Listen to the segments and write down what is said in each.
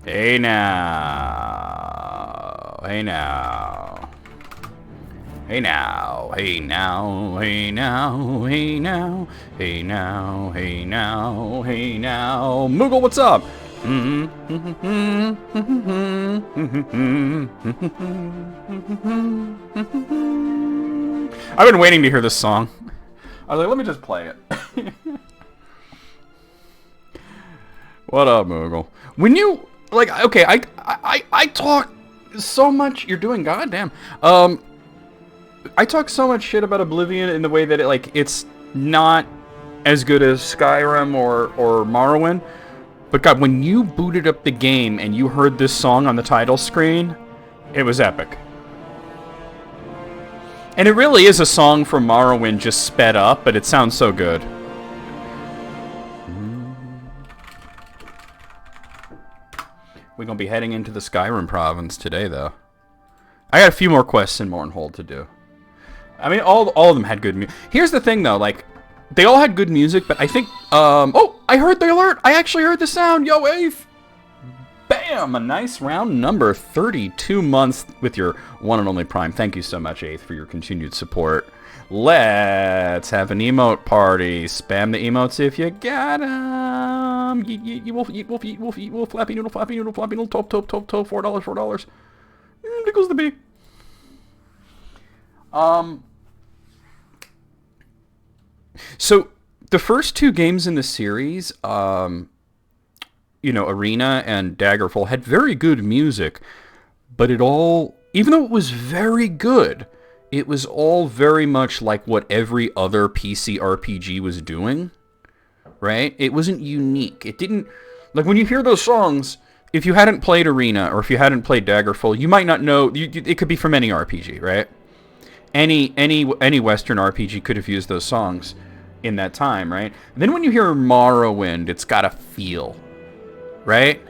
Hey now. Hey now. Hey now. Hey now. Hey now. Hey now. Hey now. Hey now. Hey now. Moogle, what's up? I've been waiting to hear this song. I was like, let me just play it. What up, Moogle? When you like, okay, I talk so much. You're doing goddamn. I talk so much shit about Oblivion in the way that it's not as good as Skyrim or Morrowind. But God, when you booted up the game and you heard this song on the title screen, it was epic. And it really is a song from Morrowind just sped up, but it sounds so good. We're going to be heading into the Skyrim province today, though. I got a few more quests in Mournhold to do. I mean, all of them had good music. Here's the thing, though. Like, they all had good music, but I think... oh, I heard the alert! I actually heard the sound! Yo, Ace! Bam! A nice round number. 32 months with your one and only Prime. Thank you so much, Ace, for your continued support. Let's have an emote party. Spam the emotes if you got them. Yeet, wolf, eat, wolf, eat, wolf, eat, wolf, flappy noodle, floppy noodle, top, $4, $4. There goes the bee. So, the first two games in the series, Arena and Daggerfall, had very good music, but it all, even though it was very good, it was all very much like what every other PC RPG was doing, right? It wasn't unique. It didn't, like when you hear those songs, if you hadn't played Arena or if you hadn't played Daggerfall, you might not know, it could be from any RPG, right? Any Western RPG could have used those songs in that time, right? And then when you hear Morrowind, it's got a feel, right?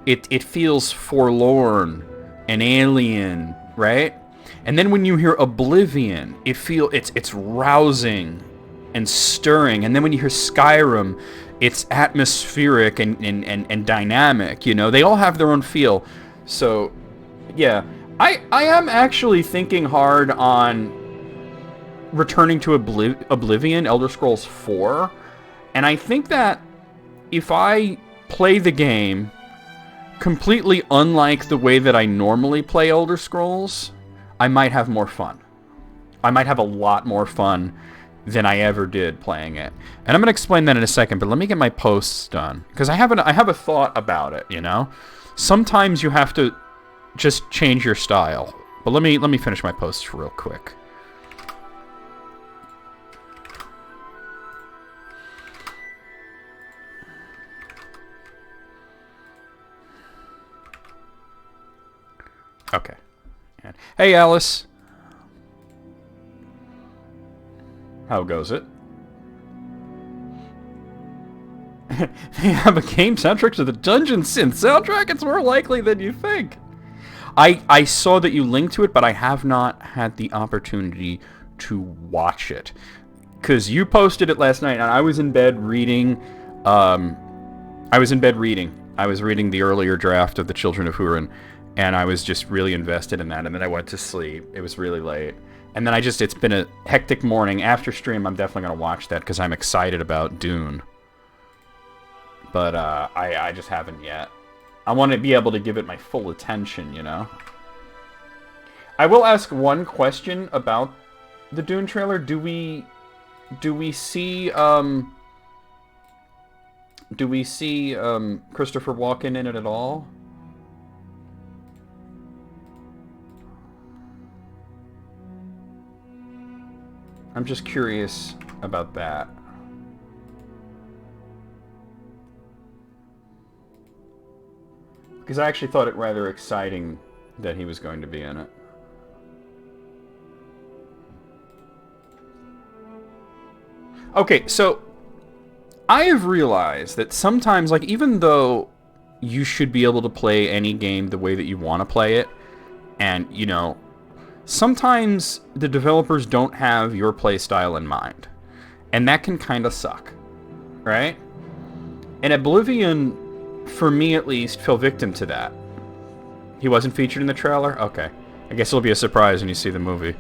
It feels forlorn and alien, right? And then when you hear Oblivion, it's rousing and stirring. And then when you hear Skyrim, it's atmospheric and dynamic, you know? They all have their own feel. So, yeah. I am actually thinking hard on returning to Oblivion, Elder Scrolls 4. And I think that if I play the game completely unlike the way that I normally play Elder Scrolls, I might have more fun. I might have a lot more fun than I ever did playing it. And I'm going to explain that in a second, but let me get my posts done. Because I have a thought about it, you know? Sometimes you have to just change your style. But let me finish my posts real quick. Okay. Hey, Alice. How goes it? They have a game soundtrack to the Dungeon Synth soundtrack? It's more likely than you think. I saw that you linked to it, but I have not had the opportunity to watch it. Because you posted it last night, and I was in bed reading... I was reading the earlier draft of The Children of Hurin, and I was just really invested in that, and then I went to sleep. It was really late. And then it's been a hectic morning. After stream, I'm definitely going to watch that, because I'm excited about Dune. But I just haven't yet. I want to be able to give it my full attention, you know? I will ask one question about the Dune trailer. Do we see Christopher Walken in it at all? I'm just curious about that. Because I actually thought it rather exciting that he was going to be in it. Okay, so I have realized that sometimes, like, even though you should be able to play any game the way that you want to play it, and, you know, sometimes the developers don't have your play style in mind. And that can kind of suck, right? And Oblivion for me at least, fell victim to that. He wasn't featured in the trailer? Okay. I guess it'll be a surprise when you see the movie.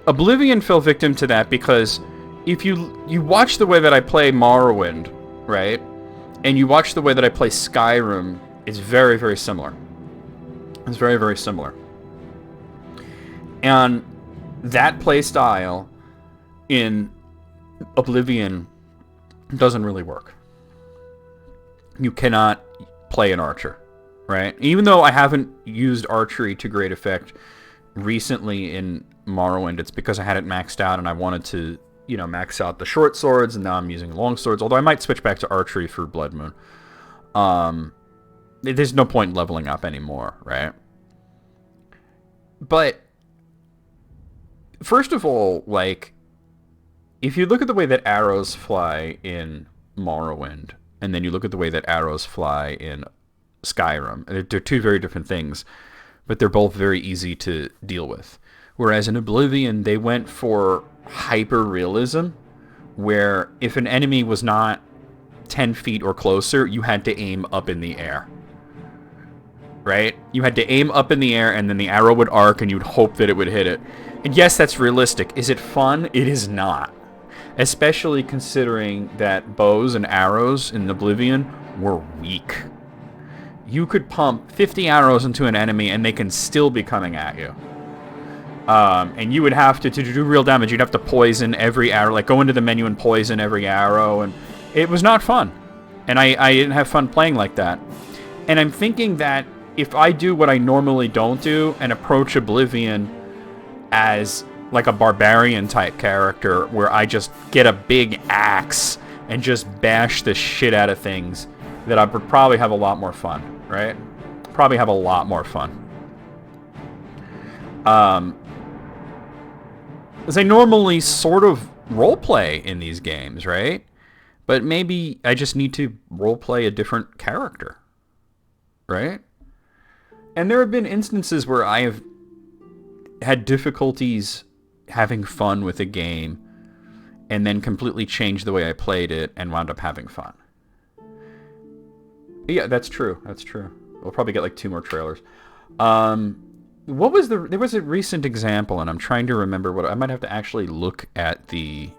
Oblivion fell victim to that because if you watch the way that I play Morrowind, right? And you watch the way that I play Skyrim, it's very, very similar. It's very, very similar. And that play style in Oblivion doesn't really work. You cannot play an archer, right? Even though I haven't used archery to great effect recently in Morrowind, it's because I had it maxed out and I wanted to, you know, max out the short swords, and now I'm using long swords, although I might switch back to archery for Blood Moon. There's no point in leveling up anymore, right? But first of all, like, if you look at the way that arrows fly in Morrowind, and then you look at the way that arrows fly in Skyrim, they're two very different things, but they're both very easy to deal with. Whereas in Oblivion, they went for hyper-realism, where if an enemy was not 10 feet or closer, you had to aim up in the air. Right? You had to aim up in the air, and then the arrow would arc, and you'd hope that it would hit it. And yes, that's realistic. Is it fun? It is not. Especially considering that bows and arrows in Oblivion were weak. You could pump 50 arrows into an enemy, and they can still be coming at you. And you would have to do real damage, you'd have to poison every arrow, like go into the menu and poison every arrow, and it was not fun. And I didn't have fun playing like that. And I'm thinking that if I do what I normally don't do and approach Oblivion as like a barbarian type character, where I just get a big axe and just bash the shit out of things, that I would probably have a lot more fun, right? Probably have a lot more fun. As I normally sort of roleplay in these games, right? But maybe I just need to roleplay a different character, right? And there have been instances where I have had difficulties having fun with a game and then completely changed the way I played it and wound up having fun. Yeah, that's true. That's true. We'll probably get like 2 more trailers. What was there was a recent example, and I'm trying to remember what, I might have to actually look at the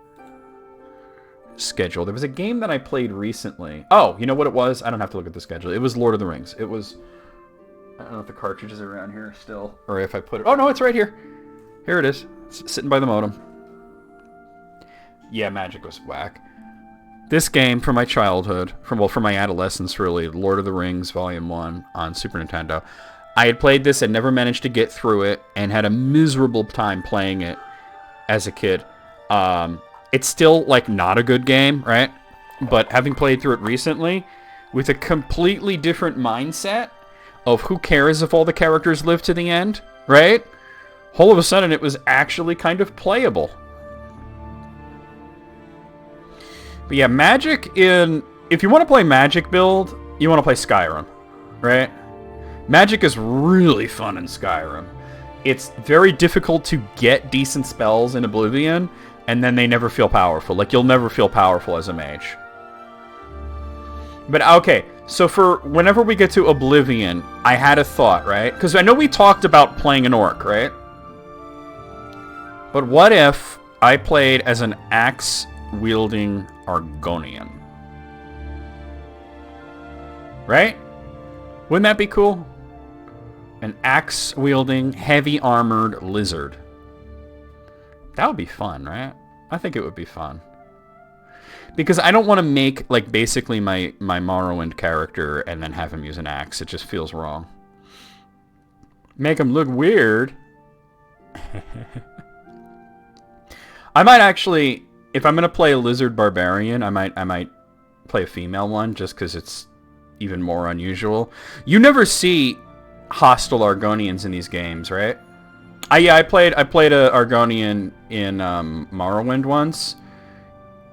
schedule. There was a game that I played recently. Oh, you know what it was? I don't have to look at the schedule. It was Lord of the Rings. It was, I don't know if the cartridge is around here still, or if I put it, oh no, it's right here. Here it is. It's sitting by the modem. Yeah, Magic was whack. This game from my childhood, from my adolescence really, Lord of the Rings Volume 1 on Super Nintendo. I had played this and never managed to get through it, and had a miserable time playing it as a kid. It's still, like, not a good game, right? But having played through it recently, with a completely different mindset of who cares if all the characters live to the end, right? All of a sudden, it was actually kind of playable. But yeah, Magic if you want to play Magic build, you want to play Skyrim, right? Magic is really fun in Skyrim. It's very difficult to get decent spells in Oblivion, and then they never feel powerful. Like, you'll never feel powerful as a mage. But, okay, so for whenever we get to Oblivion, I had a thought, right? Because I know we talked about playing an orc, right? But what if I played as an axe-wielding Argonian? Right? Wouldn't that be cool? An axe-wielding, heavy-armored lizard. That would be fun, right? I think it would be fun. Because I don't want to make, like, basically my Morrowind character and then have him use an axe. It just feels wrong. Make him look weird. I might actually, if I'm going to play a lizard barbarian, I might play a female one, just because it's even more unusual. You never see hostile Argonians in these games, right? I played a Argonian in Morrowind once,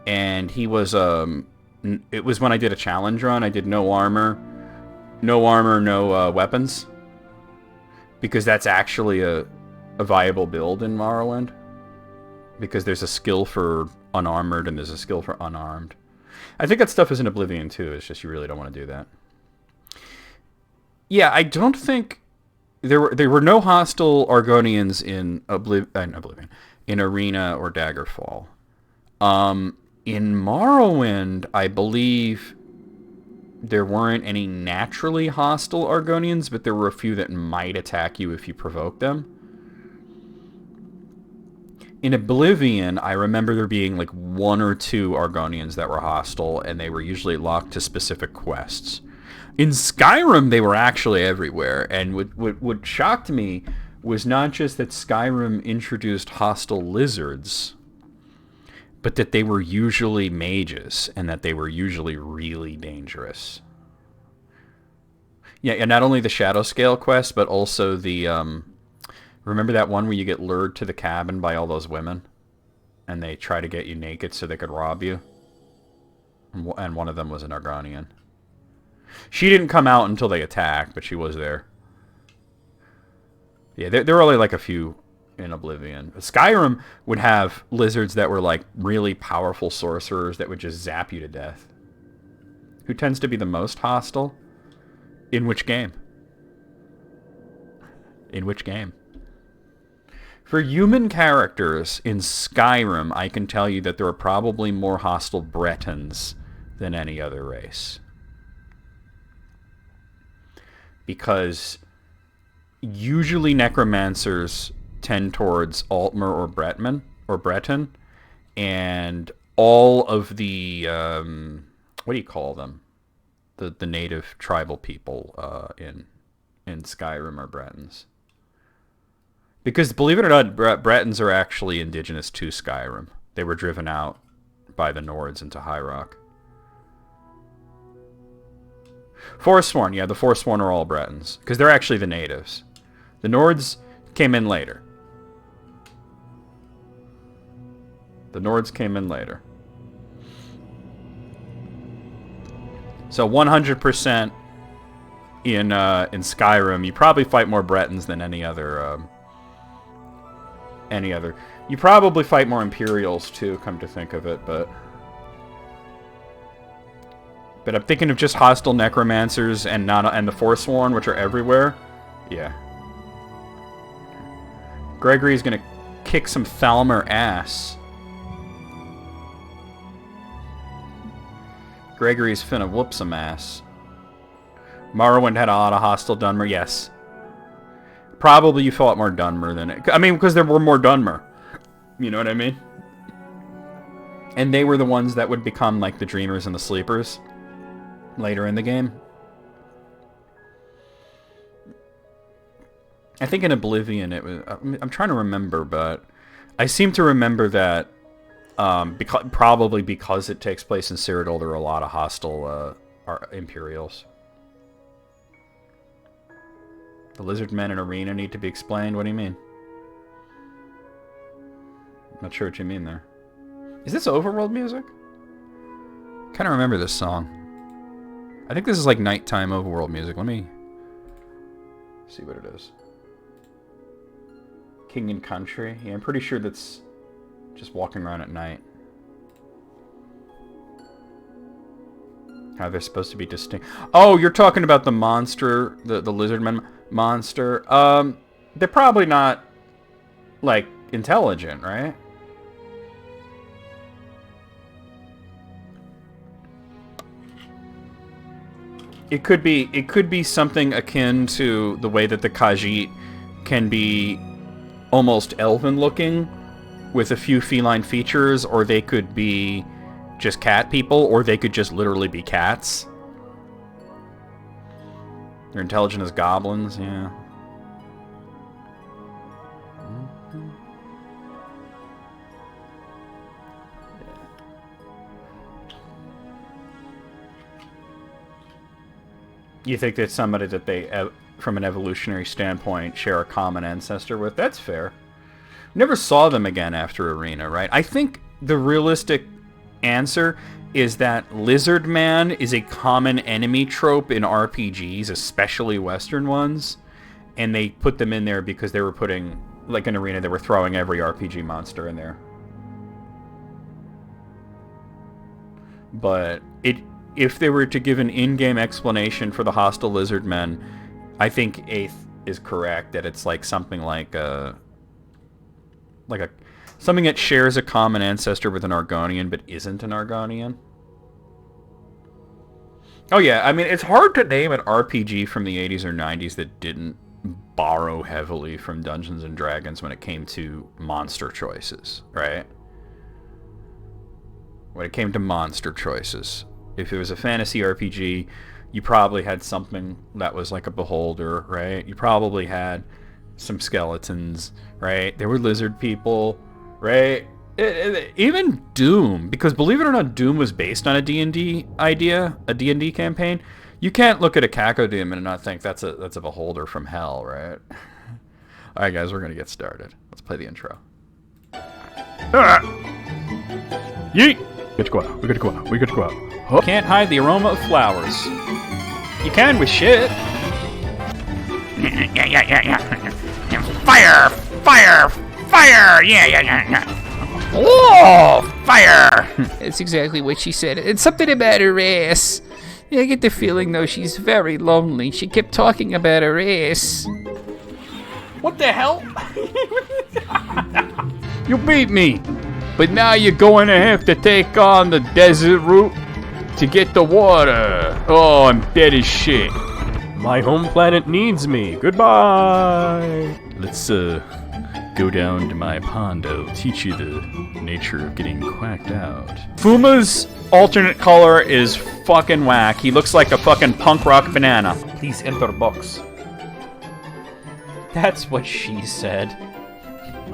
and he was it was when I did a challenge run. I did no armor, no weapons, because that's actually a viable build in Morrowind, because there's a skill for unarmored and there's a skill for unarmed. I think that stuff is in Oblivion too. It's just you really don't want to do that. Yeah, I don't think there were no hostile Argonians in Oblivion, in Arena or Daggerfall. In Morrowind, I believe there weren't any naturally hostile Argonians, but there were a few that might attack you if you provoked them. In Oblivion, I remember there being like one or two Argonians that were hostile, and they were usually locked to specific quests. In Skyrim, they were actually everywhere, and what shocked me was not just that Skyrim introduced hostile lizards, but that they were usually mages, and that they were usually really dangerous. Yeah, and not only the Shadow Scale quest, but also the remember that one where you get lured to the cabin by all those women? And they try to get you naked so they could rob you? And one of them was an Argonian. She didn't come out until they attacked, but she was there. Yeah, there were only like a few in Oblivion. Skyrim would have lizards that were like really powerful sorcerers that would just zap you to death. Who tends to be the most hostile? In which game? In which game? For human characters in Skyrim, I can tell you that there are probably more hostile Bretons than any other race. Because usually necromancers tend towards Altmer or Breton, and all of the what do you call them? The native tribal people in Skyrim are Bretons. Because, believe it or not, Bretons are actually indigenous to Skyrim. They were driven out by the Nords into High Rock. Forsworn, yeah, the Forsworn are all Bretons. Because they're actually the natives. The Nords came in later. The Nords came in later. So 100% in Skyrim, you probably fight more Bretons than any other... You probably fight more Imperials too, come to think of it, but I'm thinking of just hostile necromancers and the Forsworn, which are everywhere. Yeah. Gregory's gonna kick some Thalmor ass. Gregory's finna whoop some ass. Morrowind had a lot of hostile Dunmer, yes. Probably you fought more Dunmer than it. I mean, because there were more Dunmer. You know what I mean? And they were the ones that would become like the Dreamers and the Sleepers later in the game. I think in Oblivion it was... I'm trying to remember, but I seem to remember that probably because it takes place in Cyrodiil, there are a lot of hostile Imperials. The lizard men in Arena need to be explained? What do you mean? I'm not sure what you mean there. Is this overworld music? I kind of remember this song. I think this is like nighttime overworld music. Let me see what it is. King and Country. Yeah, I'm pretty sure that's just walking around at night. How they're supposed to be distinct. Oh, you're talking about the monster, the lizardman monster. They're probably not, like, intelligent, right? It could be something akin to the way that the Khajiit can be almost elven-looking with a few feline features, or they could be just cat people, or they could just literally be cats. They're intelligent as goblins, yeah. You think that's somebody that they, from an evolutionary standpoint, share a common ancestor with? That's fair. Never saw them again after Arena, right? I think the realistic answer is that Lizard Man is a common enemy trope in RPGs, especially Western ones, and they put them in there because they were putting, like in Arena, they were throwing every RPG monster in there. But if they were to give an in-game explanation for the hostile lizard men, I think eighth is correct, that it's like something like a something that shares a common ancestor with an Argonian but isn't an Argonian. Oh yeah, I mean, it's hard to name an RPG from the 80s or 90s that didn't borrow heavily from Dungeons and Dragons when it came to monster choices, right? When it came to monster choices. If it was a fantasy RPG, you probably had something that was like a beholder, right? You probably had some skeletons, right? There were lizard people, right? Even Doom, because believe it or not, Doom was based on a D&D idea, a D&D campaign. You can't look at a Cacodemon and not think that's a beholder from hell, right? All right, guys, we're gonna get started. Let's play the intro. Yeet! We got to go out. We got to go out. We got to go out. Huh? Can't hide the aroma of flowers. You can with shit. Yeah. Fire! Fire! Fire! Yeah. Oh, fire! That's exactly what she said. It's something about her ass. I get the feeling, though, she's very lonely. She kept talking about her ass. What the hell? You beat me. But now you're going to have to take on the desert route to get the water. Oh, I'm dead as shit. My home planet needs me. Goodbye. Let's, go down to my pond. I'll teach you the nature of getting quacked out. Fuma's alternate color is fucking whack. He looks like a fucking punk rock banana. Please enter box. That's what she said.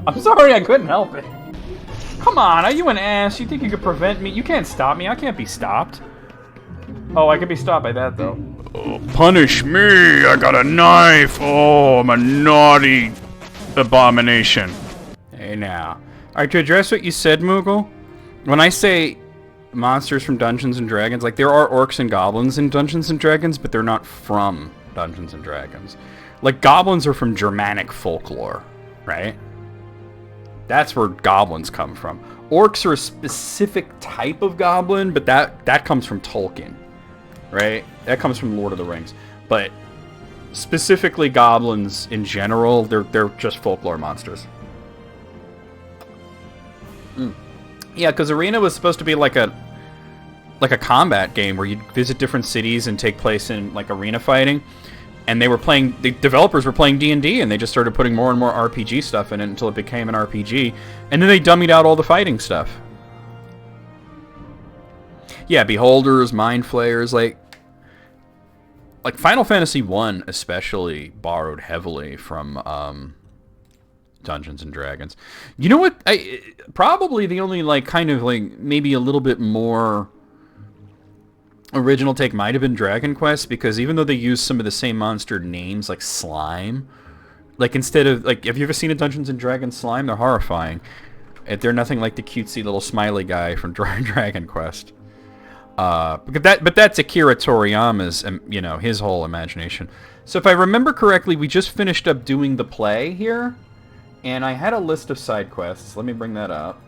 I'm sorry, I couldn't help it. Come on, are you an ass? You think you could prevent me? You can't stop me. I can't be stopped. Oh, I can be stopped by that, though. Oh, punish me! I got a knife! Oh, I'm a naughty abomination. Hey, now. Alright, to address what you said, Moogle, when I say monsters from Dungeons and Dragons, like, there are orcs and goblins in Dungeons and Dragons, but they're not from Dungeons and Dragons. Like, goblins are from Germanic folklore, right? That's where goblins come from. Orcs are a specific type of goblin, but that comes from Tolkien, right? That comes from Lord of the Rings. But specifically goblins in general, they're just folklore monsters. Yeah, because Arena was supposed to be like a combat game where you'd visit different cities and take place in like arena fighting. And the developers were playing D&D, and they just started putting more and more RPG stuff in it until it became an RPG. And then they dummied out all the fighting stuff. Yeah, beholders, mind flayers, like Final Fantasy 1 especially borrowed heavily from Dungeons and Dragons. You know what? Probably the only like kind of like maybe a little bit more original take might have been Dragon Quest, because even though they use some of the same monster names like slime, like instead of like, have you ever seen a Dungeons and Dragons slime? They're horrifying. They're nothing like the cutesy little smiley guy from Dragon Quest. But that's Akira Toriyama's, his whole imagination. So if I remember correctly, we just finished up doing the play here, and I had a list of side quests. Let me bring that up,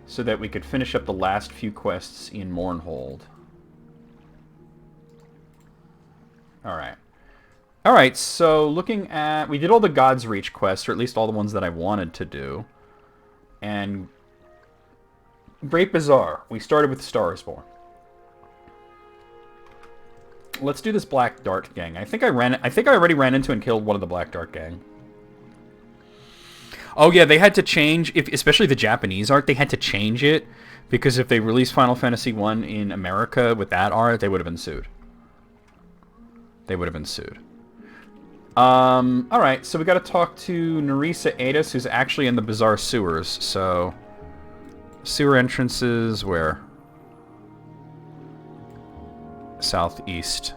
so that we could finish up the last few quests in Mournhold. Alright, so looking at... We did all the God's Reach quests, or at least all the ones that I wanted to do. And Great Bazaar. We started with Star is Born. Let's do this Black Dart Gang. I think I already ran into and killed one of the Black Dart Gang. Oh yeah, they had to change, especially the Japanese art, they had to change it, because if they released Final Fantasy 1 in America with that art, they would have been sued. Alright, so we gotta talk to Nerissa Adis, who's actually in the Bazaar sewers, so... Sewer entrances, where? Southeast.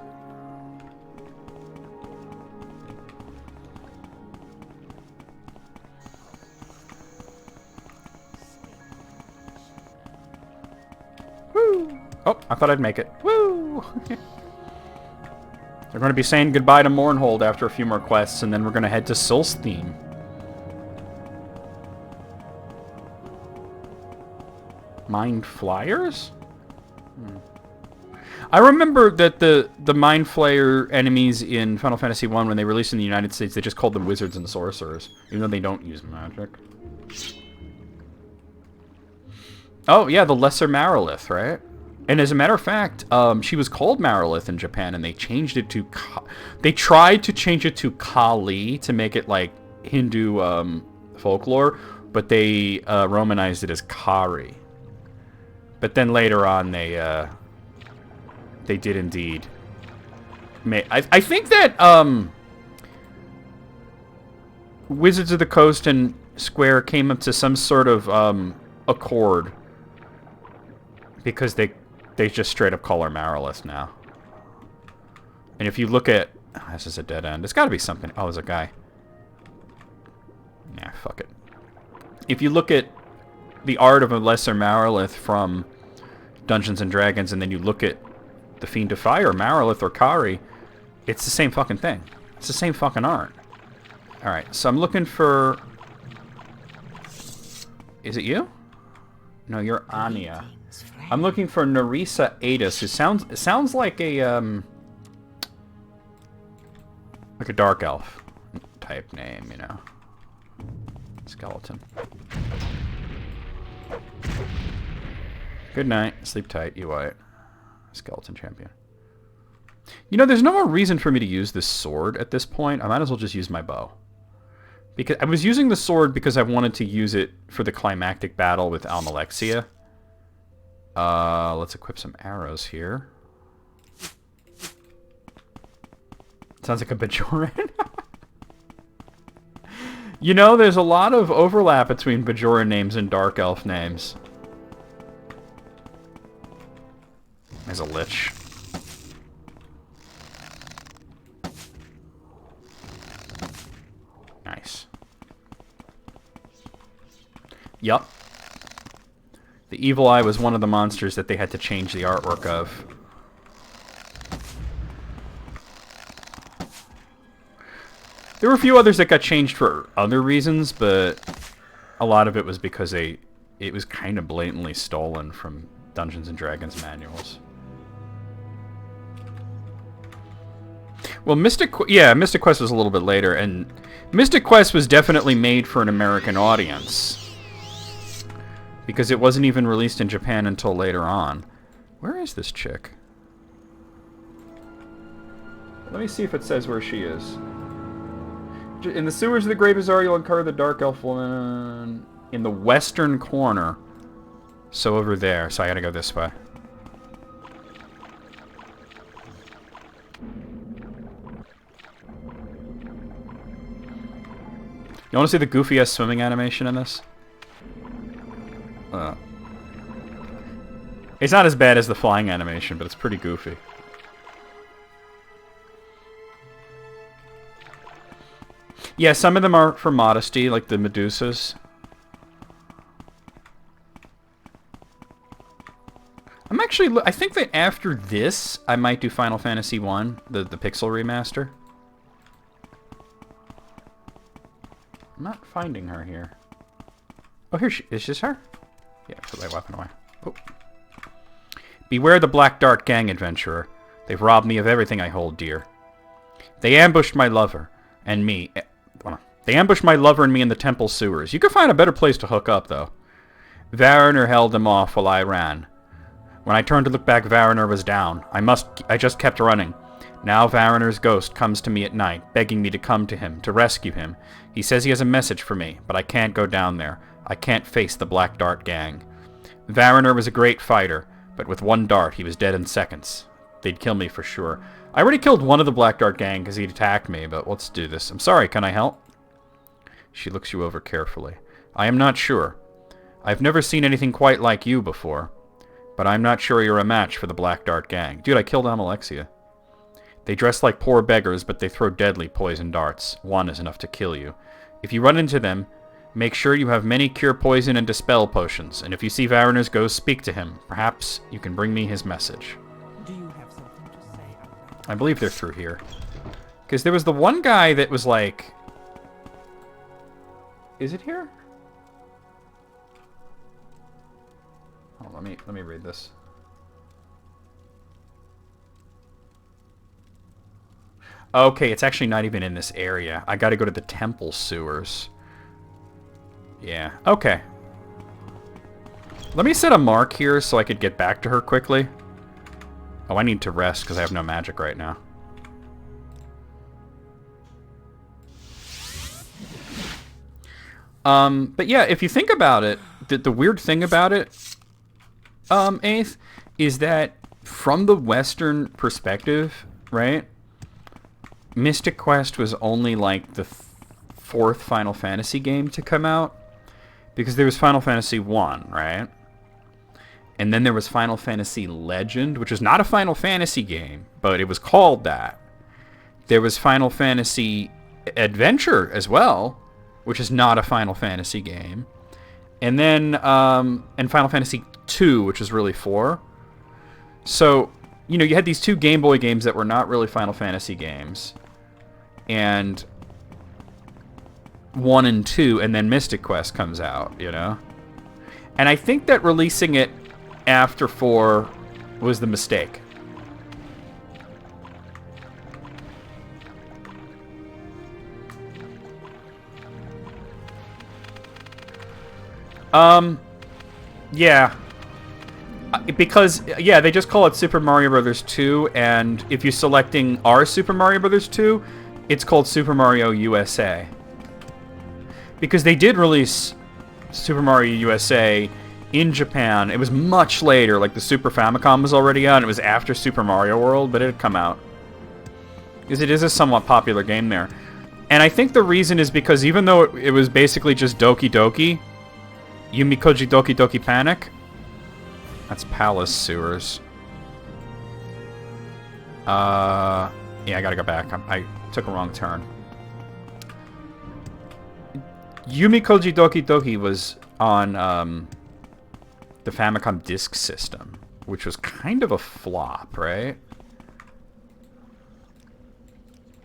Woo! Oh, I thought I'd make it. Woo! They're going to be saying goodbye to Mournhold after a few more quests, and then we're going to head to Solstheim. Mind Flyers? I remember that the Mind Flayer enemies in Final Fantasy 1, when they released in the United States, they just called them wizards and sorcerers, even though they don't use magic. Oh, yeah, the Lesser Marilith, right? And as a matter of fact, she was called Marilith in Japan, and they changed it to... They tried to change it to Kali to make it like Hindu folklore, but they Romanized it as Kari. But then later on, they did indeed. I think that Wizards of the Coast and Square came up to some sort of accord, because they just straight up call her Marilith now. And if you look at... Oh, this is a dead end. It's got to be something. Oh, there's a guy. Nah, fuck it. If you look at the art of a Lesser Marilith from Dungeons and Dragons, and then you look at the Fiend of Fire, Marilith or Kari, it's the same fucking thing. It's the same fucking art. Alright, so I'm looking for... Is it you? No, you're Anya. I'm looking for Nerissa Adis, who sounds like a dark elf type name, you know. Skeleton. Good night. Sleep tight, you white. Skeleton champion. You know, there's no more reason for me to use this sword at this point. I might as well just use my bow. Because I was using the sword because I wanted to use it for the climactic battle with Almalexia. Let's equip some arrows here. Sounds like a Bajoran. You know, there's a lot of overlap between Bajoran names and Dark Elf names. There's a Lich. Nice. Yup. The Evil Eye was one of the monsters that they had to change the artwork of. There were a few others that got changed for other reasons, but a lot of it was because it was kind of blatantly stolen from Dungeons and Dragons manuals. Well, Mystic Quest was a little bit later, and Mystic Quest was definitely made for an American audience. Because it wasn't even released in Japan until later on. Where is this chick? Let me see if it says where she is. In the sewers of the Great Bazaar, you'll uncover the Dark Elf woman in the western corner. So over there. So I gotta go this way. You want to see the goofy-ass swimming animation in this? It's not as bad as the flying animation, but it's pretty goofy. Yeah, some of them are for modesty, like the Medusas. I think that after this, I might do Final Fantasy 1, the Pixel remaster. I'm not finding her here. Oh, here she is. This her? Yeah, put my weapon away. Oh. Beware the Black Dart Gang, adventurer. They've robbed me of everything I hold dear. They ambushed my lover and me. They ambushed my lover and me in the temple sewers. You could find a better place to hook up, though. Variner held them off while I ran. When I turned to look back, Variner was down. I just kept running. Now Variner's ghost comes to me at night, begging me to come to him, to rescue him. He says he has a message for me, but I can't go down there. I can't face the Black Dart Gang. Variner was a great fighter, but with one dart he was dead in seconds. They'd kill me for sure. I already killed one of the Black Dart Gang because he'd attacked me, but let's do this. I'm sorry, can I help? She looks you over carefully. I am not sure. I've never seen anything quite like you before, but I'm not sure you're a match for the Black Dart Gang. Dude, I killed Almalexia. They dress like poor beggars, but they throw deadly poison darts. One is enough to kill you. If you run into them, make sure you have many cure poison and dispel potions, and if you see Variner's ghost, speak to him. Perhaps you can bring me his message. Do you have something to say? I believe they're through here. Because there was the one guy that was like... Is it here? Oh, let me read this. Okay, it's actually not even in this area. I gotta go to the temple sewers. Yeah, okay. Let me set a mark here so I could get back to her quickly. Oh, I need to rest because I have no magic right now. But yeah, if you think about it, the weird thing about it, Ace, is that from the Western perspective, right? Mystic Quest was only like the fourth Final Fantasy game to come out. Because there was Final Fantasy 1, right? And then there was Final Fantasy Legend, which is not a Final Fantasy game, but it was called that. There was Final Fantasy Adventure as well, which is not a Final Fantasy game. And then, and Final Fantasy 2, which is really 4. So, you know, you had these two Game Boy games that were not really Final Fantasy games. And 1 and 2, and then Mystic Quest comes out, you know? And I think that releasing it after 4 was the mistake. Yeah. Because, yeah, they just call it Super Mario Bros. 2, and if you're selecting our Super Mario Bros. 2, it's called Super Mario USA. Because they did release Super Mario USA in Japan. It was much later, like the Super Famicom was already out, and it was after Super Mario World, but it had come out. Because it is a somewhat popular game there. And I think the reason is because even though it was basically just Doki Doki, Yumikoji Doki Doki Panic, that's Palace Sewers. Yeah, I gotta go back. I took a wrong turn. Yumikoji Doki Doki was on the Famicom Disk System, which was kind of a flop, right?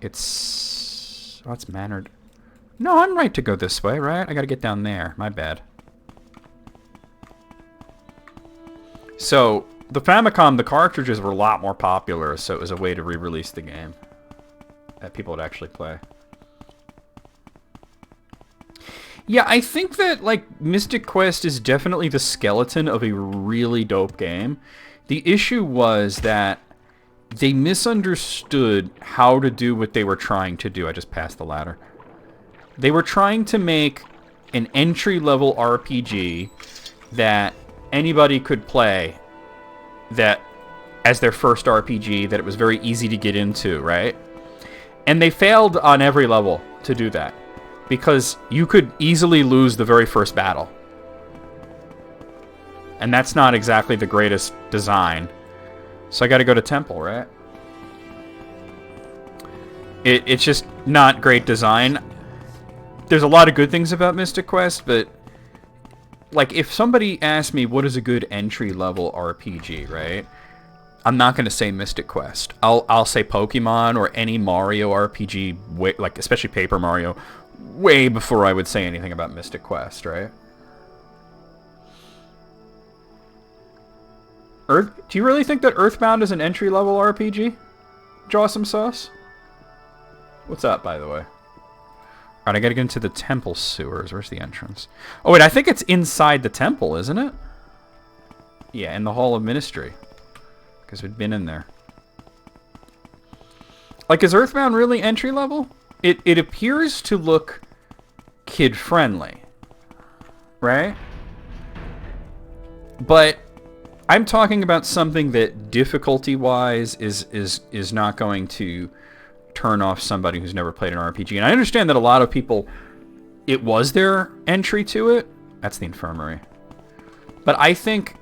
It's... oh, it's mannered. No, I'm right to go this way, right? I gotta get down there. My bad. So, the Famicom, the cartridges were a lot more popular, so it was a way to re-release the game that people would actually play. Yeah, I think that, like, Mystic Quest is definitely the skeleton of a really dope game. The issue was that they misunderstood how to do what they were trying to do. I just passed the ladder. They were trying to make an entry-level RPG that anybody could play, that as their first RPG, that it was very easy to get into, right? And they failed on every level to do that. Because you could easily lose the very first battle. And that's not exactly the greatest design. So I gotta go to Temple, right? It's just not great design. There's a lot of good things about Mystic Quest, but... like, if somebody asked me what is a good entry-level RPG, right? I'm not going to say Mystic Quest. I'll say Pokemon or any Mario RPG, like, especially Paper Mario, way before I would say anything about Mystic Quest, right? Do you really think that Earthbound is an entry-level RPG? Jawsome Sauce? What's up, by the way? Alright, I gotta get into the temple sewers. Where's the entrance? Oh, wait, I think it's inside the temple, isn't it? Yeah, in the Hall of Ministry. Because we'd been in there. Like, is Earthbound really entry-level? It appears to look kid-friendly. Right? But I'm talking about something that difficulty-wise is not going to turn off somebody who's never played an RPG. And I understand that a lot of people, it was their entry to it. That's the infirmary. But I think...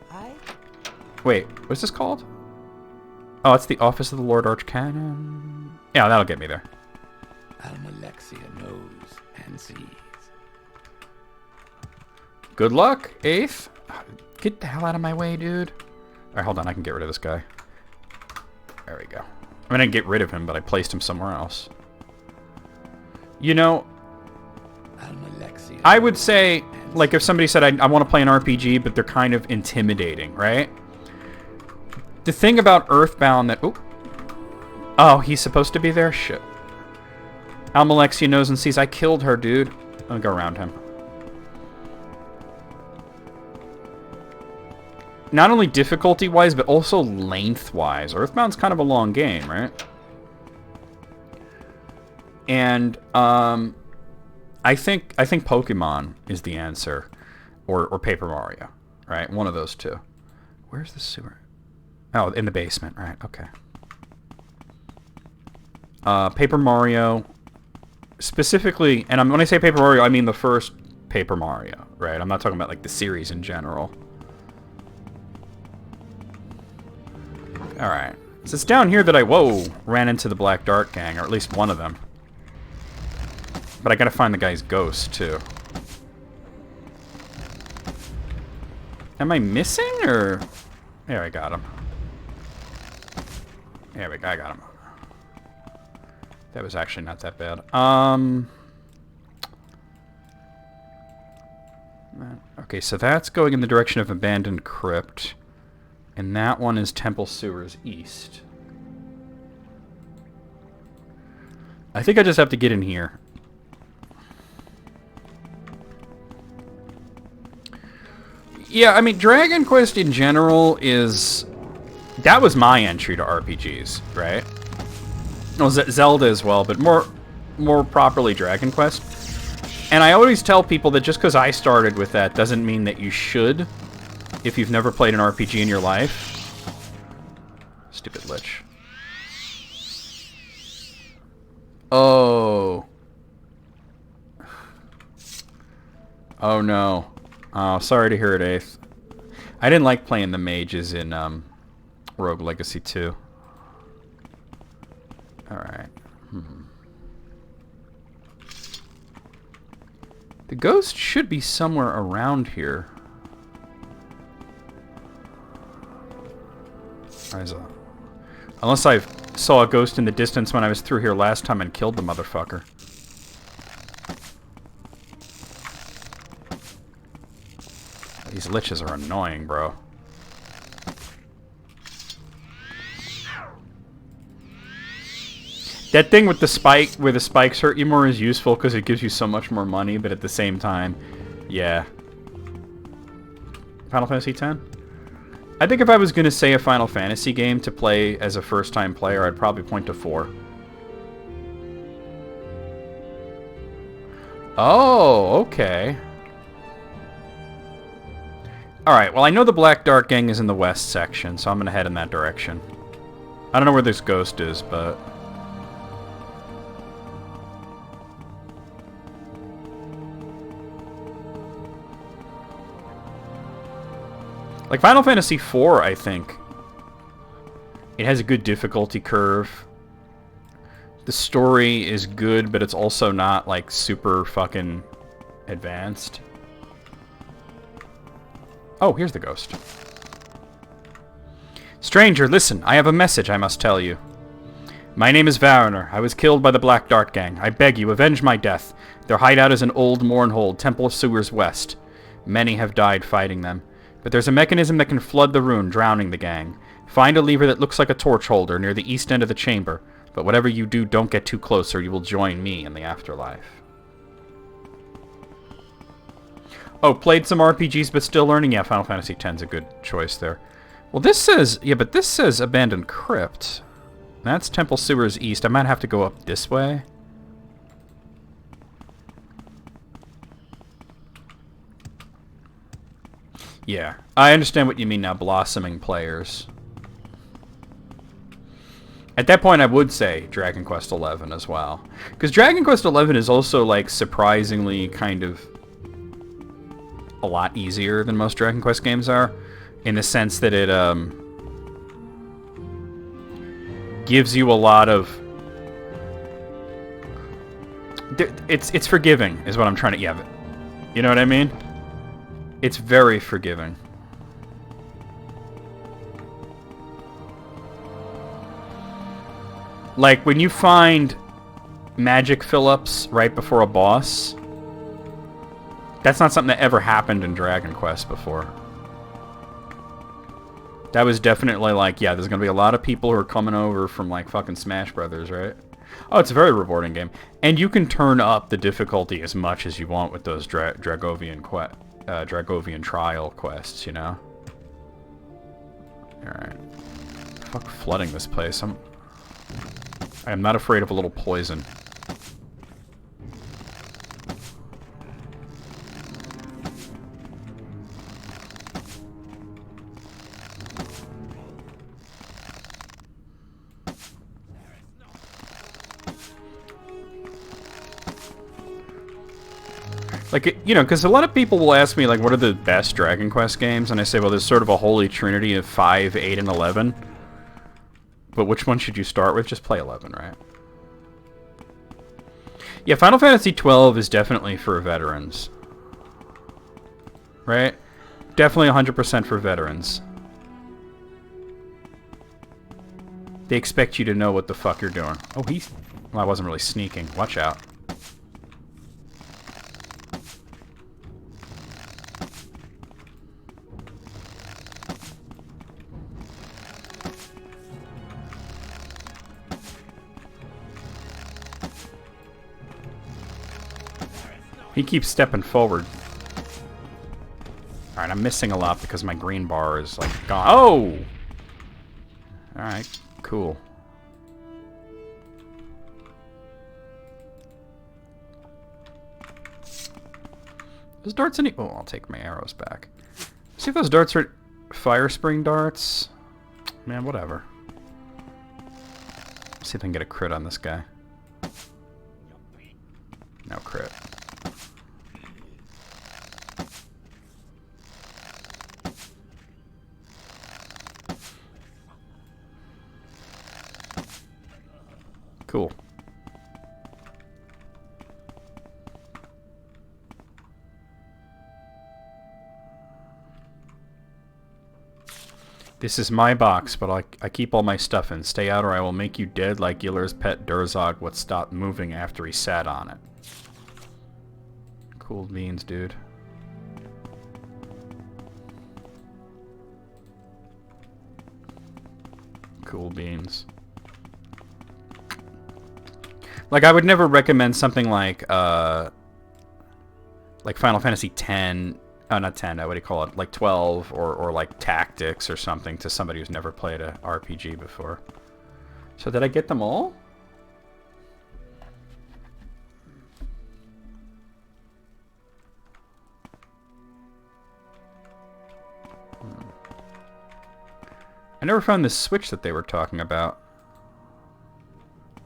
wait, what's this called? Oh, it's the Office of the Lord Archcanon. Yeah, that'll get me there. Almalexia knows and sees. Good luck, Eighth. Get the hell out of my way, dude. Alright, hold on, I can get rid of this guy. There we go. I mean, I didn't get rid of him, but I placed him somewhere else. You know, I would say, like, if somebody said, I want to play an RPG, but they're kind of intimidating, right? The thing about Earthbound that... oh, he's supposed to be there? Shit. Almalexia knows and sees. I killed her, dude. I'll go around him. Not only difficulty-wise, but also length-wise. Earthbound's kind of a long game, right? And I think Pokemon is the answer, or Paper Mario, right? One of those two. Where's the sewer? Oh, in the basement, right? Okay. Paper Mario, specifically, and when I say Paper Mario, I mean the first Paper Mario, right? I'm not talking about like the series in general. All right, so it's down here that I ran into the Black Dart Gang, or at least one of them. But I gotta find the guy's ghost too. Am I missing, or? There, I got him. There we go, I got him. That was actually not that bad. Okay, so that's going in the direction of Abandoned Crypt. And that one is Temple Sewers East. I think I just have to get in here. Yeah, I mean, Dragon Quest in general is... That was my entry to RPGs, right? Well, Zelda as well, but more properly Dragon Quest. And I always tell people that just because I started with that doesn't mean that you should, if you've never played an RPG in your life. Stupid lich. Oh. Oh no. Oh, sorry to hear it, Eighth. I didn't like playing the mages in Rogue Legacy 2. Alright. The ghost should be somewhere around here. Unless I saw a ghost in the distance when I was through here last time and killed the motherfucker. These liches are annoying, bro. That thing with the spike, where the spikes hurt you more, is useful because it gives you so much more money, but at the same time, yeah. Final Fantasy X? I think if I was going to say a Final Fantasy game to play as a first-time player, I'd probably point to 4. Oh, okay. Alright, well I know the Black Dart Gang is in the west section, so I'm going to head in that direction. I don't know where this ghost is, but... Like Final Fantasy IV, I think. It has a good difficulty curve. The story is good, but it's also not, like, super fucking advanced. Oh, here's the ghost. Stranger, listen, I have a message I must tell you. My name is Varner. I was killed by the Black Dart Gang. I beg you, avenge my death. Their hideout is an old Mournhold, Temple of Sewers West. Many have died fighting them. But there's a mechanism that can flood the rune, drowning the gang. Find a lever that looks like a torch holder near the east end of the chamber. But whatever you do, don't get too close or you will join me in the afterlife. Oh, played some RPGs but still learning? Yeah, Final Fantasy X's a good choice there. Well, this says... Yeah, but this says Abandoned Crypt. That's Temple Sewers East. I might have to go up this way. Yeah, I understand what you mean now, blossoming players. At that point, I would say Dragon Quest XI as well. Because Dragon Quest XI is also, like, surprisingly kind of a lot easier than most Dragon Quest games are. In the sense that it, gives you a lot of... It's forgiving, is what I'm trying to... Yeah, you know what I mean? It's very forgiving. Like, when you find magic fill-ups right before a boss, that's not something that ever happened in Dragon Quest before. That was definitely like, yeah, there's gonna be a lot of people who are coming over from, like, fucking Smash Brothers, right? Oh, it's a very rewarding game. And you can turn up the difficulty as much as you want with those Dragovian trial quests, you know? Alright. Fuck flooding this place. I am not afraid of a little poison. Like, you know, because a lot of people will ask me, like, what are the best Dragon Quest games? And I say, well, there's sort of a holy trinity of 5, 8, and 11. But which one should you start with? Just play 11, right? Yeah, Final Fantasy 12 is definitely for veterans. Right? Definitely 100% for veterans. They expect you to know what the fuck you're doing. Oh, well, I wasn't really sneaking. Watch out. He keeps stepping forward. Alright, I'm missing a lot because my green bar is, like, gone. Oh! Alright, cool. Those darts any... Oh, I'll take my arrows back. See if those darts are fire spring darts. Man, whatever. See if I can get a crit on this guy. No crit. Cool. This is my box, but I keep all my stuff in. Stay out or I will make you dead like Giller's pet Durzog would stop moving after he sat on it. Cool beans, dude. Cool beans. Like, I would never recommend something like Final Fantasy X, not 10, what do you call it, like 12, or like Tactics or something to somebody who's never played a RPG before. So did I get them all? I never found this switch that they were talking about.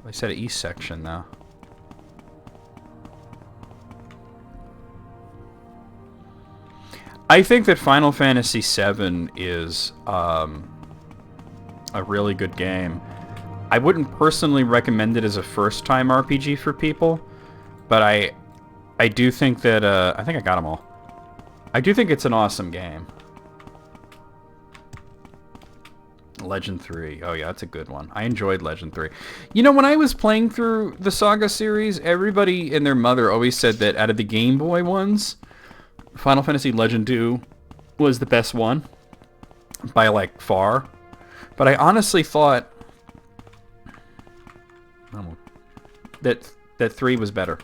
They said East section, though. I think that Final Fantasy VII is a really good game. I wouldn't personally recommend it as a first-time RPG for people, but I do think that... I think I got them all. I do think it's an awesome game. Legend 3. Oh yeah, that's a good one. I enjoyed Legend 3. You know, when I was playing through the Saga series, everybody and their mother always said that out of the Game Boy ones, Final Fantasy Legend 2 was the best one. By, like, far. But I honestly thought that 3 was better.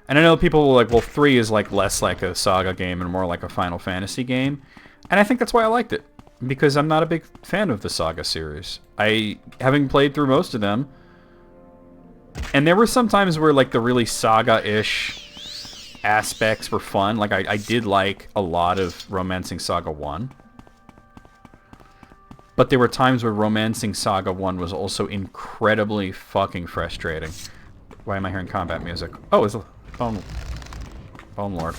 And I know people were like, well, 3 is, like, less like a Saga game and more like a Final Fantasy game. And I think that's why I liked it. Because I'm not a big fan of the Saga series. Having played through most of them, and there were some times where, like, the really Saga-ish aspects were fun. Like, I did like a lot of Romancing Saga 1. But there were times where Romancing Saga 1 was also incredibly fucking frustrating. Why am I hearing combat music? Oh, it's a Bone Lord.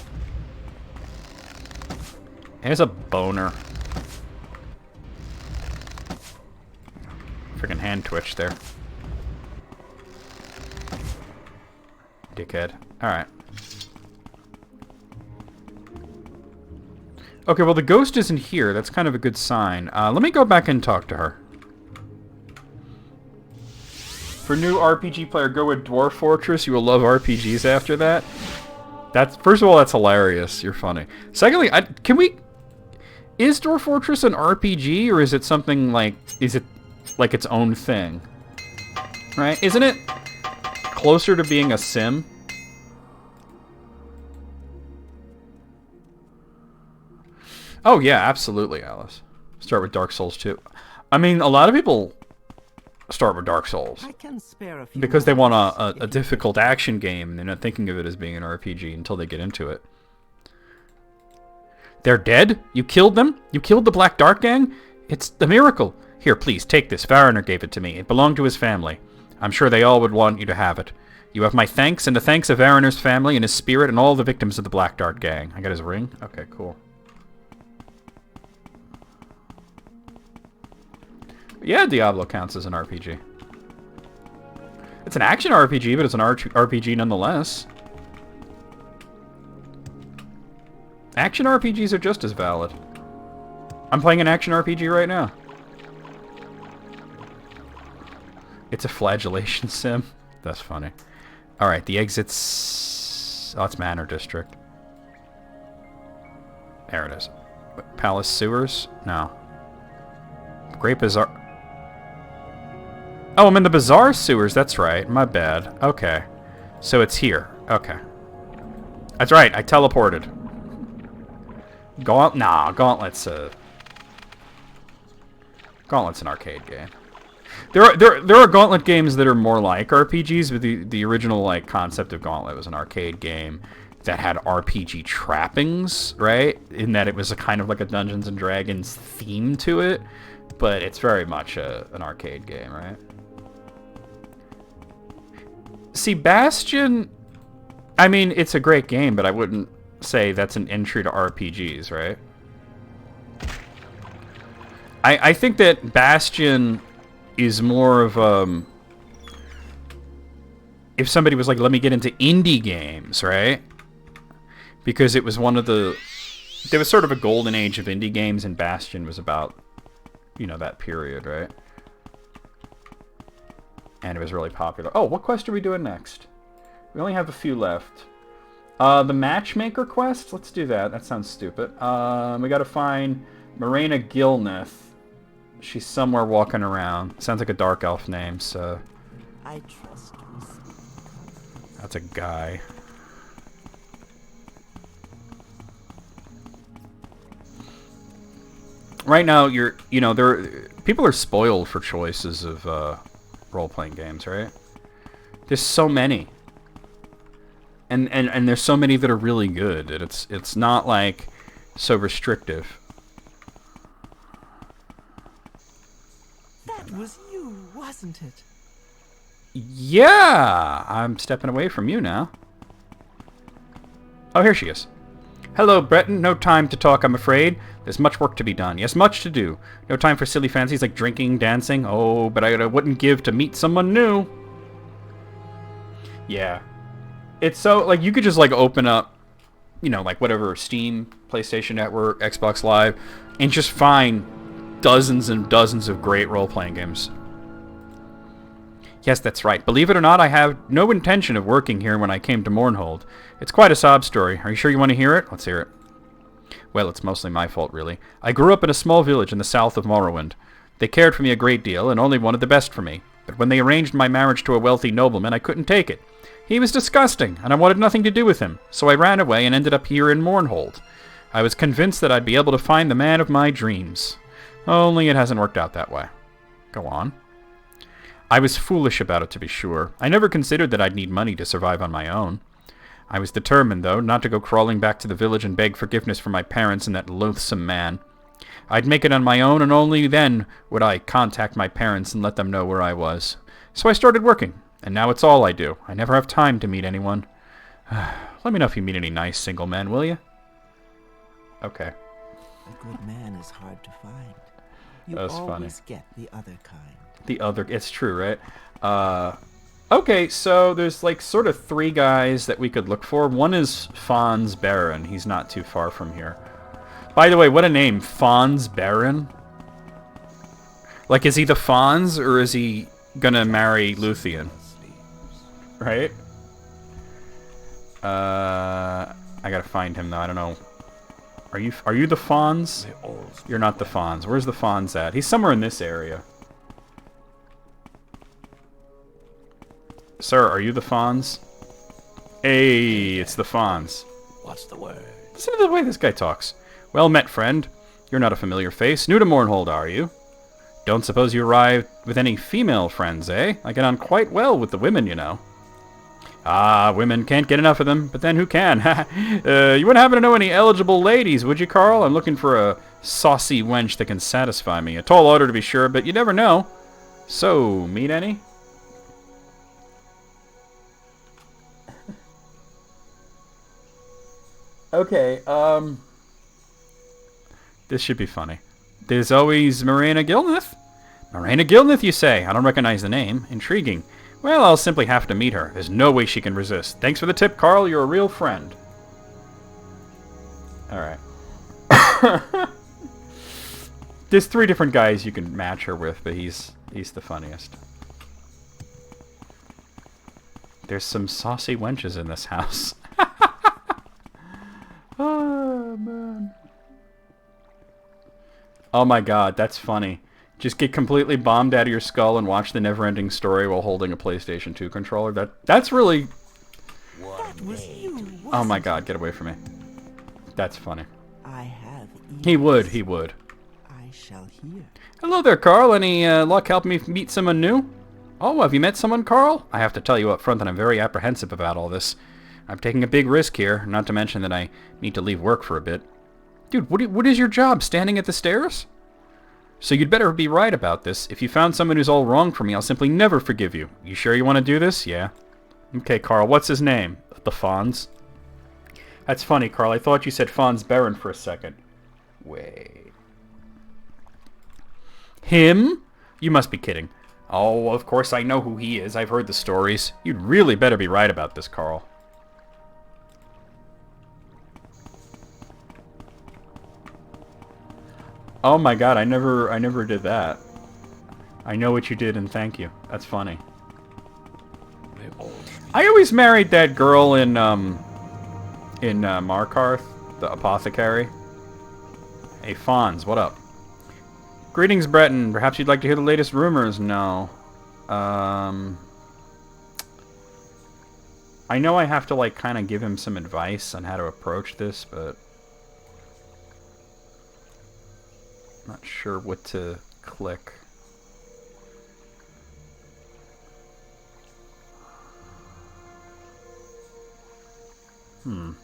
There's a boner. Freaking hand twitch there. Dickhead. Alright. Okay, well the ghost isn't here. That's kind of a good sign. Let me go back and talk to her. For new RPG player, go with Dwarf Fortress. You will love RPGs after that. First of all, that's hilarious. You're funny. Secondly, is Dwarf Fortress an RPG, or is it something like... Is it like its own thing? Right? Isn't it? closer to being a sim. Oh yeah, absolutely, Alice. Start with Dark Souls 2. I mean, a lot of people start with Dark Souls I can spare a few because they want moments a difficult action game and they're not thinking of it as being an RPG until they get into it. They're dead? You killed them? You killed the Black Dark Gang? It's a miracle. Here, please, take this. Varner gave it to me. It belonged to his family. I'm sure they all would want you to have it. You have my thanks and the thanks of Varner's family and his spirit and all the victims of the Black Dark Gang. I got his ring? Okay, cool. Yeah, Diablo counts as an RPG. It's an action RPG, but it's an RPG nonetheless. Action RPGs are just as valid. I'm playing an action RPG right now. It's a flagellation sim. That's funny. Alright, the exits... Oh, it's Manor District. There it is. Palace Sewers? No. Great Bazaar... Oh, I'm in the Bazaar Sewers. That's right. My bad. Okay. So it's here. Okay. That's right. I teleported. Gauntlet's an arcade game. There are Gauntlet games that are more like RPGs, but the original like concept of Gauntlet was an arcade game that had RPG trappings, right? In that it was a kind of like a Dungeons and Dragons theme to it, but it's very much an arcade game, right? See, Bastion, I mean, it's a great game, but I wouldn't say that's an entry to RPGs, right? I think that Bastion is more of, if somebody was like, let me get into indie games, right? Because it was one of the, there was sort of a golden age of indie games, and Bastion was about, you know, that period, right? And it was really popular. Oh, what quest are we doing next? We only have a few left. The Matchmaker quest? Let's do that. That sounds stupid. We gotta find Morena Gilneth. She's somewhere walking around. Sounds like a dark elf name, so... I trust you. That's a guy. Right now, people are spoiled for choices of role-playing games, right? There's so many. And there's so many that are really good. And it's not like so restrictive. That was you, wasn't it? Yeah! I'm stepping away from you now. Oh, here she is. Hello, Breton. No time to talk, I'm afraid. There's much work to be done. Yes, much to do. No time for silly fancies like drinking, dancing. Oh, but I wouldn't give to meet someone new. Yeah. It's so, like, you could just, like, open up, you know, like, whatever, Steam, PlayStation Network, Xbox Live, and just find dozens and dozens of great role-playing games. Yes, that's right. Believe it or not, I have no intention of working here when I came to Mournhold. It's quite a sob story. Are you sure you want to hear it? Let's hear it. Well, it's mostly my fault, really. I grew up in a small village in the south of Morrowind. They cared for me a great deal and only wanted the best for me. But when they arranged my marriage to a wealthy nobleman, I couldn't take it. He was disgusting, and I wanted nothing to do with him, so I ran away and ended up here in Mournhold. I was convinced that I'd be able to find the man of my dreams. Only it hasn't worked out that way. Go on. I was foolish about it, to be sure. I never considered that I'd need money to survive on my own. I was determined, though, not to go crawling back to the village and beg forgiveness from my parents and that loathsome man. I'd make it on my own, and only then would I contact my parents and let them know where I was. So I started working, and now it's all I do. I never have time to meet anyone. Let me know if you meet any nice single men, will you? Okay. A good man is hard to find. You That was always funny. get the other kind. The other... It's true, right? Okay, so there's like sort of three guys that we could look for. One is Fons Baron. He's not too far from here. By the way, what a name. Fons Baron? Like, is he the Fons, or is he gonna marry Luthien? Right? I gotta find him, though. I don't know. Are you the Fons? You're not the Fons. Where's the Fons at? He's somewhere in this area. Sir, are you the Fonz? Hey, it's the Fonz. What's the word? Listen to the way this guy talks. Well met, friend. You're not a familiar face. New to Mournhold, are you? Don't suppose you arrived with any female friends, eh? I get on quite well with the women, you know. Ah, women can't get enough of them, but then who can? You wouldn't happen to know any eligible ladies, would you, Carl? I'm looking for a saucy wench that can satisfy me. A tall order, to be sure, but you never know. So, meet any? Okay, this should be funny. There's always Morena Gilneth. Morena Gilneth, you say? I don't recognize the name. Intriguing. Well, I'll simply have to meet her. There's no way she can resist. Thanks for the tip, Carl. You're a real friend. Alright. There's 3 different guys you can match her with, but he's the funniest. There's some saucy wenches in this house. Oh, man. Oh my god, that's funny. Just get completely bombed out of your skull and watch the never-ending story while holding a PlayStation 2 controller. That's really... That was you. Oh my god, get away from me. That's funny. I have ears. He would. I shall hear. Hello there, Carl. Any luck helping me meet someone new? Oh, have you met someone, Carl? I have to tell you up front that I'm very apprehensive about all this. I'm taking a big risk here, not to mention that I need to leave work for a bit. Dude, what is your job, standing at the stairs? So you'd better be right about this. If you found someone who's all wrong for me, I'll simply never forgive you. You sure you want to do this? Yeah. Okay, Carl, what's his name? The Fonz? That's funny, Carl. I thought you said Fonz Baron for a second. Wait. Him? You must be kidding. Oh, of course I know who he is. I've heard the stories. You'd really better be right about this, Carl. Oh my god, I never did that. I know what you did and thank you. That's funny. I always married that girl in Markarth, the apothecary. Hey, Fonz, what up? Greetings, Breton. Perhaps you'd like to hear the latest rumors? No. I know I have to, like, kind of give him some advice on how to approach this, but... not sure what to click. I'm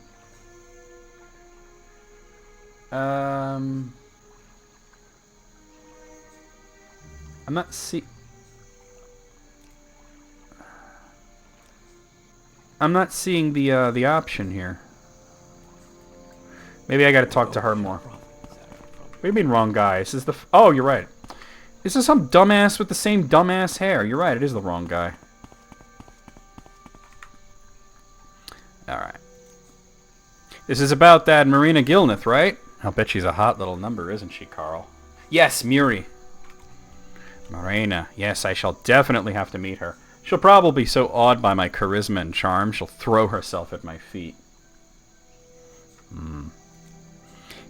not seeing the option here. Maybe I gotta talk to her more. What do you mean wrong guy? This is the... oh, you're right. This is some dumbass with the same dumbass hair. You're right, it is the wrong guy. Alright. This is about that Morena Gilneth, right? I'll bet she's a hot little number, isn't she, Carl? Yes, Muri. Morena. Yes, I shall definitely have to meet her. She'll probably be so awed by my charisma and charm, she'll throw herself at my feet.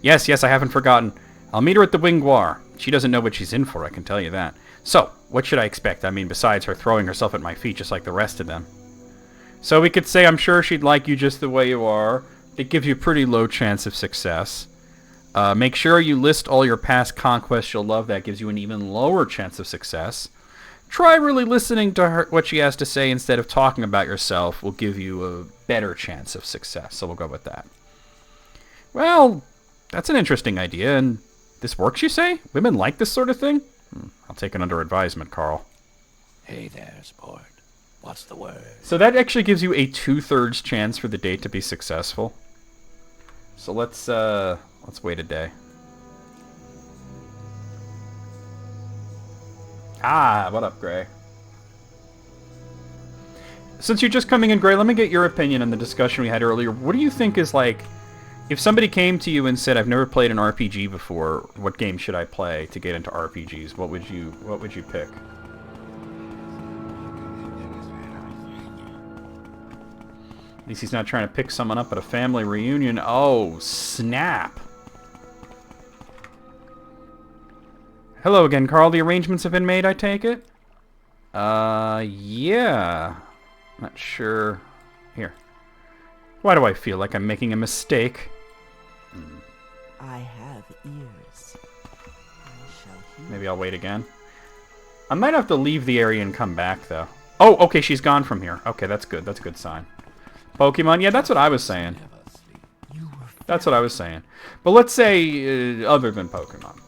Yes, I haven't forgotten. I'll meet her at the Wingwar. She doesn't know what she's in for, I can tell you that. So, what should I expect? I mean, besides her throwing herself at my feet just like the rest of them. So we could say I'm sure she'd like you just the way you are. It gives you a pretty low chance of success. Make sure you list all your past conquests you'll love. That gives you an even lower chance of success. Try really listening to her, what she has to say instead of talking about yourself will give you a better chance of success. So we'll go with that. Well, that's an interesting idea, and this works, you say? Women like this sort of thing? I'll take it under advisement, Carl. Hey there, sport. What's the word? So that actually gives you a 2/3 chance for the date to be successful. So let's wait a day. Ah, what up, Gray? Since you're just coming in, Gray, let me get your opinion on the discussion we had earlier. What do you think is like... if somebody came to you and said, I've never played an RPG before, what game should I play to get into RPGs? What would you pick? At least he's not trying to pick someone up at a family reunion. Oh, snap. Hello again, Carl. The arrangements have been made, I take it? Yeah. Not sure. Here. Why do I feel like I'm making a mistake? I have ears. I shall hear. Maybe I'll wait again. I might have to leave the area and come back, though. Oh, okay, she's gone from here. Okay, that's good. That's a good sign. Pokemon? Yeah, that's what I was saying. That's what I was saying. But let's say other than Pokemon.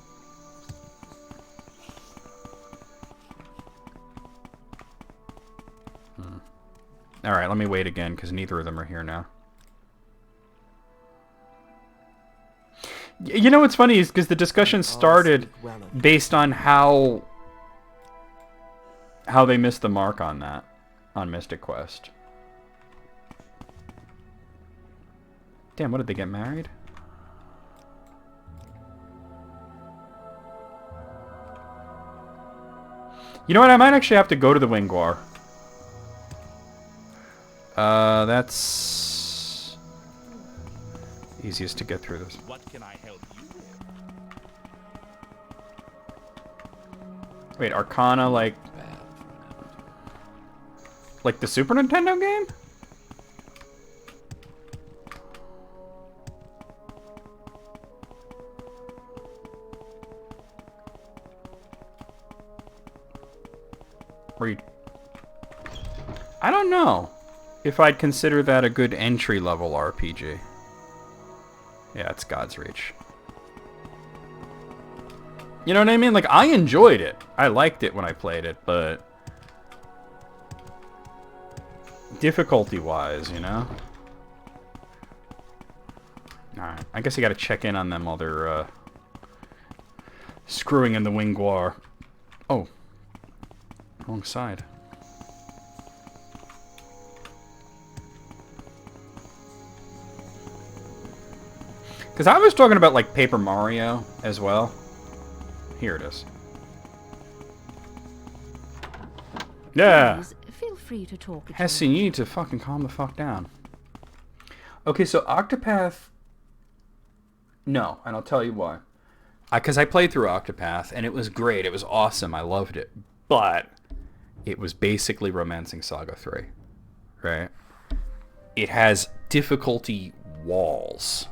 Alright, let me wait again, because neither of them are here now. You know what's funny is because the discussion started based on how they missed the mark on that, on Mystic Quest. Damn, what did they get married? You know what, I might actually have to go to the Wingwar. That's easiest to get through this. What can I help you with? Wait, Arcana like the Super Nintendo game? Or you... I don't know if I'd consider that a good entry-level RPG. Yeah, it's God's Reach. You know what I mean? Like, I enjoyed it. I liked it when I played it, but... difficulty-wise, you know? Alright, I guess you gotta check in on them while they're, screwing in the Wingwar. Oh. Wrong side. Because I was talking about, like, Paper Mario as well. Here it is. Yeah! Please, feel free to talk. Hessie, you need to fucking calm the fuck down. Okay, so Octopath... No, and I'll tell you why. Because I played through Octopath, and it was great. It was awesome. I loved it. But it was basically Romancing Saga 3. Right? It has difficulty walls.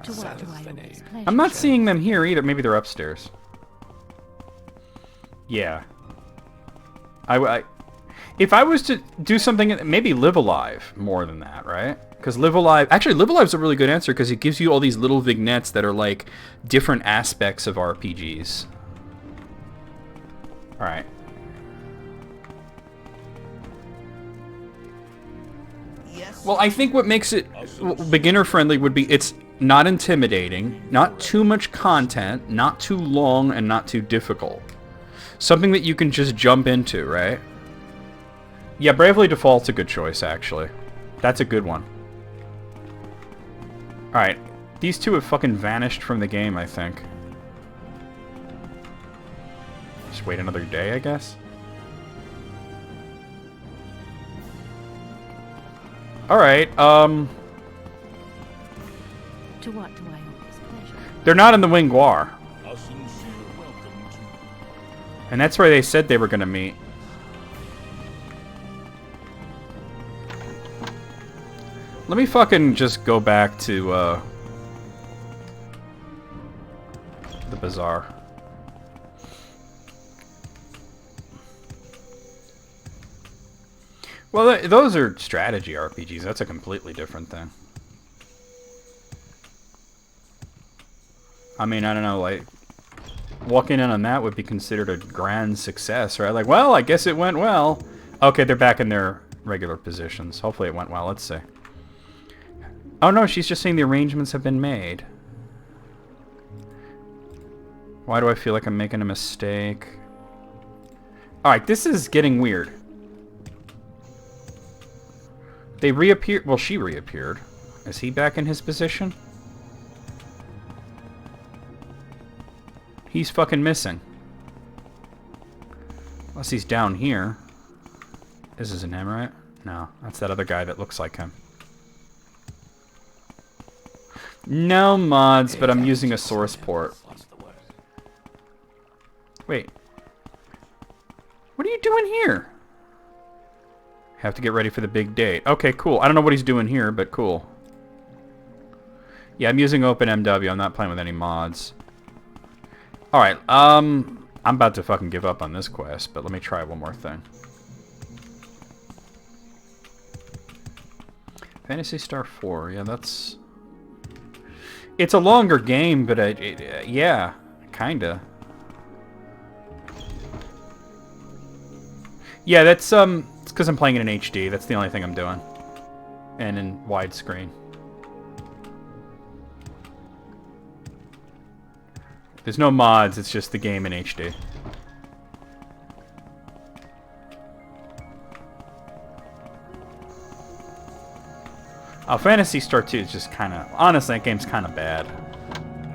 To what do I owe this pleasure? I'm not seeing them here either. Maybe they're upstairs. Yeah. If I was to do something, maybe Live Alive more than that, right? Because Live Alive... Actually, Live Alive's a really good answer because it gives you all these little vignettes that are like different aspects of RPGs. Alright. Yes. Well, I think what makes it beginner-friendly would be it's not intimidating, not too much content, not too long, and not too difficult. Something that you can just jump into, right? Yeah, Bravely Default's a good choice, actually. That's a good one. Alright, these two have fucking vanished from the game, I think. Just wait another day, I guess? Alright, To what do I owe this pleasure? they're not in the Wingwar. A sincere welcome to And that's where they said they were gonna meet. Let me fucking just go back to, the bazaar. Well, those are strategy RPGs. That's a completely different thing. I mean, I don't know, like, walking in on that would be considered a grand success, right? Like, well, I guess it went well. Okay, they're back in their regular positions. Hopefully it went well. Let's see. Oh, no, she's just saying the arrangements have been made. Why do I feel like I'm making a mistake? Alright, this is getting weird. They reappeared. Well, she reappeared. Is he back in his position? He's fucking missing. Unless he's down here. This isn't him, right? No, that's that other guy that looks like him. No mods, but I'm using a source port. What's the word? Wait. What are you doing here? Have to get ready for the big date. Okay, cool. I don't know what he's doing here, but cool. Yeah, I'm using OpenMW. I'm not playing with any mods. Alright, I'm about to fucking give up on this quest, but let me try one more thing. Phantasy Star 4, yeah, that's... It's a longer game, but yeah, kinda. Yeah, that's, it's because I'm playing it in HD. That's the only thing I'm doing. And in widescreen. There's no mods, it's just the game in HD. Oh, Phantasy Star 2 is just kind of... Honestly, that game's kind of bad.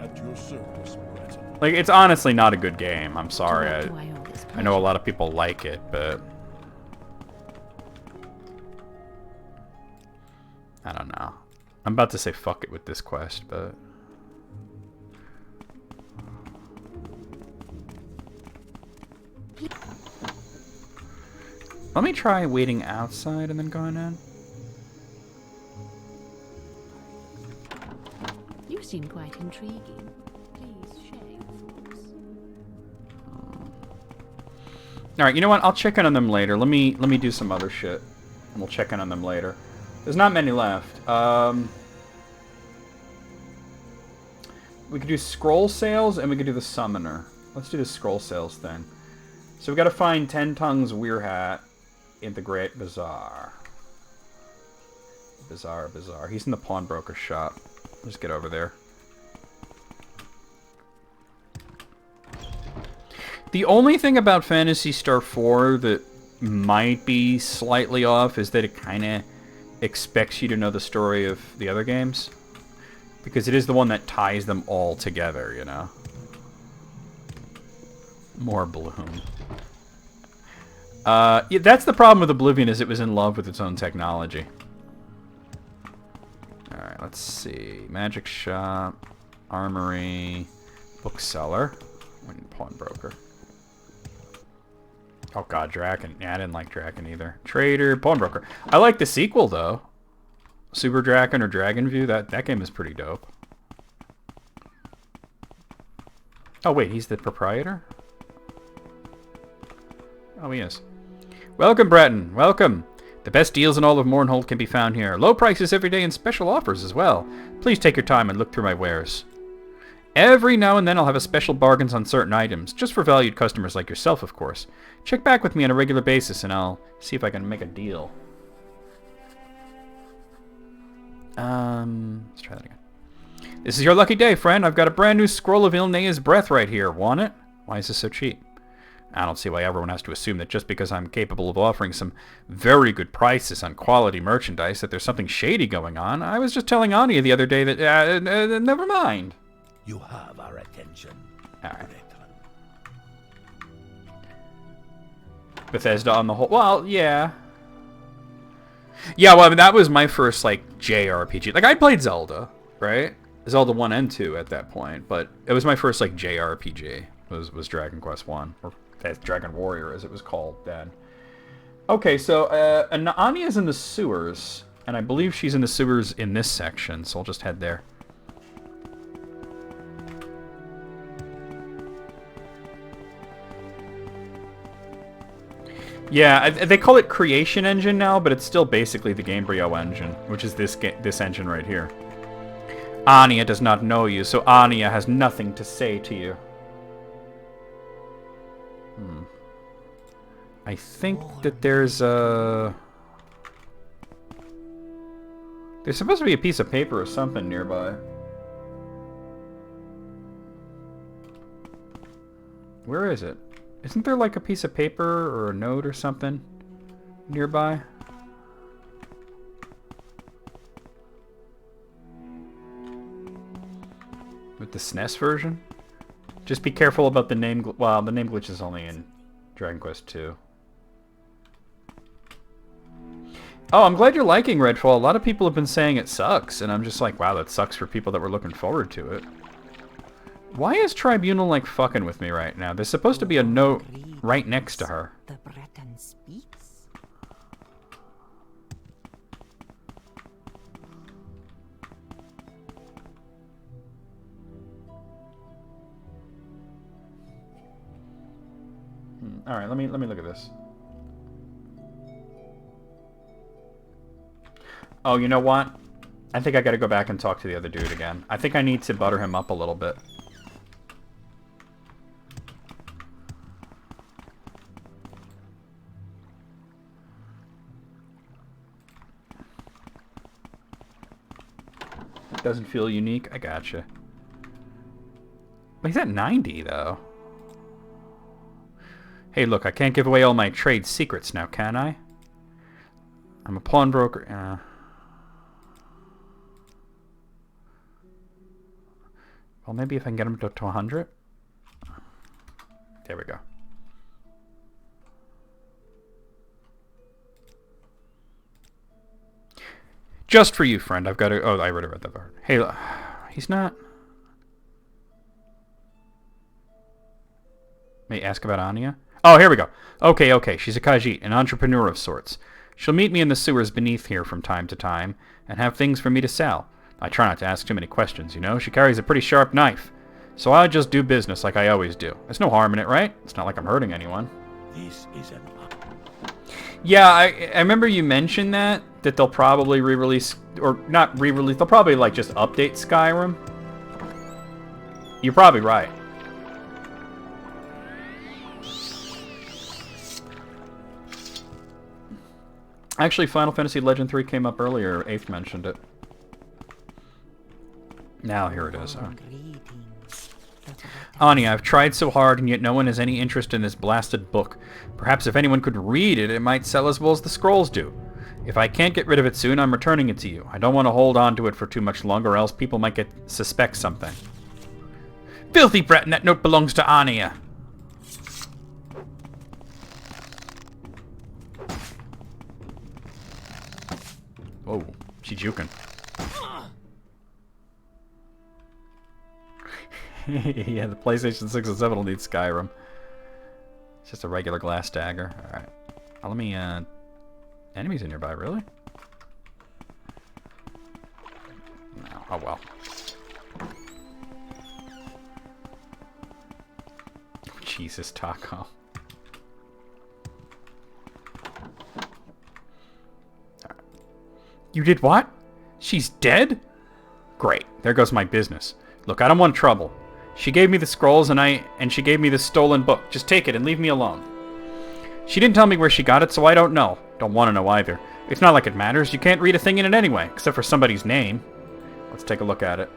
At your service, Brett. Like, it's honestly not a good game. I'm To sorry. what do I owe this I know a pleasure? lot of people like it, but... I don't know. I'm about to say fuck it with this quest, but... Let me try waiting outside and then going in. You seem quite intriguing. Please share your thoughts. Alright, you know what? I'll check in on them later. Let me do some other shit. And we'll check in on them later. There's not many left. We could do scroll sales and we could do the summoner. Let's do the scroll sales thing. So we gotta find 10 Tongues Weir Hat in the Great Bazaar. Bazaar. He's in the pawnbroker shop. Let's get over there. The only thing about Phantasy Star 4 that might be slightly off is that it kind of expects you to know the story of the other games. Because it is the one that ties them all together, you know? More Bloom. Yeah, that's the problem with Oblivion, is it was in love with its own technology. Alright, let's see. Magic shop, armory, bookseller, and pawnbroker. Oh god, Draken. Yeah, I didn't like Draken either. Trader, pawnbroker. I like the sequel though. Super Draken or Dragon View. That game is pretty dope. Oh wait, he's the proprietor? Oh, he is. Welcome, Breton. Welcome. The best deals in all of Mournhold can be found here. Low prices every day and special offers as well. Please take your time and look through my wares. Every now and then I'll have a special bargains on certain items, just for valued customers like yourself, of course. Check back with me on a regular basis and I'll see if I can make a deal. Let's try that again. This is your lucky day, friend. I've got a brand new scroll of Ilnea's breath right here. Want it? Why is this so cheap? I don't see why everyone has to assume that just because I'm capable of offering some very good prices on quality merchandise that there's something shady going on. I was just telling Anya the other day that... never mind. You have our attention. Alright. Brethren. Bethesda on the whole... Well, yeah. Yeah, well, I mean, that was my first, like, JRPG. Like, I played Zelda, right? Zelda 1 and 2 at that point, but it was my first, like, JRPG. Was Dragon Quest 1. Or Dragon Warrior, as it was called then. Okay, so, Anya's in the sewers, and I believe she's in the sewers in this section, so I'll just head there. Yeah, they call it Creation Engine now, but it's still basically the Gamebryo engine, which is this engine right here. Anya does not know you, so Anya has nothing to say to you. I think that there's a... There's supposed to be a piece of paper or something nearby. Where is it? Isn't there like a piece of paper or a note or something nearby? With the SNES version? Just be careful about the name... Well, the name glitch is only in Dragon Quest II. Oh, I'm glad you're liking Redfall. A lot of people have been saying it sucks, and I'm just like, wow, that sucks for people that were looking forward to it. Why is Tribunal, like, fucking with me right now? There's supposed to be a note right next to her. The Breton speaks. All right, let me look at this. Oh, you know what? I think I got to go back and talk to the other dude again. I think I need to butter him up a little bit. Doesn't feel unique. I gotcha. But he's at 90 though. Hey, look, I can't give away all my trade secrets now, can I? I'm a pawnbroker. Well, maybe if I can get him to 100. There we go. Just for you, friend. I've got to... Oh, I already read that part. Hey, he's not... May I ask about Anya? Oh, here we go. Okay. She's a Khajiit, an entrepreneur of sorts. She'll meet me in the sewers beneath here from time to time, and have things for me to sell. I try not to ask too many questions, you know? She carries a pretty sharp knife. So I just do business like I always do. There's no harm in it, right? It's not like I'm hurting anyone. This is an... Yeah, I remember you mentioned that they'll probably re-release, or not re-release, they'll probably, like, just update Skyrim. You're probably right. Actually, Final Fantasy Legend 3 came up earlier. Eighth mentioned it. Now, here it is. Anya, I've tried so hard, and yet no one has any interest in this blasted book. Perhaps if anyone could read it, it might sell as well as the scrolls do. If I can't get rid of it soon, I'm returning it to you. I don't want to hold on to it for too much longer, or else people might suspect something. Filthy Breton, that note belongs to Anya. Whoa, she's juking. Yeah, the PlayStation 6 and 7 will need Skyrim. It's just a regular glass dagger. Alright. Let me, enemies in nearby, really? No. Oh, well. Jesus, Taco. Alright. You did what? She's dead? Great. There goes my business. Look, I don't want trouble. She gave me the scrolls and she gave me the stolen book. Just take it and leave me alone. She didn't tell me where she got it, so I don't know. Don't want to know either. It's not like it matters. You can't read a thing in it anyway, except for somebody's name. Let's take a look at it.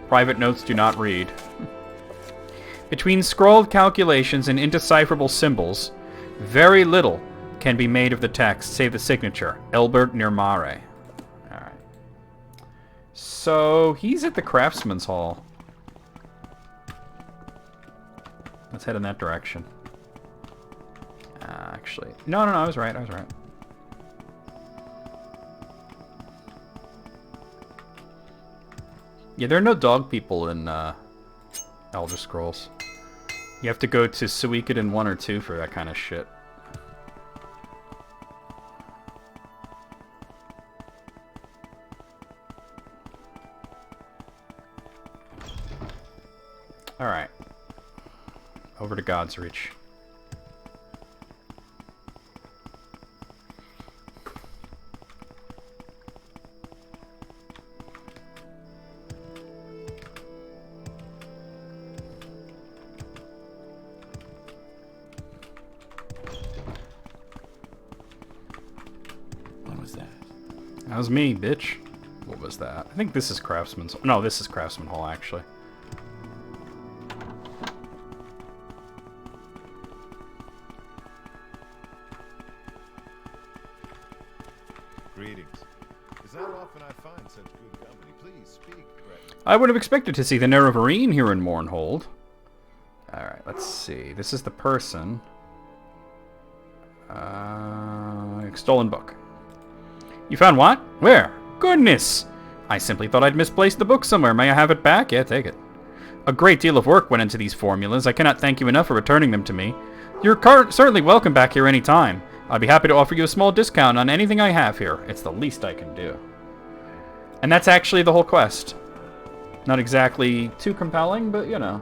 Private notes do not read. Between scrolled calculations and indecipherable symbols, very little can be made of the text, save the signature, Elbert Nirmare. Alright. So, he's at the Craftsman's Hall. Let's head in that direction. Actually, no, I was right. Yeah, there are no dog people in Elder Scrolls. You have to go to Suikoden 1 or 2 for that kind of shit. Alright. Over to God's Reach. What was that? That was me, bitch. What was that? I think this is Craftsman's... No, this is Craftsman Hall, actually. Greetings. It's not often I find such good company. Please speak, Brett. I would have expected to see the Nerevarine here in Mournhold. Alright, let's see. This is the person. stolen book. You found what? Where? Goodness! I simply thought I'd misplaced the book somewhere. May I have it back? Yeah, take it. A great deal of work went into these formulas. I cannot thank you enough for returning them to me. You're certainly welcome back here any time. I'd be happy to offer you a small discount on anything I have here. It's the least I can do. And that's actually the whole quest. Not exactly too compelling, but you know.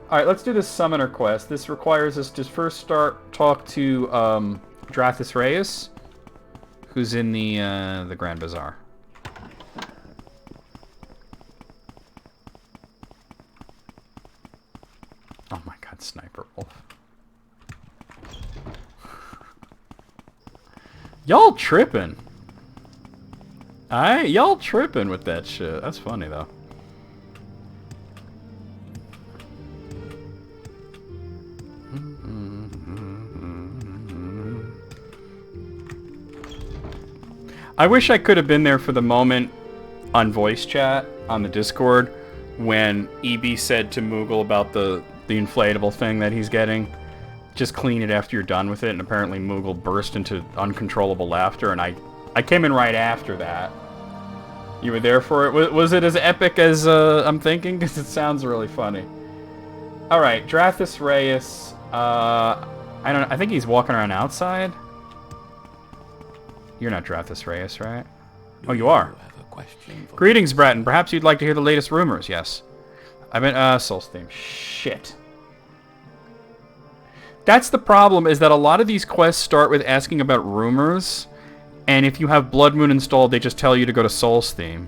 Alright, let's do this summoner quest. This requires us to first talk to Drathis Reyes, who's in the Grand Bazaar. Oh my god, Sniper Wolf. Y'all tripping. Y'all tripping with that shit. That's funny though. I wish I could have been there for the moment on voice chat on the Discord when EB said to Moogle about the inflatable thing that he's getting. Just clean it after you're done with it, and apparently Moogle burst into uncontrollable laughter, and I came in right after that. You were there for it? Was it as epic as I'm thinking? Because it sounds really funny. Alright, Drathis Reyes. I think he's walking around outside. You're not Drathis Reyes, right? Oh, you are. Greetings, Bratton. Perhaps you'd like to hear the latest rumors. Yes. I've been, Soulsteam. Shit. That's the problem, is that a lot of these quests start with asking about rumors, and if you have Blood Moon installed, they just tell you to go to Soulsteam.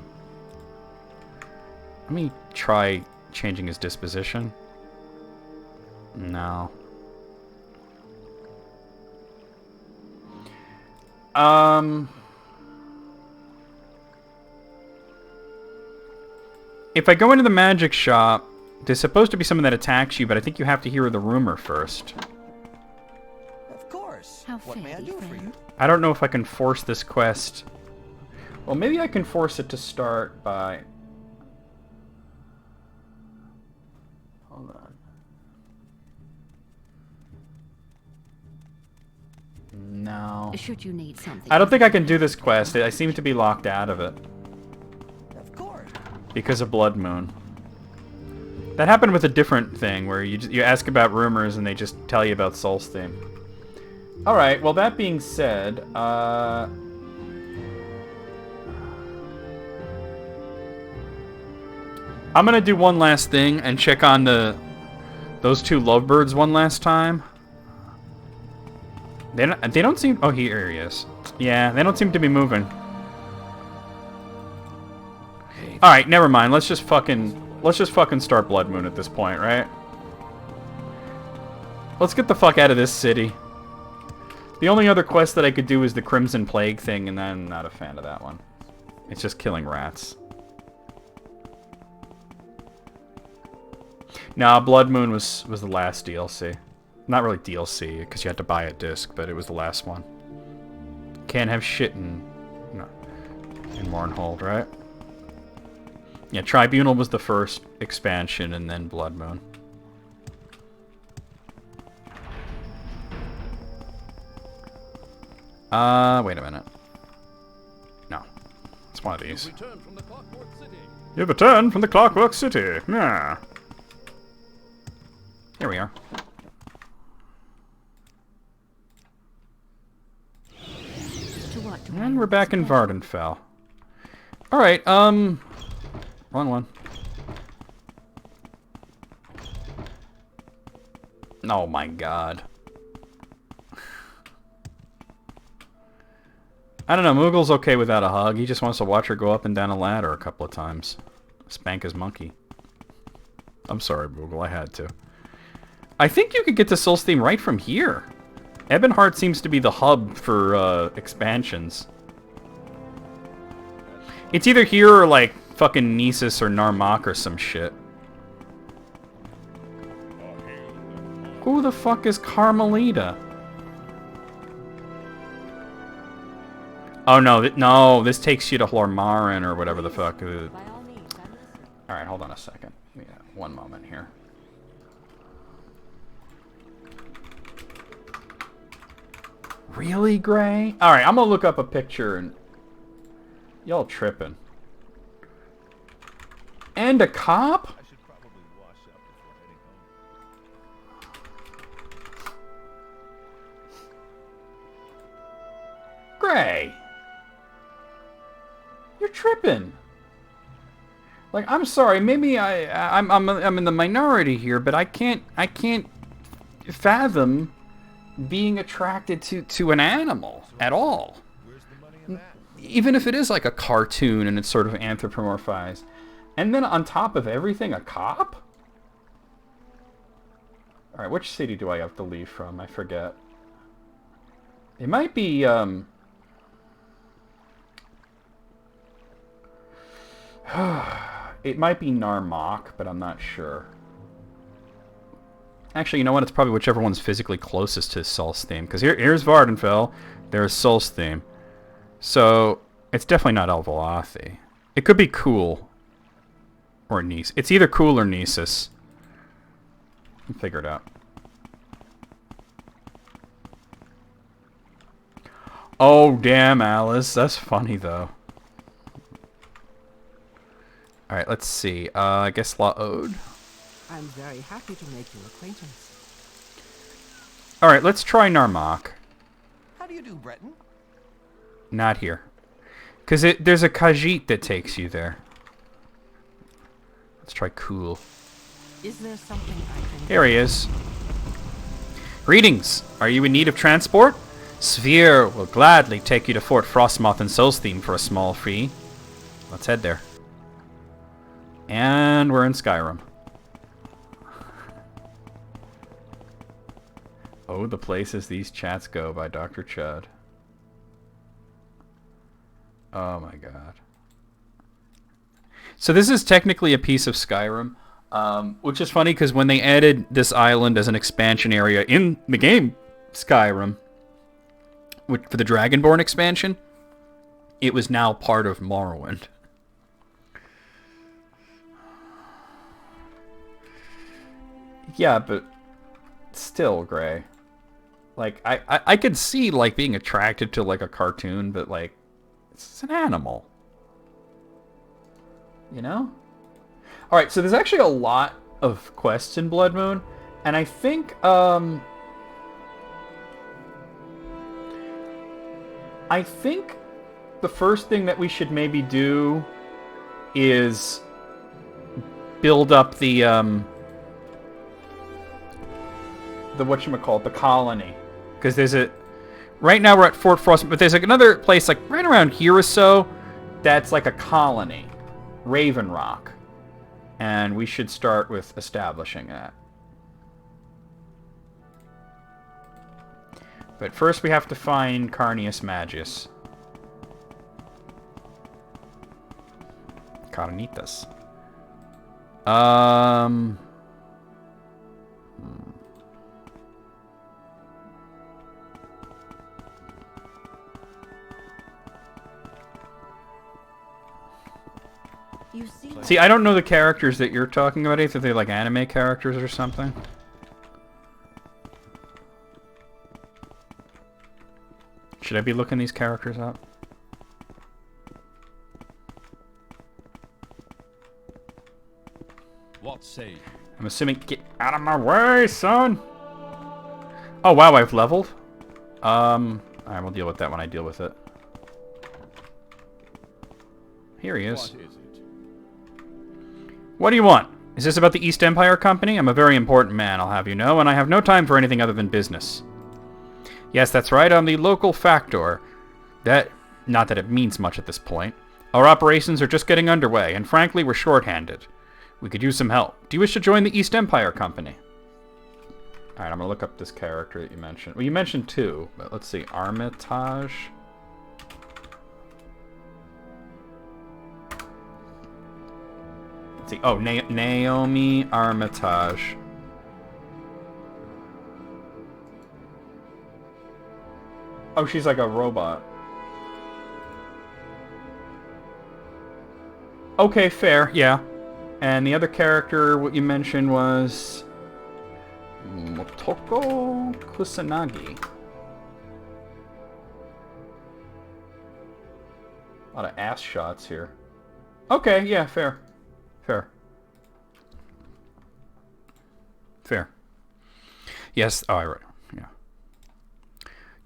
Let me try changing his disposition. No. If I go into the magic shop, there's supposed to be someone that attacks you, but I think you have to hear the rumor first. Of course. How What may I do for you? I don't know if I can force this quest. Well, maybe I can force it to start by... Hold on. No. Should you need something? I don't think I can do this quest. I seem to be locked out of it. Of course. Because of Blood Moon. That happened with a different thing, where you ask about rumors and they just tell you about Soulsteam. Alright, well that being said, I'm gonna do one last thing and check on those two lovebirds one last time. They don't seem... Oh, here he is. Yeah, they don't seem to be moving. Alright, never mind. Let's just fucking start Blood Moon at this point, right? Let's get the fuck out of this city. The only other quest that I could do is the Crimson Plague thing, and I'm not a fan of that one. It's just killing rats. Nah, Blood Moon was the last DLC. Not really DLC, because you had to buy a disc, but it was the last one. Can't have shit in Mournhold, right? Yeah, Tribunal was the first expansion, and then Blood Moon. Wait a minute. No. It's one of these. You've returned from the Clockwork City. Yeah. Here we are. And we're back in Vardenfell. Alright, wrong one. Oh my god. I don't know, Moogle's okay without a hug. He just wants to watch her go up and down a ladder a couple of times. Spank his monkey. I'm sorry, Moogle, I had to. I think you could get to Soulsteam right from here. Ebonheart seems to be the hub for expansions. It's either here or like fucking Nisus or Narmak or some shit. Who the fuck is Carmelita? Oh no, no, this takes you to Hlormarin or whatever the fuck. Alright, hold on a second. Yeah, one moment here. Really, Gray? Alright, I'm gonna look up a picture and... Y'all tripping. And a cop? I should probably wash up before heading home. Gray! You're tripping. Like, I'm sorry, maybe I'm in the minority here, but I can't fathom being attracted to an animal at all. Where's the money in that? Even if it is like a cartoon and it's sort of anthropomorphized. And then on top of everything, a cop? Alright, which city do I have to leave from? I forget. It might be, it might be Narmak, but I'm not sure. Actually, you know what? It's probably whichever one's physically closest to Solstheim. Because here's Vardenfell. There's Solstheim. So, it's definitely not Elvalathi. It could be Cool. Or Nice. It's either Cool or Nisus. I'll figure it out. Oh, damn, Alice. That's funny, though. Alright, let's see. I guess La Ode. I'm very happy to make your acquaintance. Alright, let's try Narmak. How do you do, Breton? Not here. Because there's a Khajiit that takes you there. Let's try Cool. Is there something I can... Here he is. Greetings. Are you in need of transport? Sphere will gladly take you to Fort Frostmoth and Solstheim for a small fee. Let's head there. And we're in Skyrim. Oh, the places these chats go by Dr. Chud. Oh my god. So this is technically a piece of Skyrim, which is funny because when they added this island as an expansion area in the game Skyrim, for the Dragonborn expansion, it was now part of Morrowind. Yeah, but still, Gray. Like, I could see, like, being attracted to, like, a cartoon, but, like, it's an animal. You know? Alright, so there's actually a lot of quests in Blood Moon, and I think, the first thing that we should maybe do is build up the whatchamacallit, the colony. Because there's a... Right now we're at Fort Frost, but there's like another place like right around here or so that's like a colony. Raven Rock. And we should start with establishing that. But first we have to find Carnius Magus. Carnitas. See, I don't know the characters that you're talking about, if they're like anime characters or something. Should I be looking these characters up? What say you? I'm assuming... Get out of my way, son! Oh, wow, I've leveled? Alright, we'll deal with that when I deal with it. Here he is. What is it? What do you want? Is this about the East Empire Company? I'm a very important man, I'll have you know, and I have no time for anything other than business. Yes, that's right, I'm the local factor. Not that it means much at this point. Our operations are just getting underway, and frankly, we're short-handed. We could use some help. Do you wish to join the East Empire Company? Alright, I'm gonna look up this character that you mentioned. Well, you mentioned two, but let's see. Armitage. Let's see. Oh, Naomi Armitage. Oh, she's like a robot. Okay, fair, yeah. And the other character, what you mentioned was... Motoko Kusanagi. A lot of ass shots here. Okay, yeah, fair. Fair. Fair. Yes, oh, right. Yeah.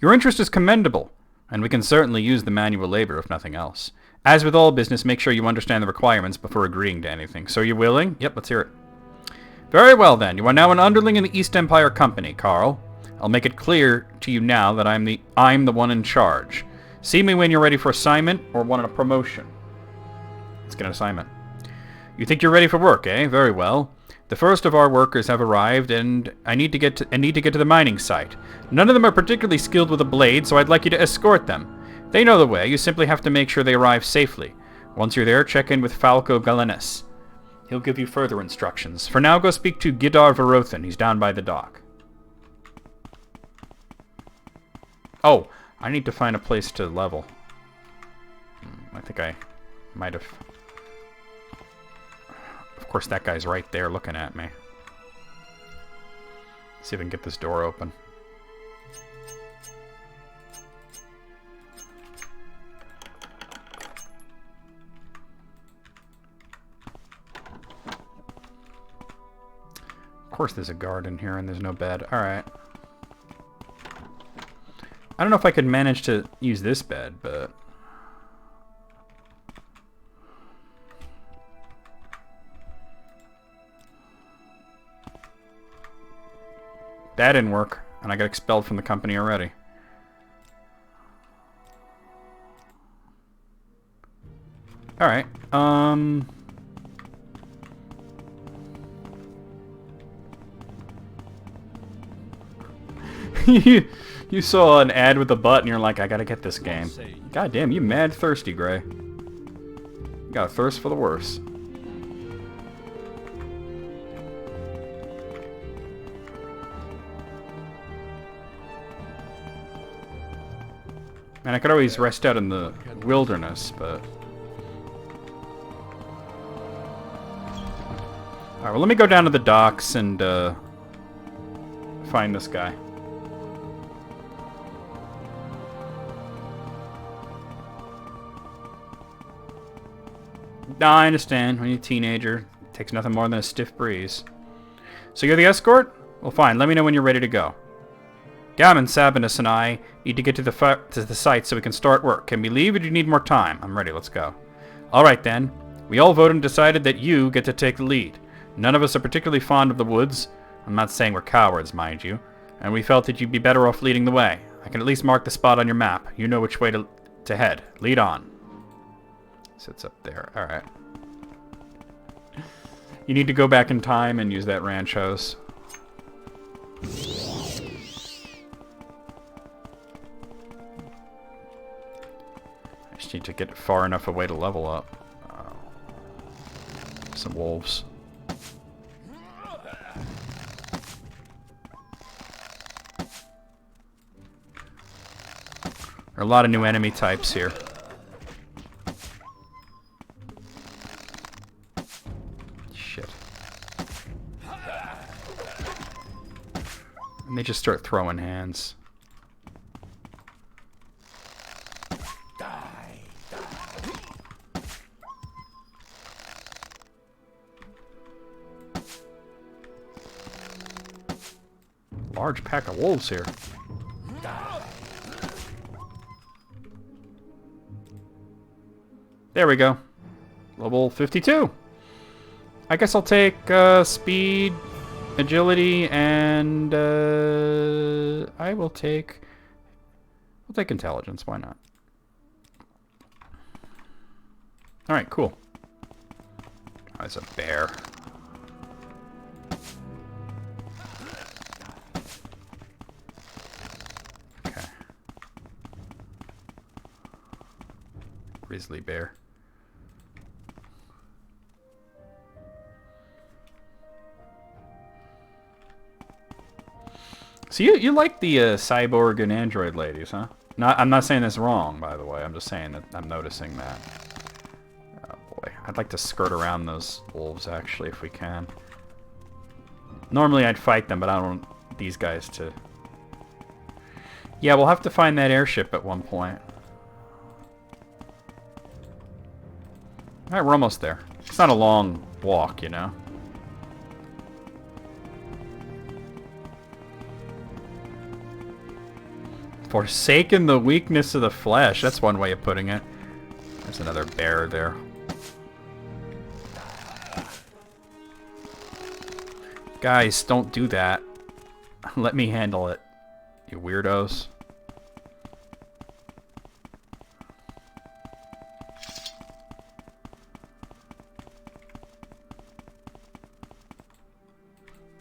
Your interest is commendable, and we can certainly use the manual labor if nothing else. As with all business, make sure you understand the requirements before agreeing to anything. So you're willing? Yep, let's hear it. Very well then. You are now an underling in the East Empire Company, Carl. I'll make it clear to you now that I'm the one in charge. See me when you're ready for assignment or want a promotion. Let's get an assignment. You think you're ready for work, eh? Very well. The first of our workers have arrived, and I need to get to the mining site. None of them are particularly skilled with a blade, so I'd like you to escort them. They know the way. You simply have to make sure they arrive safely. Once you're there, check in with Falco Galanes. He'll give you further instructions. For now, go speak to Gidar Varothan. He's down by the dock. Oh, I need to find a place to level. I think I might have... Of course, that guy's right there looking at me. See if I can get this door open. Of course there's a guard in here and there's no bed. Alright. I don't know if I could manage to use this bed, but... That didn't work, and I got expelled from the company already. Alright, You saw an ad with a butt and you're like, I gotta get this game. God damn, you mad thirsty, Gray. You got a thirst for the worse. Man, I could always rest out in the wilderness, but... Alright, well let me go down to the docks and, find this guy. No, I understand. When you're a teenager, it takes nothing more than a stiff breeze. So you're the escort? Well, fine. Let me know when you're ready to go. Gammon, Sabinus, and I need to get to the site so we can start work. Can we leave, or do you need more time? I'm ready. Let's go. All right, then. We all voted and decided that you get to take the lead. None of us are particularly fond of the woods. I'm not saying we're cowards, mind you. And we felt that you'd be better off leading the way. I can at least mark the spot on your map. You know which way to head. Lead on. Sits up there. Alright. You need to go back in time and use that ranch house. I just need to get far enough away to level up. Some wolves. There are a lot of new enemy types here. And they just start throwing hands. Large pack of wolves here. There we go. Level 52. I guess I'll take speed, agility, and I will take... I'll take intelligence. Why not? All right, cool. Oh, there's a bear. Okay. Grizzly bear. So you like the cyborg and android ladies, huh? I'm not saying this wrong, by the way. I'm just saying that I'm noticing that. Oh boy, I'd like to skirt around those wolves actually, if we can. Normally I'd fight them, but I don't want these guys to. Yeah, we'll have to find that airship at one point. Alright, we're almost there. It's not a long walk, you know? Forsaken the weakness of the flesh. That's one way of putting it. There's another bear there. Guys, don't do that. Let me handle it, you weirdos.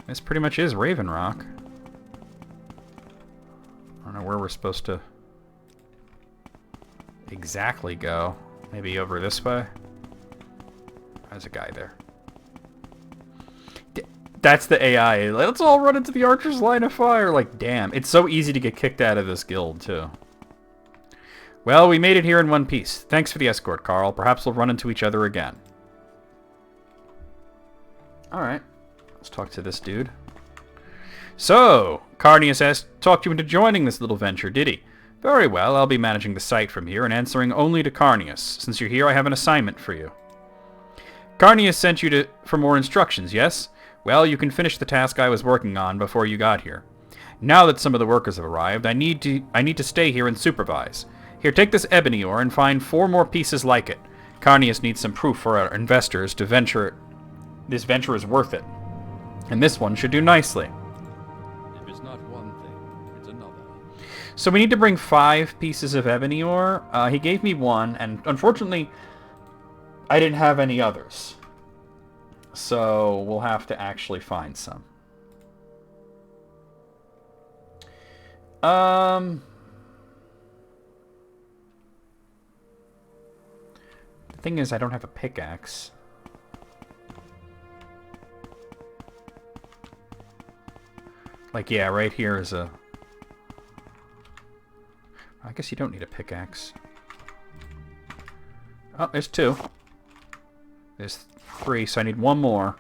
This pretty much is Raven Rock. I don't know where we're supposed to exactly go. Maybe over this way? There's a guy there. That's the AI. Let's all run into the archer's line of fire. Like, damn. It's so easy to get kicked out of this guild, too. Well, we made it here in one piece. Thanks for the escort, Carl. Perhaps we'll run into each other again. Alright. Let's talk to this dude. So, Carnius has talked you into joining this little venture, did he? Very well, I'll be managing the site from here and answering only to Carnius. Since you're here, I have an assignment for you. Carnius sent you for more instructions, yes? Well, you can finish the task I was working on before you got here. Now that some of the workers have arrived, I need to stay here and supervise. Here, take this ebony ore and find 4 more pieces like it. Carnius needs some proof for our investors to venture. This venture is worth it. And this one should do nicely. If it's not one thing, it's another. So we need to bring 5 pieces of ebony ore. He gave me 1, and unfortunately, I didn't have any others. So we'll have to actually find some. The thing is, I don't have a pickaxe. Like, yeah, right here is a... I guess you don't need a pickaxe. Oh, there's 2. There's 3, so I need 1 more.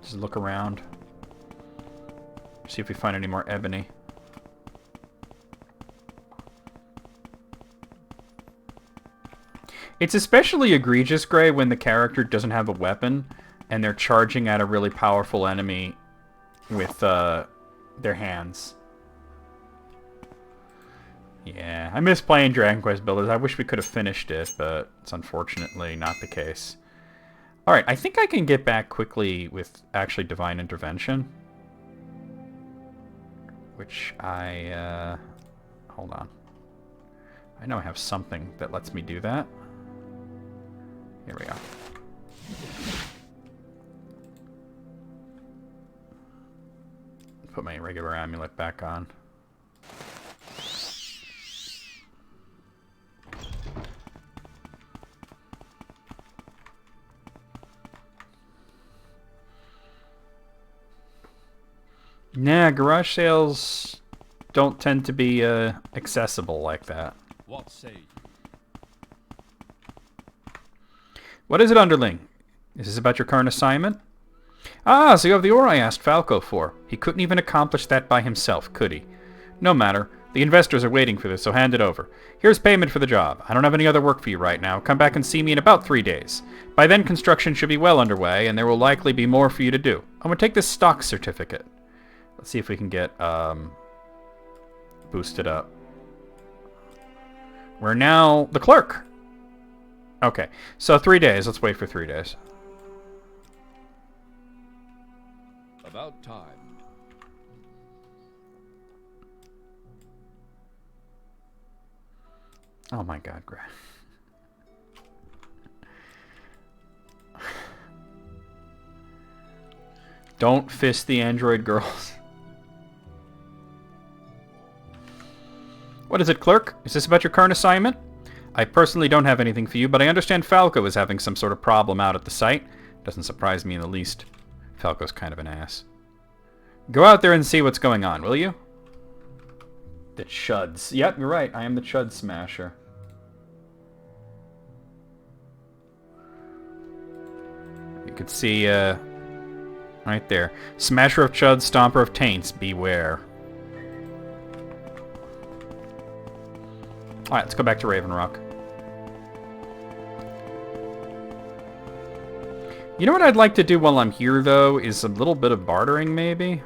Just look around. See if we find any more ebony. It's especially egregious, Gray, when the character doesn't have a weapon and they're charging at a really powerful enemy with their hands. Yeah, I miss playing Dragon Quest Builders. I wish we could have finished it, but it's unfortunately not the case. Alright, I think I can get back quickly with actually Divine Intervention. Which I... hold on. I know I have something that lets me do that. Here we go. Put my regular amulet back on. Nah, garage sales don't tend to be accessible like that. What say you? What is it, underling? Is this about your current assignment? Ah, so you have the ore I asked Falco for. He couldn't even accomplish that by himself, could he? No matter. The investors are waiting for this, so hand it over. Here's payment for the job. I don't have any other work for you right now. Come back and see me in about 3 days. By then, construction should be well underway, and there will likely be more for you to do. I'm going to take this stock certificate. Let's see if we can get boosted up. We're now the clerk. Okay, so 3 days. Let's wait for 3 days. About time. Oh my god, Greg. Don't fist the android girls. What is it, clerk? Is this about your current assignment? I personally don't have anything for you, but I understand Falco is having some sort of problem out at the site. Doesn't surprise me in the least. Falco's kind of an ass. Go out there and see what's going on, will you? The Chuds. Yep, you're right. I am the Chud Smasher. You could see, right there. Smasher of Chuds, Stomper of Taints, beware. Alright, let's go back to Raven Rock. You know what I'd like to do while I'm here, though, is a little bit of bartering, maybe?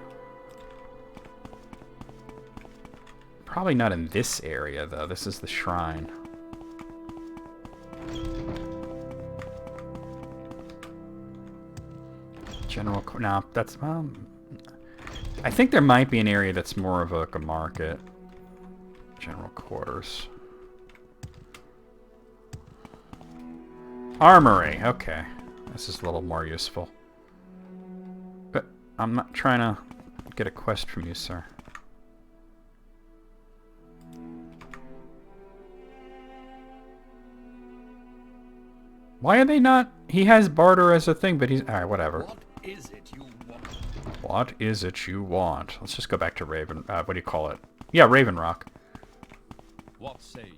Probably not in this area, though. This is the shrine. General... No, that's... I think there might be an area that's more of like a market. General quarters. Armory, okay. This is a little more useful. But I'm not trying to get a quest from you, sir. Why are they not... He has barter as a thing, but he's... Alright, whatever. What is it you want? What is it you want? Let's just go back to Raven... what do you call it? Yeah, Raven Rock. What say you?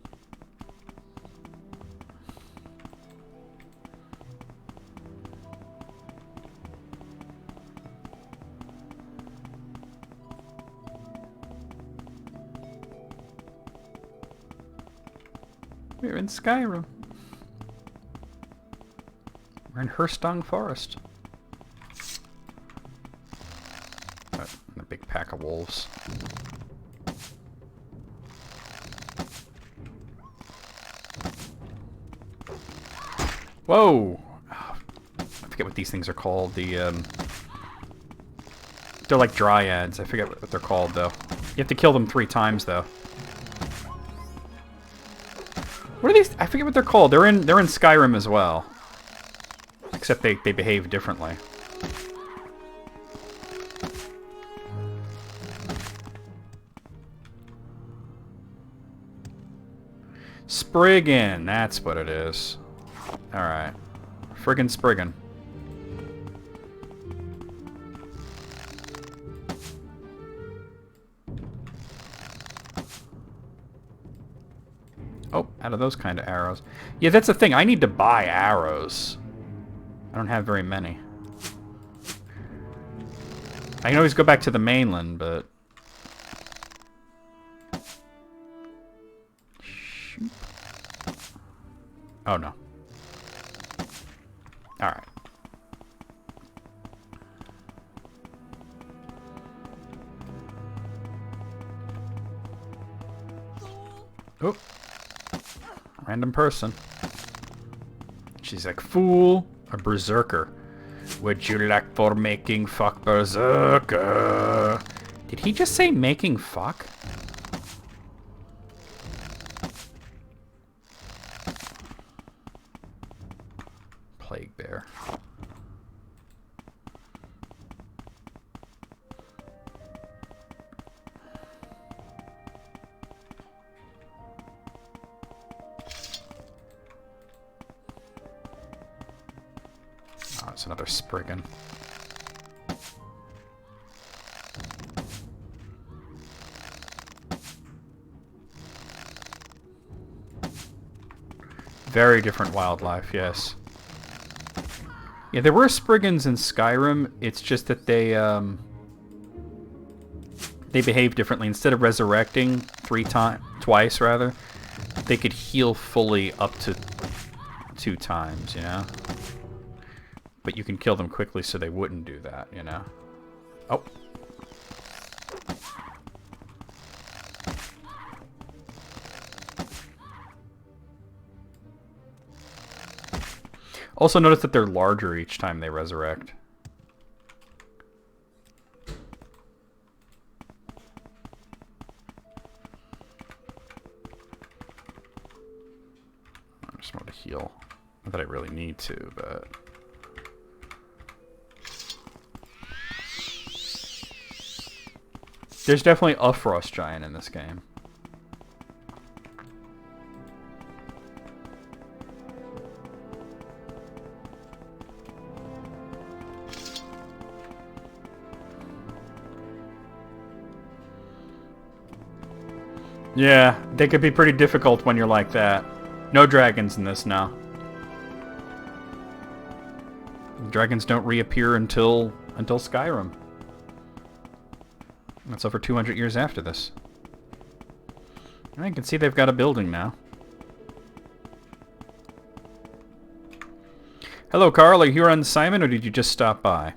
We're in Skyrim. We're in Herstong Forest. And a big pack of wolves. Whoa! Oh, I forget what these things are called. They're like dryads. I forget what they're called, though. You have to kill them 3 times, though. What are these? I forget what they're called. They're in Skyrim as well. Except they behave differently. Spriggan, that's what it is. Alright. Friggin' Spriggan. Oh, out of those kind of arrows. Yeah, that's the thing. I need to buy arrows. I don't have very many. I can always go back to the mainland, but... Shoot. Oh, no. Alright. Oh. Random person. She's like, fool or berserker. Would you like for making fuck berserker? Did he just say making fuck? Plague bear. Oh, it's another Spriggan. Very different wildlife, yes. Yeah, there were Spriggans in Skyrim. It's just that they behave differently. Instead of resurrecting twice rather, they could heal fully up to 2 times, you know? But you can kill them quickly so they wouldn't do that, you know? Oh. Also notice that they're larger each time they resurrect. I just want to heal. Not that I really need to, but... There's definitely a frost giant in this game. Yeah, they could be pretty difficult when you're like that. No dragons in this now. Dragons don't reappear until Skyrim. That's over 200 years after this. I can see they've got a building now. Hello, Carl. Are you here on assignment, or did you just stop by?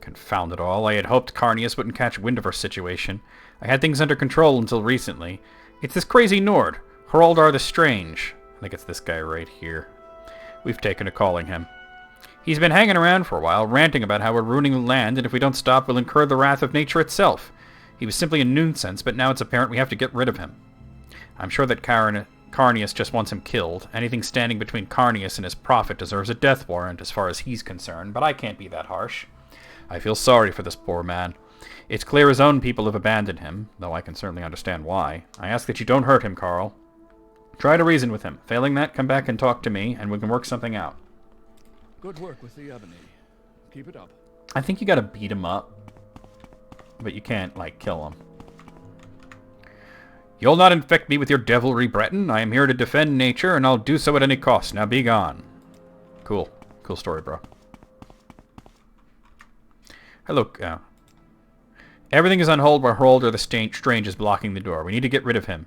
Confound it all. I had hoped Carnius wouldn't catch wind of our situation. I had things under control until recently. It's this crazy Nord, Haraldar the Strange. I think it's this guy right here. We've taken to calling him. He's been hanging around for a while, ranting about how we're ruining the land, and if we don't stop, we'll incur the wrath of nature itself. He was simply a nuisance, but now it's apparent we have to get rid of him. I'm sure that Carnius just wants him killed. Anything standing between Carnius and his prophet deserves a death warrant as far as he's concerned, but I can't be that harsh. I feel sorry for this poor man. It's clear his own people have abandoned him, though I can certainly understand why. I ask that you don't hurt him, Carl. Try to reason with him. Failing that, come back and talk to me, and we can work something out. Good work with the ebony. Keep it up. I think you gotta beat him up, but you can't, like, kill him. You'll not infect me with your devilry, Breton. I am here to defend nature, and I'll do so at any cost. Now be gone. Cool. Cool story, bro. Hello. Everything is on hold while Haraldar the Strange is blocking the door. We need to get rid of him.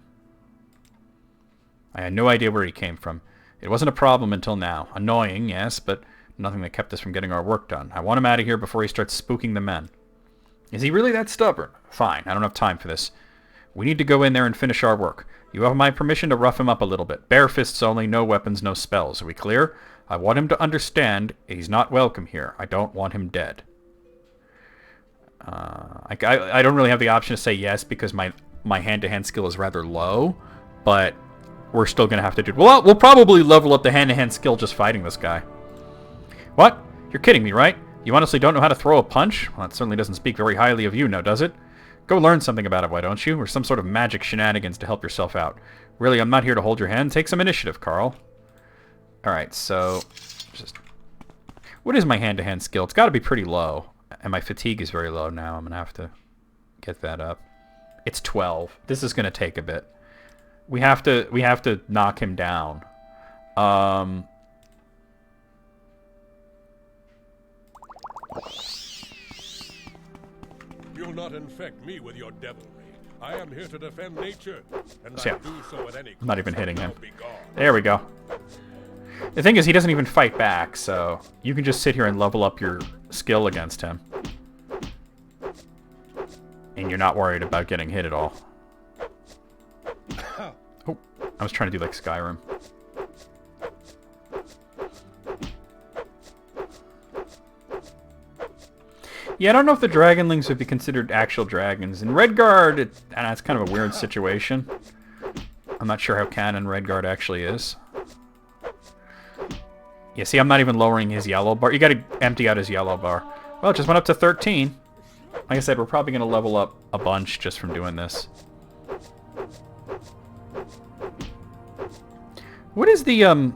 I had no idea where he came from. It wasn't a problem until now. Annoying, yes, but nothing that kept us from getting our work done. I want him out of here before he starts spooking the men. Is he really that stubborn? Fine, I don't have time for this. We need to go in there and finish our work. You have my permission to rough him up a little bit. Bare fists only, no weapons, no spells. Are we clear? I want him to understand he's not welcome here. I don't want him dead. I don't really have the option to say yes because my hand-to-hand skill is rather low, but we're still going to have to do... Well, we'll probably level up the hand-to-hand skill just fighting this guy. What? You're kidding me, right? You honestly don't know how to throw a punch? Well, that certainly doesn't speak very highly of you, now does it? Go learn something about it, why don't you? Or some sort of magic shenanigans to help yourself out. Really, I'm not here to hold your hand. Take some initiative, Carl. Alright, so... What is my hand-to-hand skill? It's got to be pretty low. And my fatigue is very low now. I'm going to have to get that up. It's 12. This is going to take a bit. We have to knock him down. You'll not infect me with your devilry. I am here to defend nature, and So, I do so at any cost. I'm not even hitting him. Now be gone. There we go. The thing is, he doesn't even fight back, so you can just sit here and level up your skill against him. And you're not worried about getting hit at all. Oh, I was trying to do like Skyrim. Yeah, I don't know if the dragonlings would be considered actual dragons. In Redguard, it's kind of a weird situation. I'm not sure how canon Redguard actually is. Yeah, see, I'm not even lowering his yellow bar. You gotta empty out his yellow bar. Well, it just went up to 13. Like I said, we're probably gonna level up a bunch just from doing this. What is the,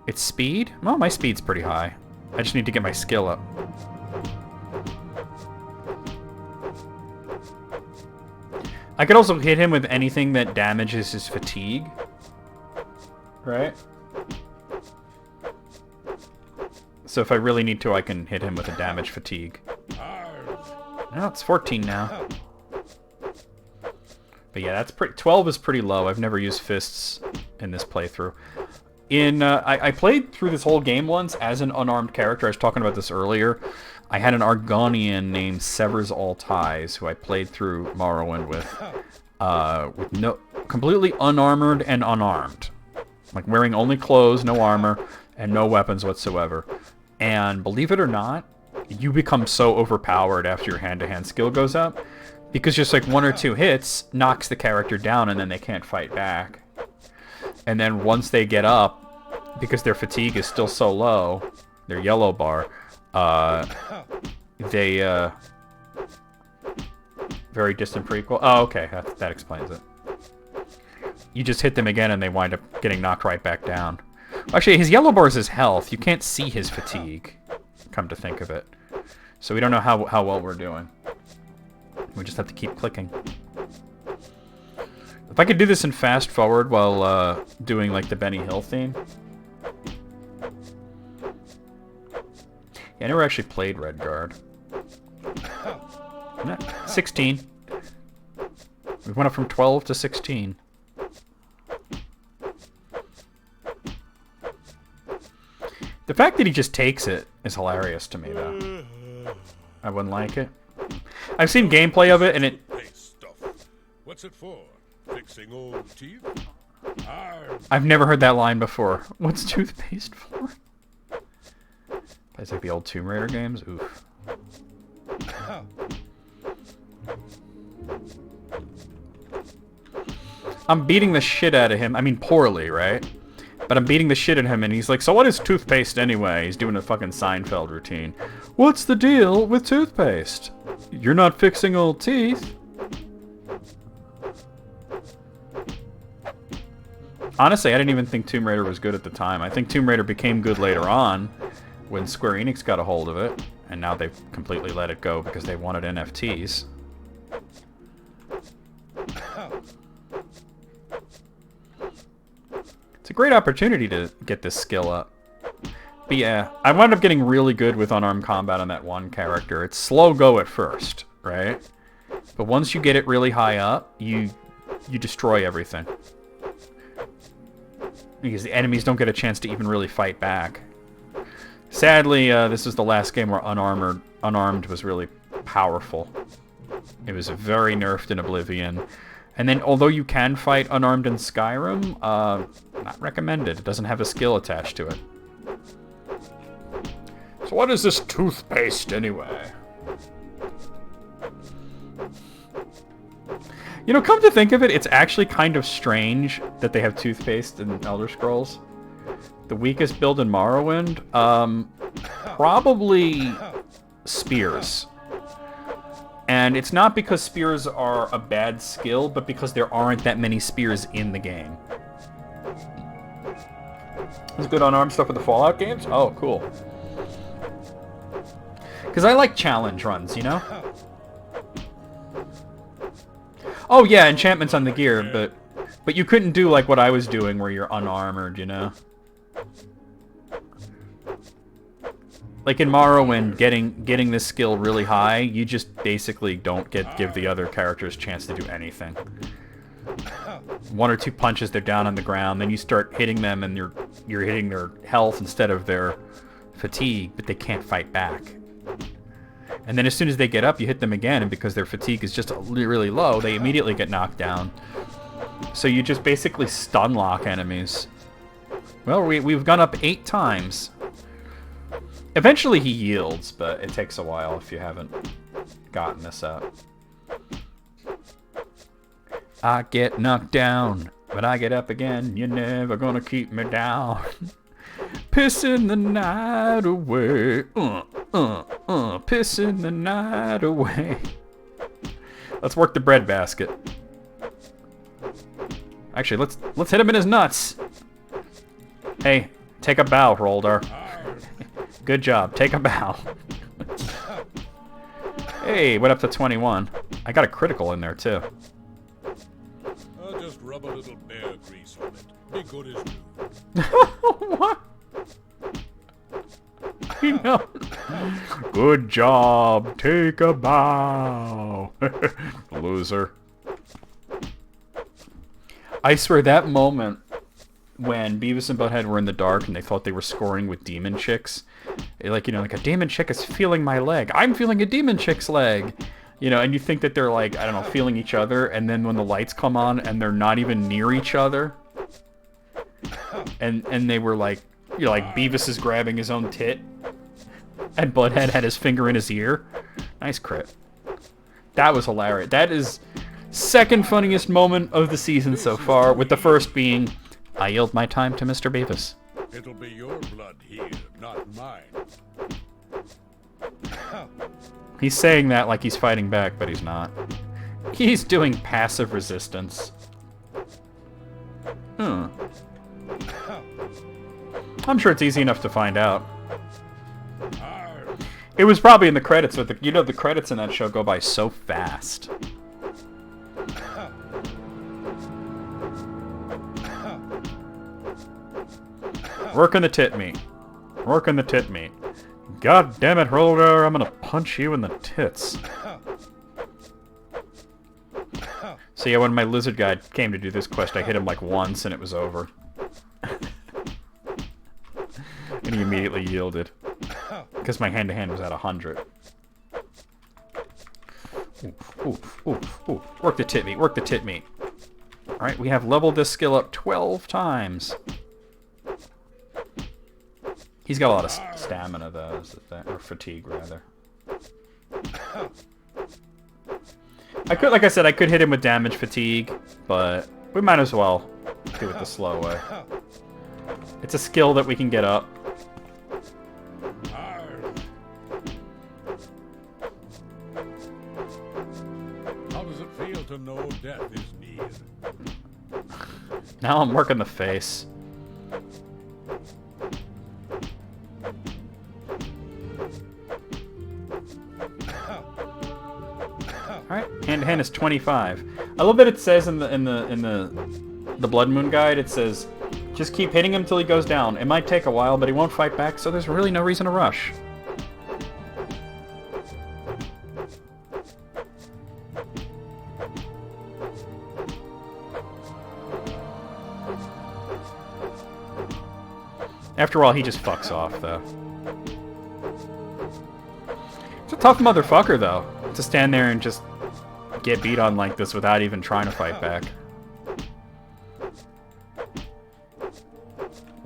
It's speed? Well, my speed's pretty high. I just need to get my skill up. I could also hit him with anything that damages his fatigue. Right? So if I really need to, I can hit him with a damage fatigue. No, it's 14 now. But yeah, that's pretty. 12 is pretty low. I've never used fists in this playthrough. I played through this whole game once as an unarmed character. I was talking about this earlier. I had an Argonian named Severs All Ties, who I played through Morrowind with completely unarmored and unarmed. Like wearing only clothes, no armor, and no weapons whatsoever. And believe it or not, you become so overpowered after your hand-to-hand skill goes up, because just like one or two hits knocks the character down and then they can't fight back. And then once they get up, because their fatigue is still so low, their yellow bar, they, very distant prequel. Oh, okay, that explains it. You just hit them again and they wind up getting knocked right back down. Actually, his yellow bar is his health. You can't see his fatigue, come to think of it. So we don't know how well we're doing. We just have to keep clicking. If I could do this in fast forward while doing like the Benny Hill theme. Yeah, I never actually played Redguard. No, 16. We went up from 12 to 16. The fact that he just takes it is hilarious to me, though. I wouldn't like it. I've seen gameplay of it, and it... Toothpaste stuff. What's it for? Fixing old teeth? I've never heard that line before. What's toothpaste for? Plays like the old Tomb Raider games? Oof. I'm beating the shit out of him. I mean, poorly, right? But I'm beating the shit at him, and he's like, so what is toothpaste anyway? He's doing a fucking Seinfeld routine. What's the deal with toothpaste? You're not fixing old teeth. Honestly, I didn't even think Tomb Raider was good at the time. I think Tomb Raider became good later on when Square Enix got a hold of it, and now they've completely let it go because they wanted NFTs. It's a great opportunity to get this skill up. But yeah, I wound up getting really good with unarmed combat on that one character. It's slow go at first, right? But once you get it really high up, you destroy everything. Because the enemies don't get a chance to even really fight back. Sadly, this was the last game where unarmed was really powerful. It was very nerfed in Oblivion. And then, although you can fight unarmed in Skyrim, not recommended. It doesn't have a skill attached to it. So what is this toothpaste, anyway? You know, come to think of it, it's actually kind of strange that they have toothpaste in Elder Scrolls. The weakest build in Morrowind? Probably spears. And it's not because spears are a bad skill, but because there aren't that many spears in the game. It's good unarmed stuff with the Fallout games? Oh, cool. Because I like challenge runs, you know? Oh yeah, enchantments on the gear, but you couldn't do like what I was doing where you're unarmored, you know? Like in Morrowind, getting this skill really high, you just basically don't give the other characters a chance to do anything. One or two punches, they're down on the ground, then you start hitting them and you're hitting their health instead of their fatigue, but they can't fight back. And then as soon as they get up, you hit them again, and because their fatigue is just really low, they immediately get knocked down. So you just basically stun lock enemies. Well, we've gone up 8 times. Eventually he yields, but it takes a while if you haven't gotten this up. I get knocked down, but I get up again. You're never gonna keep me down. Pissing the night away. Pissing the night away. Let's work the breadbasket. Actually, let's hit him in his nuts. Hey, take a bow, Roldar. Good job. Take a bow. Hey, went up to 21. I got a critical in there too. I'll just rub a little bear grease on it. Be good as new. What? I know. Good job. Take a bow. Loser. I swear that moment when Beavis and Butthead were in the dark and they thought they were scoring with demon chicks. Like, you know, like a demon chick is feeling my leg. I'm feeling a demon chick's leg. You know, and you think that they're like, I don't know, feeling each other. And then when the lights come on and they're not even near each other. And they were like, you know, like Beavis is grabbing his own tit. And Butthead had his finger in his ear. Nice crit. That was hilarious. That is second funniest moment of the season so far, with the first being, I yield my time to Mr. Beavis. It'll be your blood here, not mine. He's saying that like he's fighting back, but he's not. He's doing passive resistance. I'm sure it's easy enough to find out. It was probably in the credits, but you know the credits in that show go by so fast. Working the tit meat. Working the tit meat. God damn it, Roller, I'm gonna punch you in the tits. So yeah, when my lizard guy came to do this quest, I hit him like once and it was over. And he immediately yielded. Because my hand-to-hand was at 100. Ooh. Work the tit meat, work the tit meat. Alright, we have leveled this skill up 12 times. He's got a lot of stamina, though, or fatigue, rather. Like I said, I could hit him with damage fatigue, but we might as well do it the slow way. It's a skill that we can get up. How does it feel to know death is near? Now I'm working the face. Alright, hand-to-hand is 25. I love that it says in the Blood Moon guide, it says, just keep hitting him till he goes down. It might take a while, but he won't fight back, so there's really no reason to rush. After all, he just fucks off, though. It's a tough motherfucker, though, to stand there and just get beat on like this without even trying to fight back.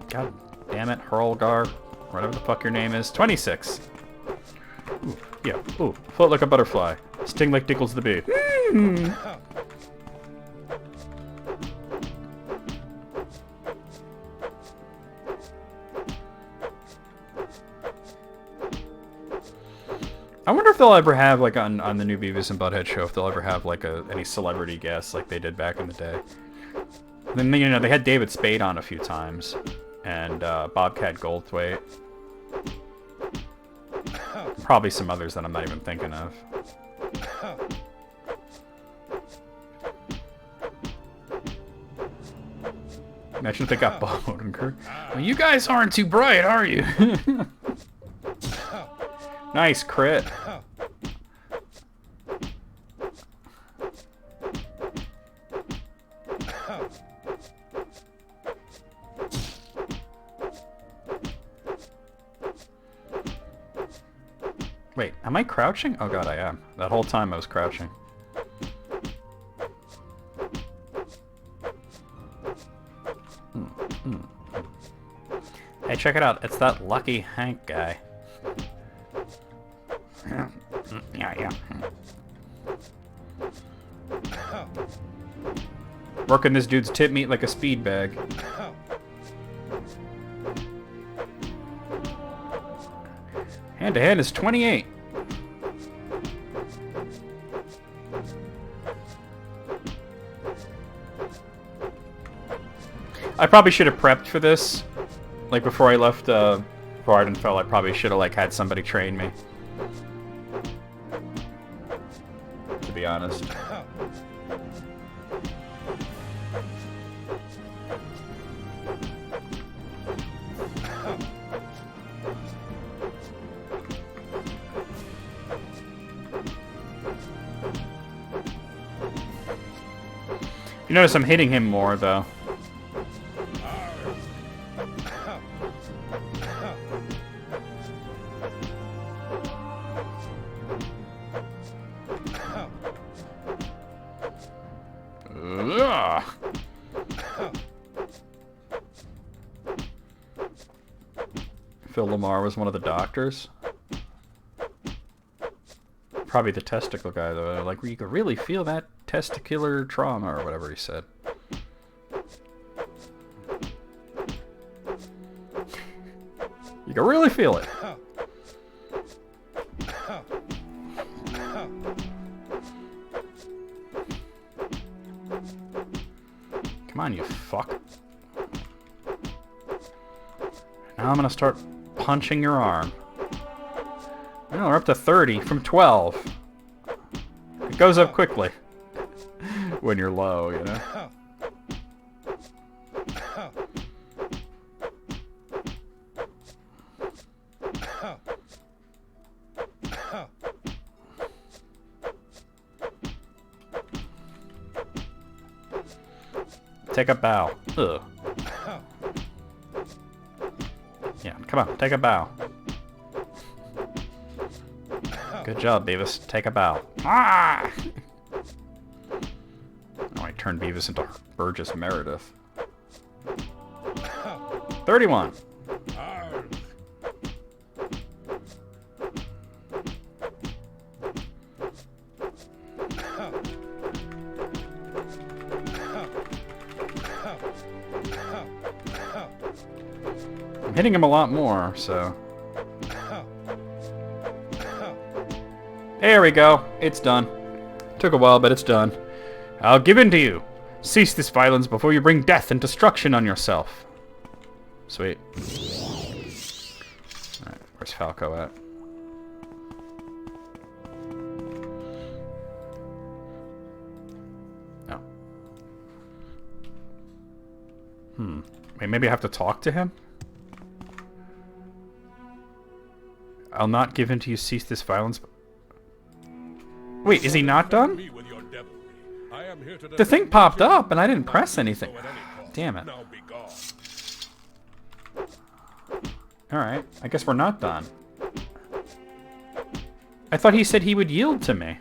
God damn it, Hurlgar, whatever the fuck your name is. 26. Ooh, yeah, ooh, float like a butterfly. Sting like Dickles the Bee. I wonder if they'll ever have, like, on the new Beavis and Butthead show, if they'll ever have, like, any celebrity guests like they did back in the day. Then, you know, they had David Spade on a few times, and Bobcat Goldthwait. Probably some others that I'm not even thinking of. Imagine if they got Bodenkirk. Well, you guys aren't too bright, are you? Nice crit. Wait, am I crouching? Oh god, I am. That whole time I was crouching. Hey, check it out. It's that Lucky Hank guy. Yeah. Working this dude's tit meat like a speed bag. Hand to hand is 28. I probably should have prepped for this. Like before I left Vardenfell, I probably should have like had somebody train me. To be honest. You notice I'm hitting him more, though. Ugh. Phil Lamar was one of the doctors. Probably the testicle guy, though. Like, you could really feel that testicular trauma, or whatever he said. You can really feel it. Come on, you fuck. Now I'm gonna start punching your arm. No, we're up to 30 from 12. It goes up quickly when you're low, you know? Take a bow. Ugh. Yeah, Come on, take a bow. Good job, Beavis. Take a bow. Ah! Oh, I turned Beavis into Burgess Meredith. 31. I'm hitting him a lot more, so... There we go. It's done. Took a while, but it's done. I'll give in to you. Cease this violence before you bring death and destruction on yourself. Sweet. Alright, where's Falco at? Oh. Wait, maybe I have to talk to him? I'll not give in to you. Cease this violence. Wait, is he not done? The thing popped up and I didn't press anything. Damn it. Alright, I guess we're not done. I thought he said he would yield to me.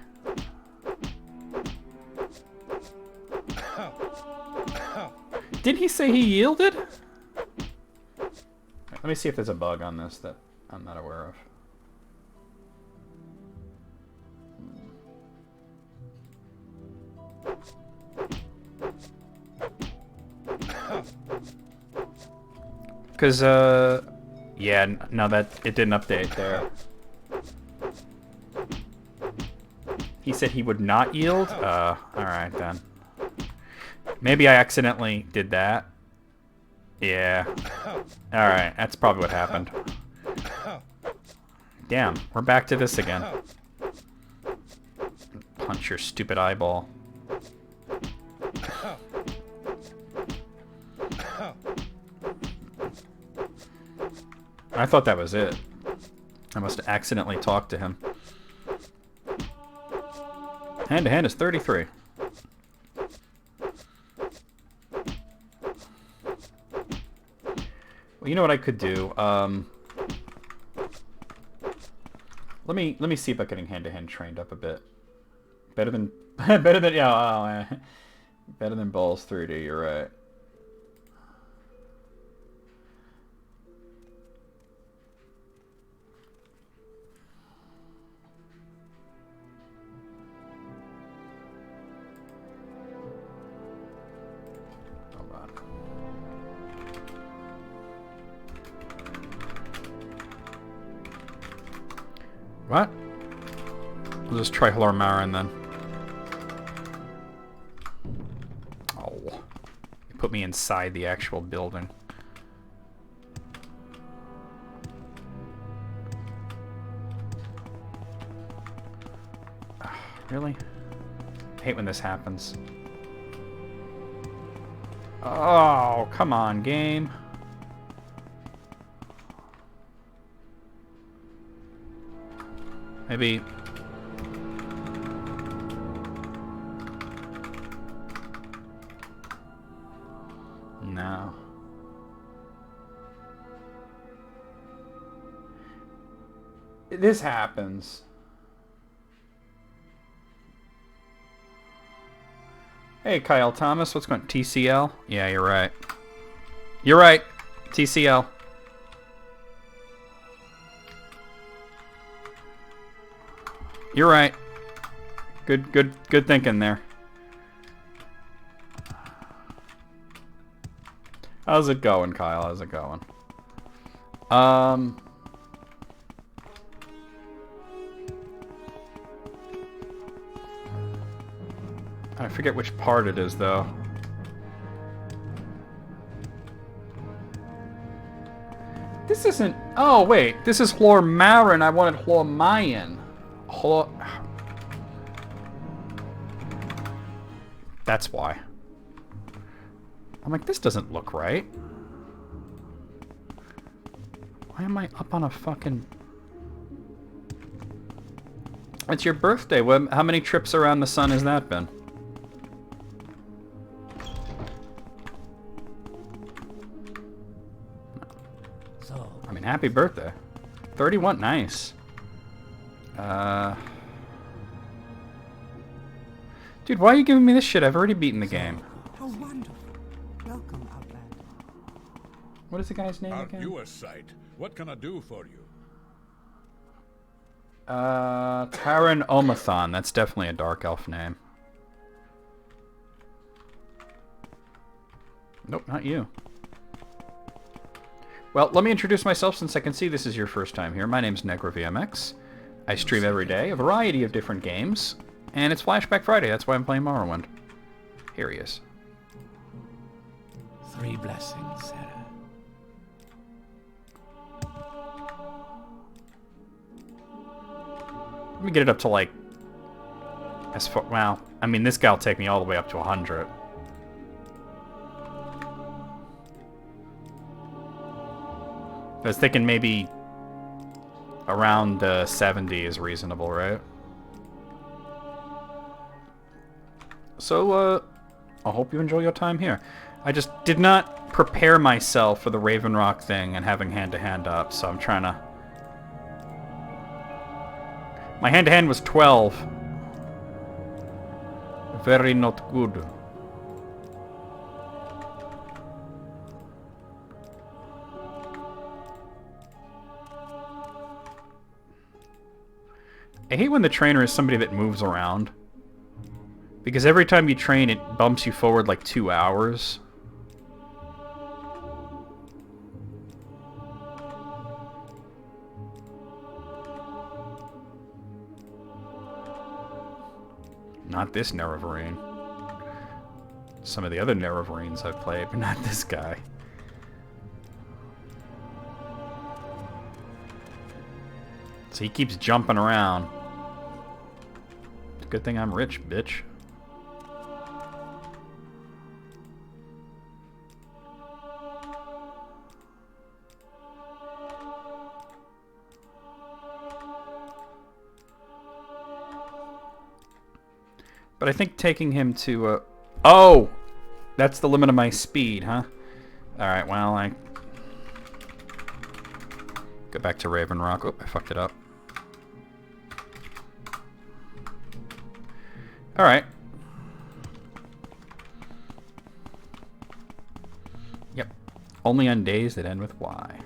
Did he say he yielded? Let me see if there's a bug on this that I'm not aware of. Because, yeah, no, that, it didn't update there. He said he would not yield? Alright then. Maybe I accidentally did that. Yeah. Alright, that's probably what happened. Damn, we're back to this again. Punch your stupid eyeball. I thought that was it. I must have accidentally talked to him. Hand to hand is 33. Well, you know what I could do? Let me see about getting hand to hand trained up a bit. Better than better than better than balls 3D. You're right. What? We'll just try Hlormarin then. Oh. You put me inside the actual building. Really? I hate when this happens. Oh, come on, game. Maybe... No. This happens. Hey, Kyle Thomas, what's going on? TCL? Yeah, you're right. You're right. TCL. You're right. Good thinking there. How's it going, Kyle? How's it going? I forget which part it is, though. This isn't... Oh, wait. This is Hlormarin. I wanted Hlormayan. That's why. I'm like, this doesn't look right. Why am I up on a fucking... It's your birthday. How many trips around the sun has that been? So, I mean, happy birthday. 31, nice. Dude, why are you giving me this shit? I've already beaten the game. How wonderful. Welcome, Outlander. What is the guy's name Aren't again? you a sight? What can I do for you? Taran Omathon. That's definitely a dark elf name. Nope, not you. Well, let me introduce myself since I can see this is your first time here. My name's NegroVMX. I stream every day, a variety of different games, and it's Flashback Friday, that's why I'm playing Morrowind. Here he is. 3 blessings, Sarah. Let me get it up to like... as far, well, I mean, this guy will take me all the way up to 100. I was thinking maybe around 70 is reasonable, right? So, I hope you enjoy your time here. I just did not prepare myself for the Raven Rock thing and having hand-to-hand up, so I'm trying to... My hand-to-hand was 12. Very not good. I hate when the trainer is somebody that moves around. Because every time you train, it bumps you forward like 2 hours. Not this Nerevarine. Some of the other Nerevarines I've played, but not this guy. So he keeps jumping around. It's a good thing I'm rich, bitch. But I think taking him to, oh! That's the limit of my speed, huh? Alright, well, I... Go back to Raven Rock. Oh, I fucked it up. Alright. Yep. Only on days that end with Y.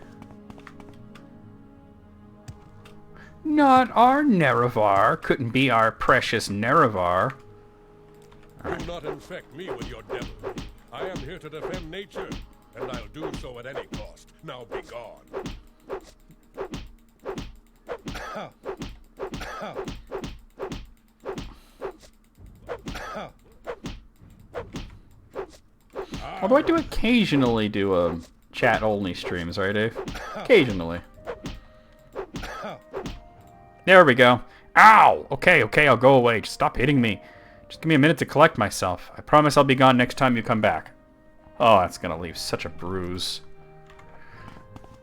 Not our Nerevar. Couldn't be our precious Nerevar. Do not infect me with your devil. I am here to defend nature, and I'll do so at any cost. Now be gone. Although I do occasionally do chat-only streams, right, Dave? Occasionally. There we go. Ow! Okay, I'll go away. Just stop hitting me. Just give me a minute to collect myself. I promise I'll be gone next time you come back. Oh, that's gonna leave such a bruise.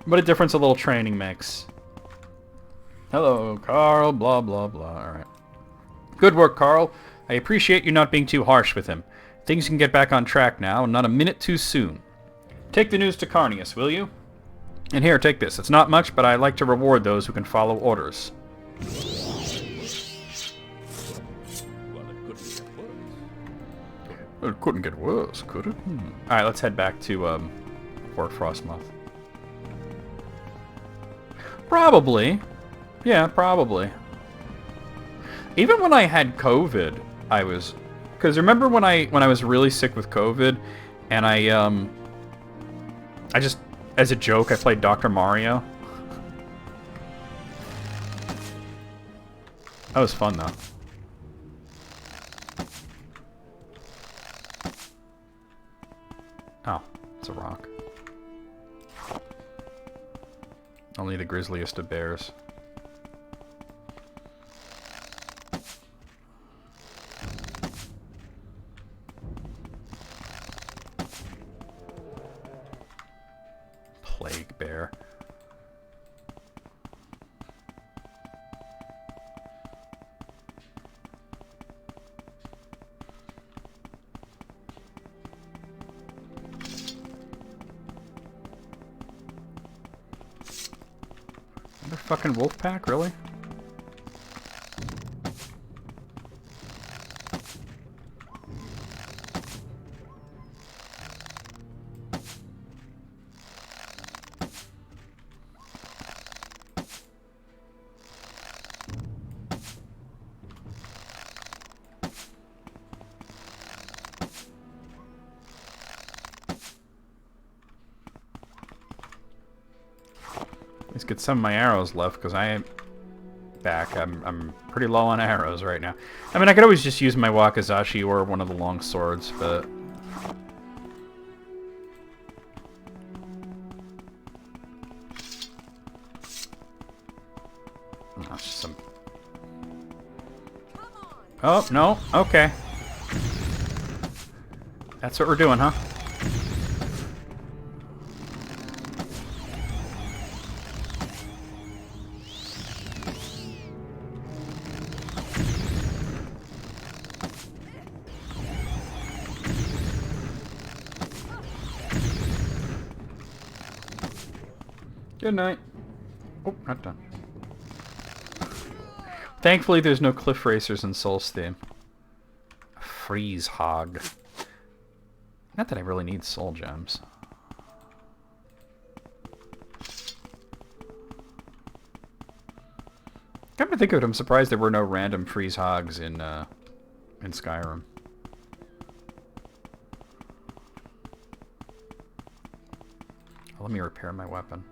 What a difference a little training makes. Hello, Carl, blah, blah, blah. Alright. Good work, Carl. I appreciate you not being too harsh with him. Things can get back on track now, and not a minute too soon. Take the news to Carnius, will you? And here, take this. It's not much, but I like to reward those who can follow orders. Well, it couldn't get worse, could it? Alright, let's head back to, Fort Frostmoth. Probably. Yeah, probably. Even when I had COVID, I was... Because remember when I was really sick with COVID, and I just, as a joke, I played Dr. Mario? That was fun, though. Oh, it's a rock. Only the grisliest of bears. Plague bear. fucking wolf pack, really? Let's get some of my arrows left, because I am back. I'm pretty low on arrows right now. I mean, I could always just use my wakizashi or one of the long swords, but... Oh, it's just some... Oh, no. Okay. That's what we're doing, huh? Good night. Oh, not done. Thankfully, there's no cliff racers in Soul Steam. Freeze hog. Not that I really need soul gems. Come to think of it, I'm surprised there were no random freeze hogs in Skyrim. Let me repair my weapon.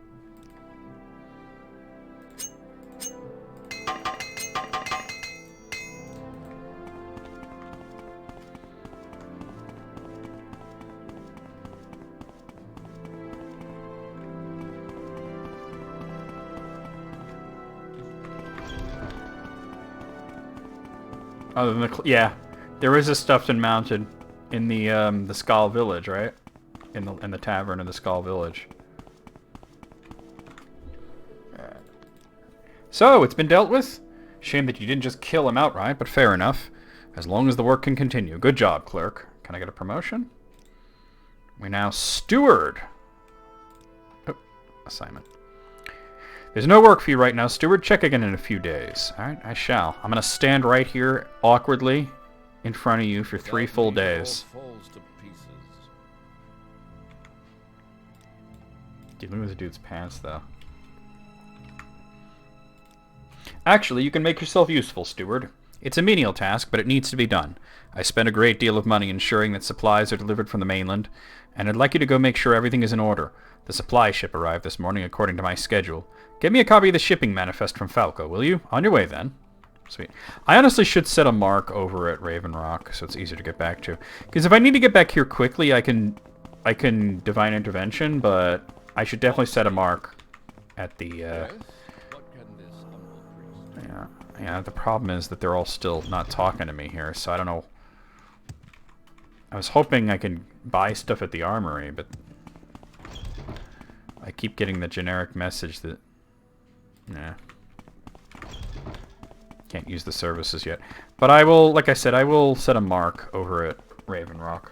Other than the yeah, there is a stuffed and mounted in the Skull Village, right? In the tavern of the Skull Village. So it's been dealt with. Shame that you didn't just kill him outright, but fair enough. As long as the work can continue. Good job, clerk. Can I get a promotion? We're now steward. Oh, assignment. There's no work for you right now, steward. Check again in a few days. Alright, I shall. I'm going to stand right here, awkwardly, in front of you for 3 full days. Dealing with the dude's pants, though. Actually, you can make yourself useful, steward. It's a menial task, but it needs to be done. I spent a great deal of money ensuring that supplies are delivered from the mainland, and I'd like you to go make sure everything is in order. The supply ship arrived this morning according to my schedule. Get me a copy of the shipping manifest from Falco, will you? On your way, then. Sweet. I honestly should set a mark over at Raven Rock, so it's easier to get back to. Because if I need to get back here quickly, I can divine intervention, but I should definitely set a mark at the... Yeah, the problem is that they're all still not talking to me here, so I don't know. I was hoping I could buy stuff at the armory, but I keep getting the generic message that... Nah. Can't use the services yet. But I will, like I said, I will set a mark over at Raven Rock.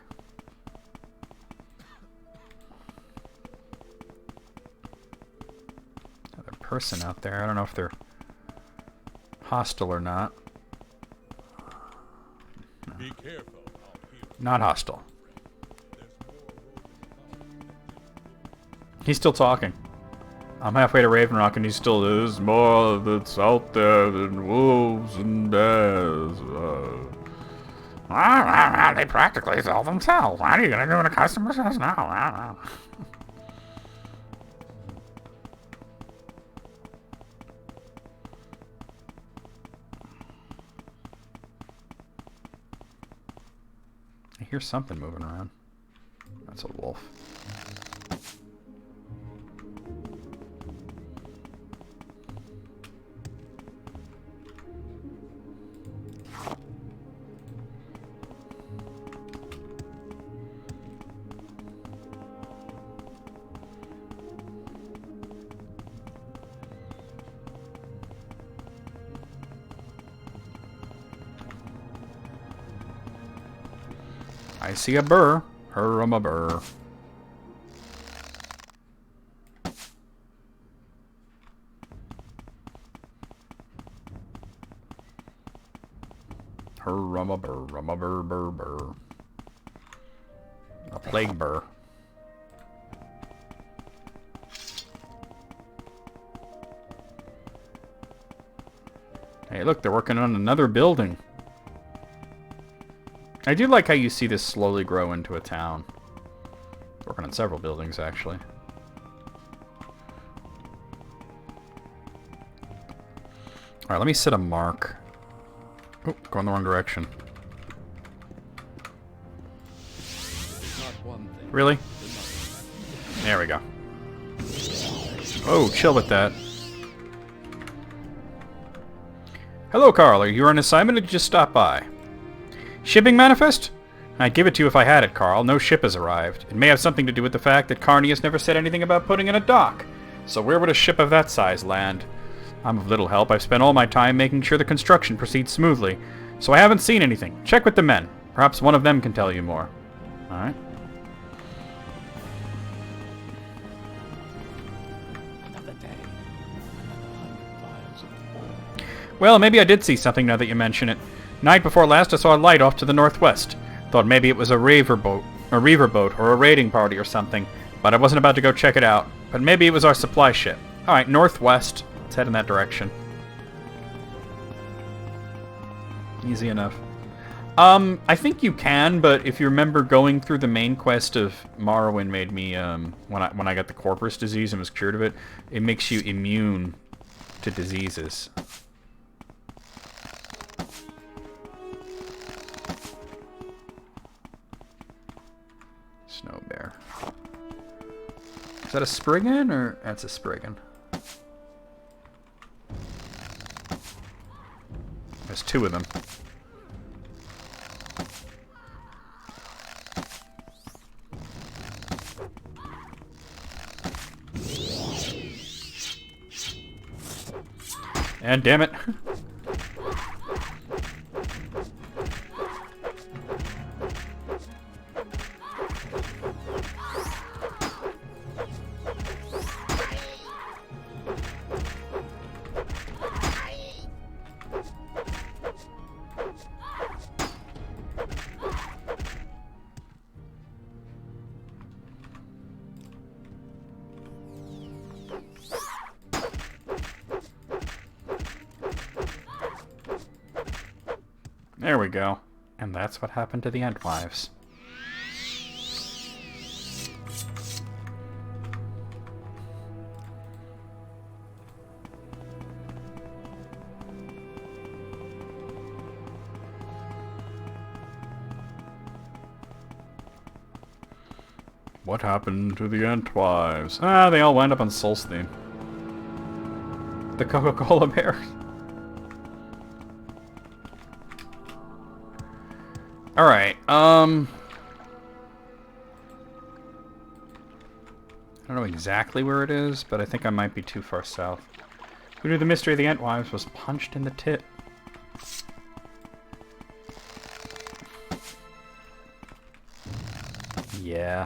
Another person out there. I don't know if they're hostile or not. No. Be careful. Not hostile. He's still talking. I'm halfway to Raven Rock and he's still, there's more that's out there than wolves and bears. They practically sell themselves. What are you going to do when a customer says no? I hear something moving around. That's a wolf. I see a burr. A burr. Burr. A plague burr. Hey, look, they're working on another building. I do like how you see this slowly grow into a town. Working on several buildings, actually. Alright, let me set a mark. Oh, going the wrong direction. Really? There we go. Oh, chill with that. Hello, Carl. Are you on assignment or did you just stop by? Shipping manifest? I'd give it to you if I had it, Carl. No ship has arrived. It may have something to do with the fact that Carney has never said anything about putting in a dock. So where would a ship of that size land? I'm of little help. I've spent all my time making sure the construction proceeds smoothly. So I haven't seen anything. Check with the men. Perhaps one of them can tell you more. Alright. Another day. Another 100 miles of war. Well, maybe I did see something now that you mention it. Night before last, I saw a light off to the northwest. Thought maybe it was a reaver boat, or a raiding party or something, but I wasn't about to go check it out. But maybe it was our supply ship. Alright, northwest. Let's head in that direction. Easy enough. I think you can, but if you remember going through the main quest of Morrowind made me, when I got the Corpus disease and was cured of it, it makes you immune to diseases. Snow bear. Is that a Spriggan or that's a Spriggan? There's two of them. And damn it. There we go. And that's what happened to the Entwives. What happened to the Entwives? Ah, they all wound up on Solstein. The Coca-Cola bear. Alright, I don't know exactly where it is, but I think I might be too far south. Who knew the mystery of the Entwives was punched in the tit? Yeah.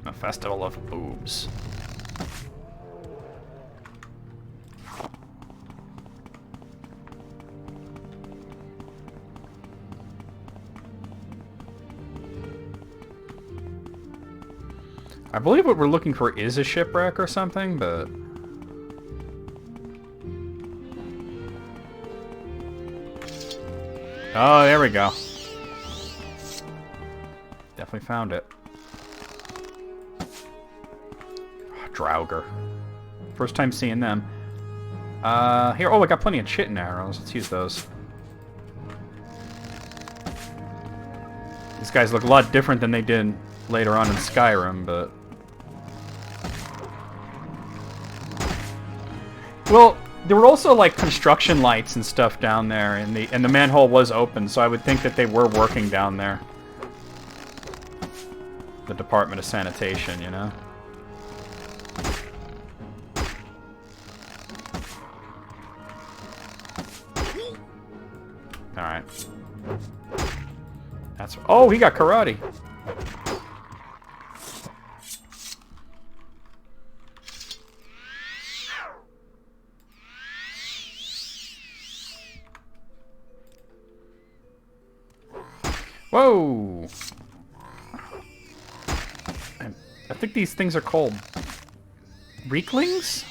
A festival of boobs. I believe what we're looking for is a shipwreck or something, but... Oh, there we go. Definitely found it. Oh, Draugr. First time seeing them. Here, oh, I got plenty of chitin arrows. Let's use those. These guys look a lot different than they did later on in Skyrim, but... Well, there were also like construction lights and stuff down there, and the manhole was open, so I would think that they were working down there. The Department of Sanitation, you know? Alright. That's... Oh, he got karate! Whoa! I think these things are called Reeklings?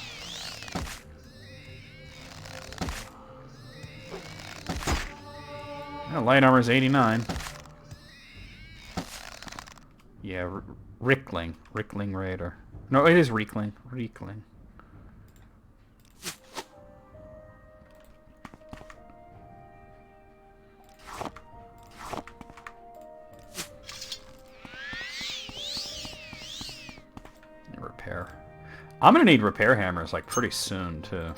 Oh, light armor is 89. Yeah, Rickling. Rickling Raider. No, it is Reekling. Reekling. Repair. I'm gonna need repair hammers like pretty soon too.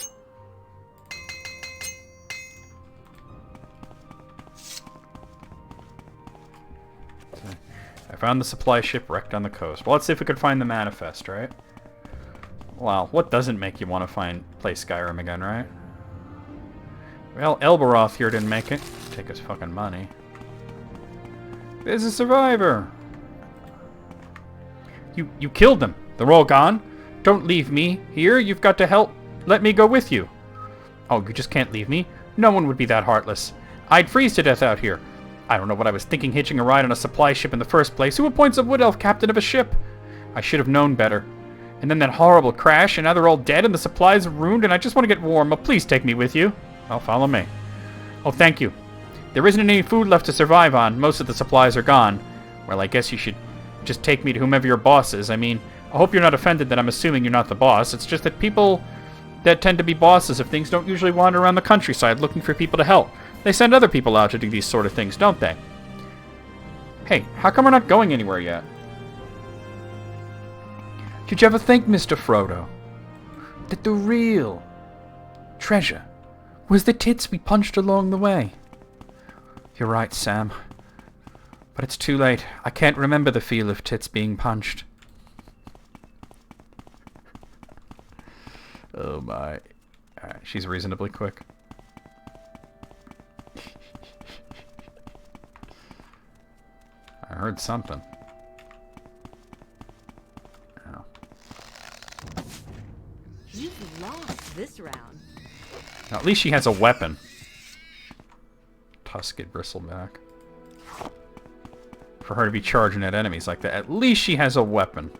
I found the supply ship wrecked on the coast. Well, let's see if we could find the manifest, right? Wow, what doesn't make you want to play Skyrim again, right? Well, Elbaroth here didn't make it. Take his fucking money. There's a survivor! You killed them. They're all gone. Don't leave me here. You've got to help. Let me go with you. Oh, you just can't leave me? No one would be that heartless. I'd freeze to death out here. I don't know what I was thinking hitching a ride on a supply ship in the first place. Who appoints a wood elf captain of a ship? I should have known better. And then that horrible crash, and now they're all dead and the supplies are ruined, and I just want to get warm. Oh, please take me with you. Oh, follow me. Oh, thank you. There isn't any food left to survive on. Most of the supplies are gone. Well, I guess you should just take me to whomever your boss is. I mean, I hope you're not offended that I'm assuming you're not the boss. It's just that people that tend to be bosses of things don't usually wander around the countryside looking for people to help. They send other people out to do these sort of things, don't they? Hey, how come we're not going anywhere yet? Did you ever think, Mr. Frodo, that the real treasure was the tits we punched along the way? You're right, Sam. But it's too late. I can't remember the feel of tits being punched. Oh my. Alright, she's reasonably quick. I heard something. Oh. You've lost this round. Now, at least she has a weapon. Tusked bristleback. For her to be charging at enemies like that, at least she has a weapon.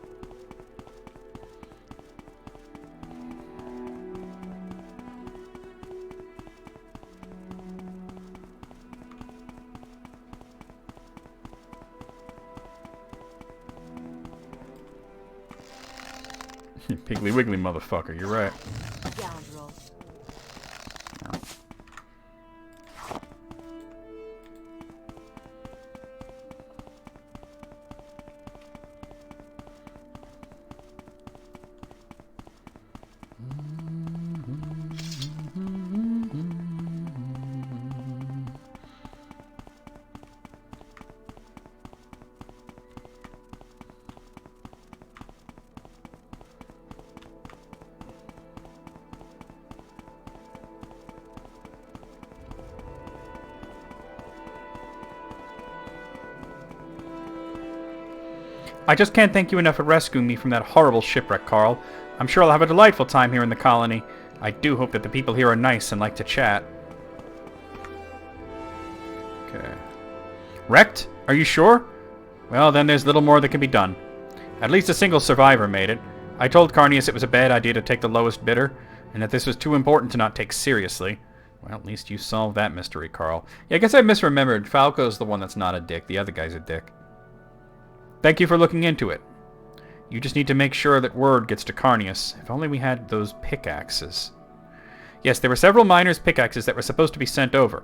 Piggly Wiggly motherfucker, you're right. Scoundrel. I just can't thank you enough for rescuing me from that horrible shipwreck, Carl. I'm sure I'll have a delightful time here in the colony. I do hope that the people here are nice and like to chat. Okay. Wrecked? Are you sure? Well, then there's little more that can be done. At least a single survivor made it. I told Carnius it was a bad idea to take the lowest bidder, and that this was too important to not take seriously. Well, at least you solved that mystery, Carl. Yeah, I guess I misremembered. Falco's the one that's not a dick. The other guy's a dick. Thank you for looking into it. You just need to make sure that word gets to Carnius. If only we had those pickaxes. Yes, there were several miners' pickaxes that were supposed to be sent over.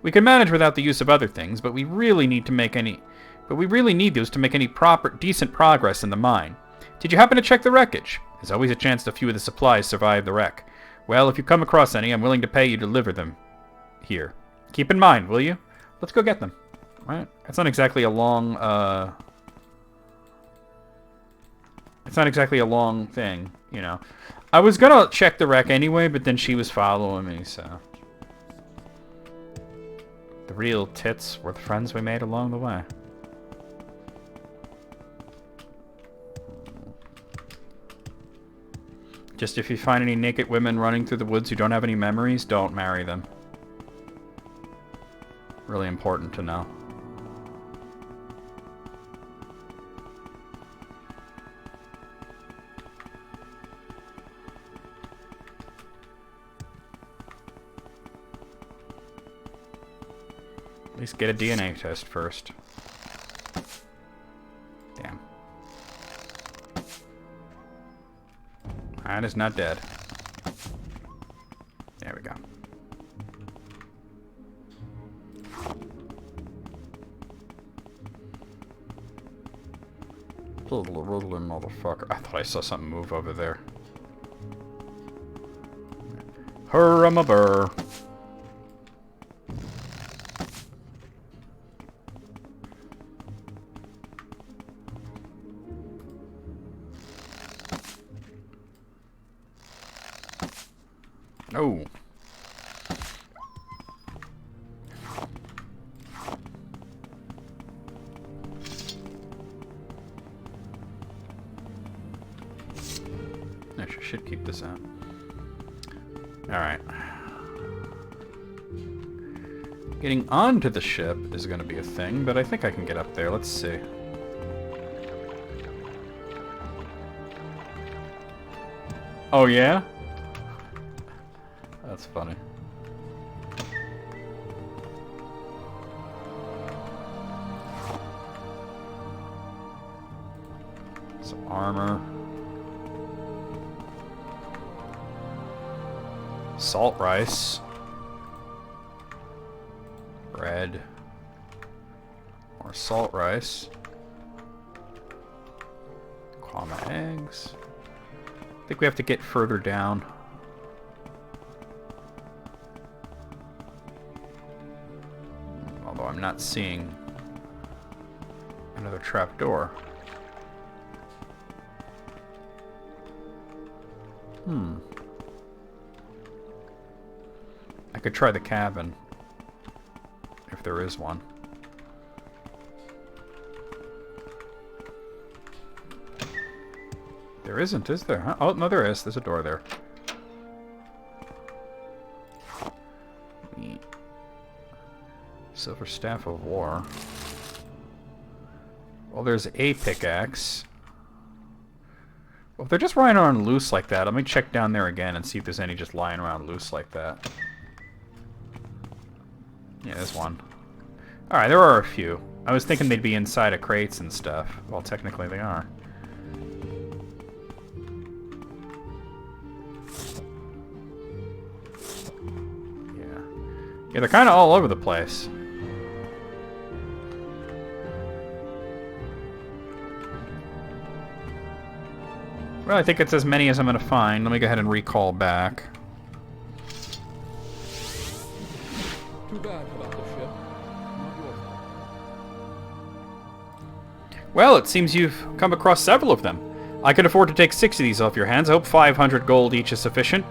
We can manage without the use of other things, but we really need to make any... But we really need those to make any decent progress in the mine. Did you happen to check the wreckage? There's always a chance that a few of the supplies survive the wreck. Well, if you come across any, I'm willing to pay you to deliver them here. Keep in mind, will you? Let's go get them. Right? That's not exactly a long, It's not exactly a long thing, you know. I was gonna check the wreck anyway, but then she was following me, so... The real tits were the friends we made along the way. Just if you find any naked women running through the woods who don't have any memories, don't marry them. Really important to know. least get a DNA test first. Damn. That is not dead. There we go. Little riddling motherfucker. I thought I saw something move over there. Hurrah-ma-burr. Oh. I should keep this out. Alright. Getting onto the ship is going to be a thing, but I think I can get up there. Let's see. Oh, yeah? That's funny. Some armor. Salt rice. Bread. More salt rice. Kwama eggs. I think we have to get further down. Although I'm not seeing another trapdoor. I could try the cabin, if there is one. There isn't, is there? Huh? Oh, no, there is. There's a door there. Neat. Silver Staff of War. Well, there's a pickaxe. Well, if they're just lying around loose like that, let me check down there again and see if there's any just lying around loose like that. Yeah, there's one. Alright, there are a few. I was thinking they'd be inside of crates and stuff. Well, technically they are. Yeah. Yeah, they're kind of all over the place. Well, I think it's as many as I'm going to find. Let me go ahead and recall back. Too bad about the ship. Not your fault. Well, it seems you've come across several of them. I can afford to take 6 of these off your hands. I hope 500 gold each is sufficient.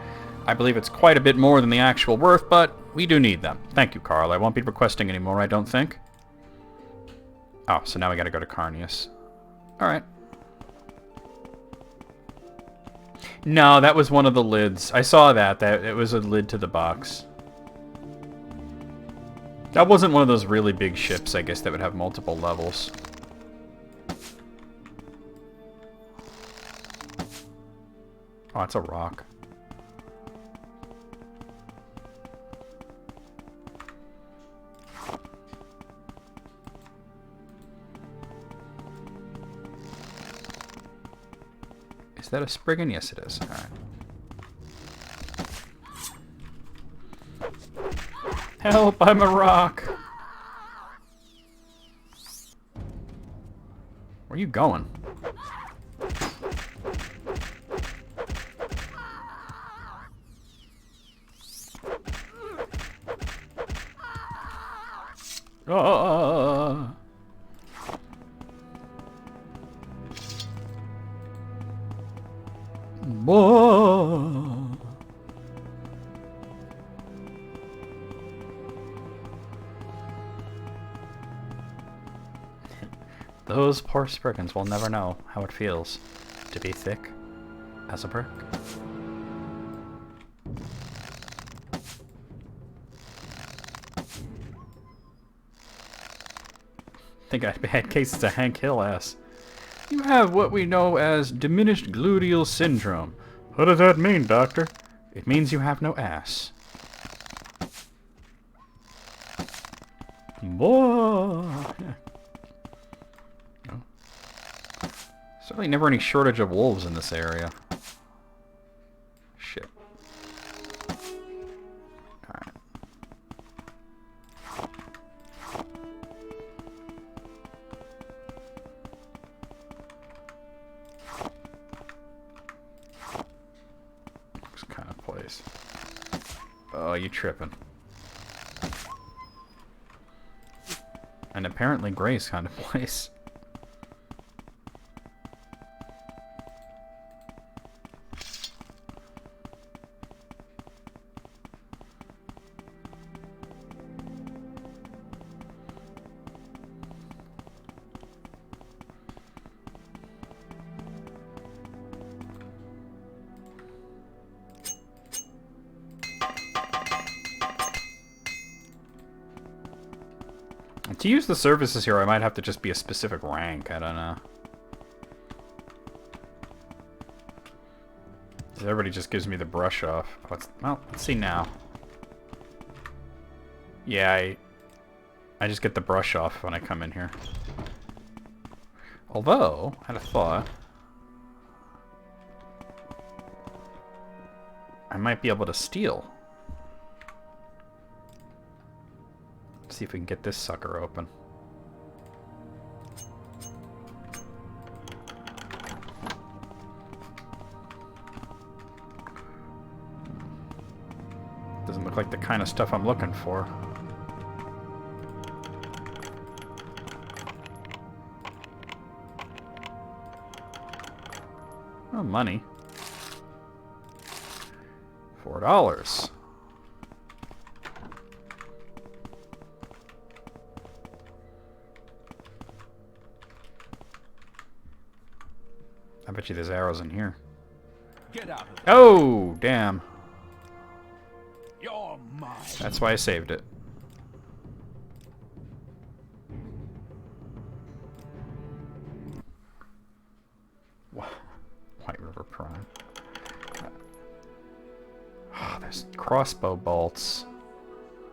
I believe it's quite a bit more than the actual worth, but we do need them. Thank you, Carl. I won't be requesting any more, I don't think. Oh, so now we gotta go to Carnius. Alright. No, that was one of the lids. I saw that. It was a lid to the box. That wasn't one of those really big ships, I guess, that would have multiple levels. Oh, it's a rock. Is that a Spriggan? Yes, it is. Alright. Help, I'm a rock. Where are you going? Ah. Whoa. Those poor Spriggans will never know how it feels to be thick as a brick. I think I had cases of Hank Hill ass. You have what we know as diminished gluteal syndrome. What does that mean, doctor? It means you have no ass. More. No. Certainly never any shortage of wolves in this area. Shit. Alright. This kind of place. Oh, you tripping. And apparently Gray's kind of place. To use the services here, I might have to just be a specific rank. I don't know. Everybody just gives me the brush off. Well, let's see now. Yeah, I just get the brush off when I come in here. Although, I had a thought. I might be able to steal. See if we can get this sucker open. Doesn't look like the kind of stuff I'm looking for. Oh, money. $4. I bet you there's arrows in here. Get out of there. Oh, damn. You're mine. That's why I saved it. White River Prime. Oh, there's crossbow bolts.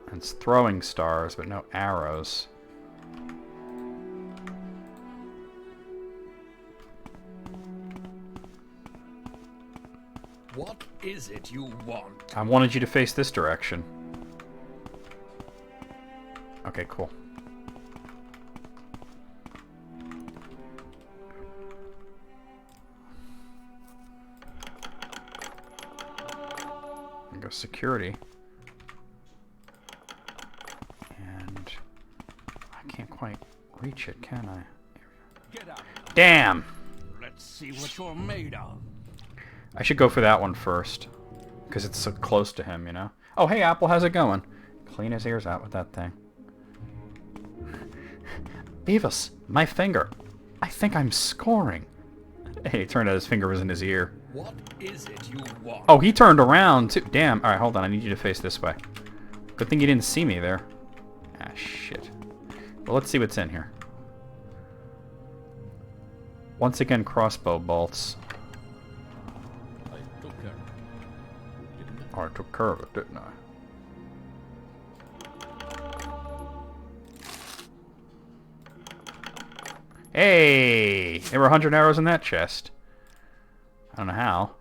And it's throwing stars, but no arrows. What is it you want? I wanted you to face this direction. Okay, cool. There goes security. And I can't quite reach it, can I? Get out. Damn! Let's see what you're made of. I should go for that one first. Because it's so close to him, you know? Oh, hey, Apple, how's it going? Clean his ears out with that thing. Beavis, my finger. I think I'm scoring. Hey, it turned out his finger was in his ear. What is it you want? Oh, he turned around, too. Damn. Alright, hold on. I need you to face this way. Good thing you didn't see me there. Ah, shit. Well, let's see what's in here. Once again, crossbow bolts. I took care of it, didn't I? Hey! There were 100 arrows in that chest. I don't know how.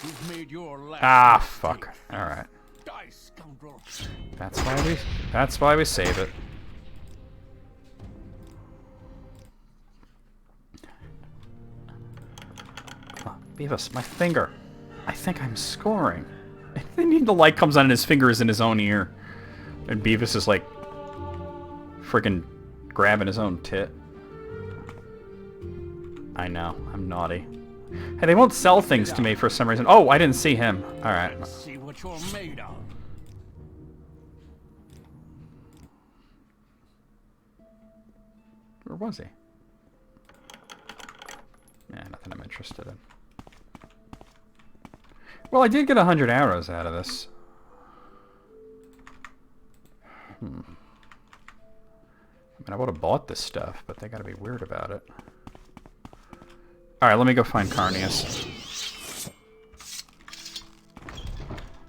You've made your last Ah, mistake. fuck. Alright. Die, scoundrel. That's why we save it. Oh, Beavis, my finger. I think I'm scoring. And then the light comes on and his finger is in his own ear. And Beavis is like freaking grabbing his own tit. I know, I'm naughty. Hey, they won't sell things to me for some reason. Oh, I didn't see him. Alright. Let's see what you're made of. Where was he? Yeah, nothing I'm interested in. Well, I did get 100 arrows out of this. I mean, I would have bought this stuff, but they gotta be weird about it. Alright, let me go find Carnius.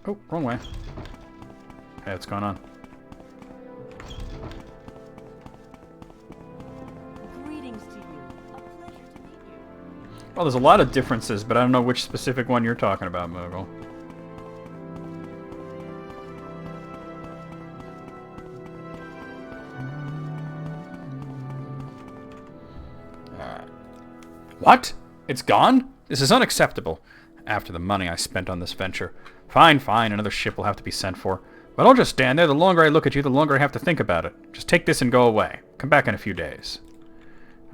Oh, wrong way. Hey, what's going on? Well, there's a lot of differences, but I don't know which specific one you're talking about, Moogle. What? It's gone? This is unacceptable. After the money I spent on this venture. Fine, fine, another ship will have to be sent for. But I'll just stand there. The longer I look at you, the longer I have to think about it. Just take this and go away. Come back in a few days.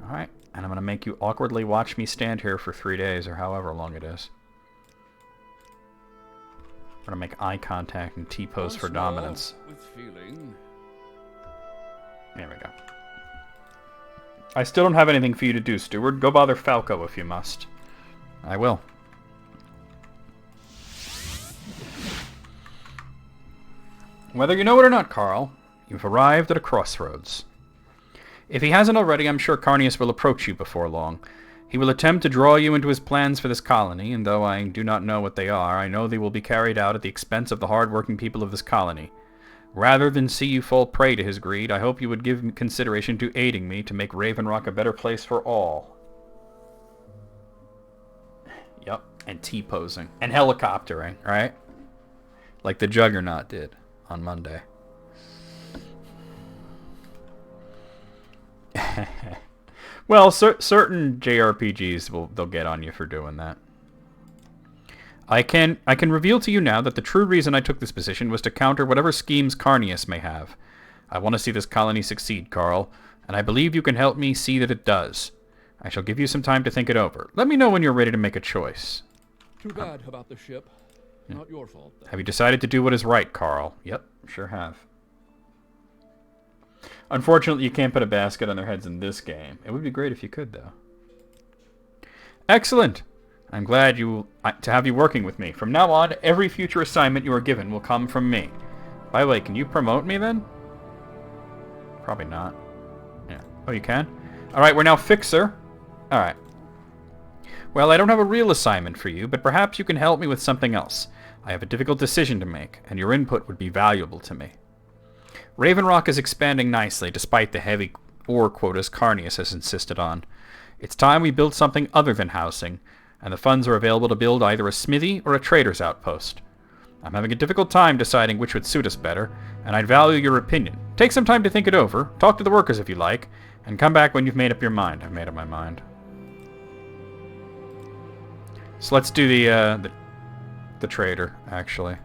Alright, and I'm going to make you awkwardly watch me stand here for 3 days, or however long it is. I'm going to make eye contact and T-pose for dominance. With feeling. There we go. I still don't have anything for you to do, Steward. Go bother Falco if you must. I will. Whether you know it or not, Carl, you've arrived at a crossroads. If he hasn't already, I'm sure Carnius will approach you before long. He will attempt to draw you into his plans for this colony, and though I do not know what they are, I know they will be carried out at the expense of the hard-working people of this colony. Rather than see you fall prey to his greed, I hope you would give consideration to aiding me to make Raven Rock a better place for all. Yup, and T-posing. And helicoptering, right? Like the Juggernaut did on Monday. Well, certain JRPGs they'll get on you for doing that. I can reveal to you now that the true reason I took this position was to counter whatever schemes Carnius may have. I want to see this colony succeed, Carl, and I believe you can help me see that it does. I shall give you some time to think it over. Let me know when you're ready to make a choice. Too bad about the ship. Not your fault, though. Have you decided to do what is right, Carl? Yep, sure have. Unfortunately, you can't put a basket on their heads in this game. It would be great if you could, though. Excellent! I'm glad to have you working with me. From now on, every future assignment you are given will come from me. By the way, can you promote me then? Probably not. Yeah. Oh, you can? Alright, we're now Fixer. Alright. Well, I don't have a real assignment for you, but perhaps you can help me with something else. I have a difficult decision to make, and your input would be valuable to me. Raven Rock is expanding nicely, despite the heavy ore quotas Carnius has insisted on. It's time we built something other than housing, and the funds are available to build either a smithy or a trader's outpost. I'm having a difficult time deciding which would suit us better, and I'd value your opinion. Take some time to think it over, talk to the workers if you like, and come back when you've made up your mind. I've made up my mind. So let's do the trader, actually.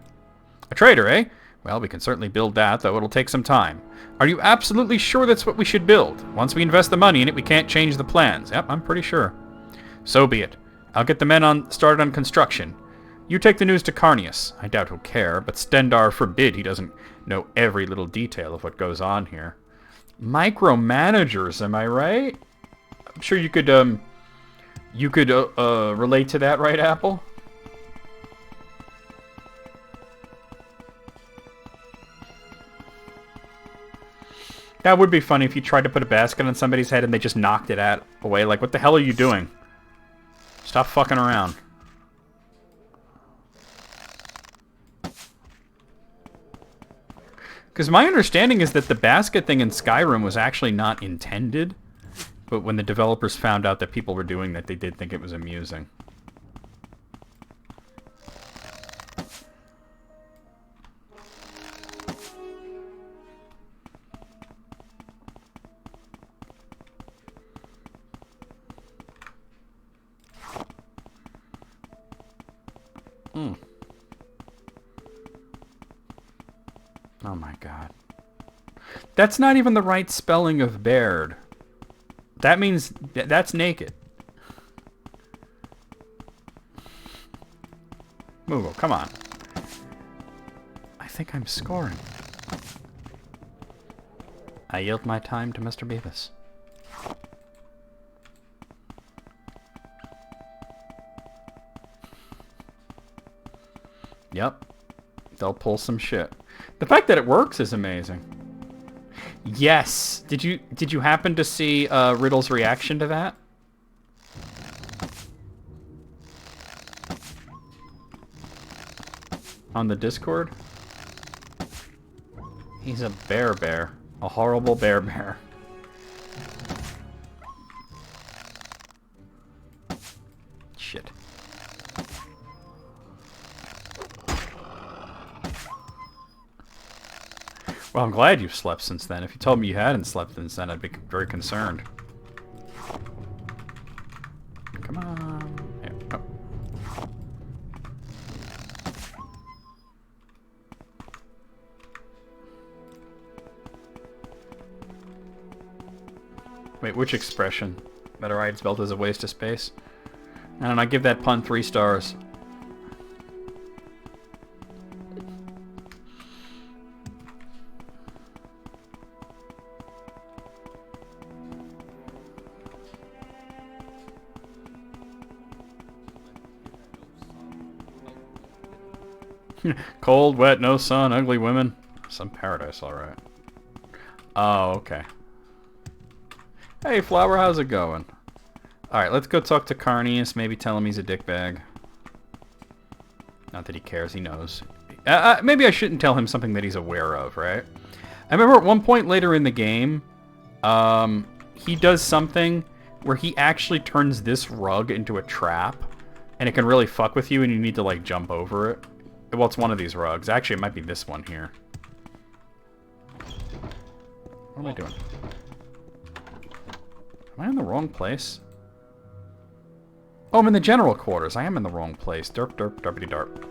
A trader, eh? Well, we can certainly build that, though it'll take some time. Are you absolutely sure that's what we should build? Once we invest the money in it, we can't change the plans. Yep, I'm pretty sure. So be it. I'll get the men started on construction. You take the news to Carnius. I doubt he'll care, but Stendar forbid he doesn't know every little detail of what goes on here. Micromanagers, am I right? I'm sure you could relate to that, right, Apple? That would be funny if you tried to put a basket on somebody's head and they just knocked it away. Like, what the hell are you doing? Stop fucking around. Because my understanding is that the basket thing in Skyrim was actually not intended. But when the developers found out that people were doing that, they did think it was amusing. Oh my god. That's not even the right spelling of bared. That means that's naked. Moogle, come on. I think I'm scoring. I yield my time to Mr. Beavis. Yep. They'll pull some shit. The fact that it works is amazing. Yes. Did you happen to see Riddle's reaction to that? On the Discord? He's a bear. A horrible bear. Shit. Well, I'm glad you've slept since then. If you told me you hadn't slept since then, I'd be very concerned. Come on. Yeah. Oh. Wait, which expression? That a ride's belt is a waste of space? I don't know, I give that pun 3 stars. Cold, wet, no sun, ugly women. Some paradise, alright. Oh, okay. Hey, Flower, how's it going? Alright, let's go talk to Carnius. Maybe tell him he's a dickbag. Not that he cares, he knows. Maybe I shouldn't tell him something that he's aware of, right? I remember at one point later in the game, he does something where he actually turns this rug into a trap, and it can really fuck with you, and you need to, like, jump over it. Well, it's one of these rugs. Actually, it might be this one here. What am I doing? Am I in the wrong place? Oh, I'm in the general quarters. I am in the wrong place. Derp, derp, darpity, darp.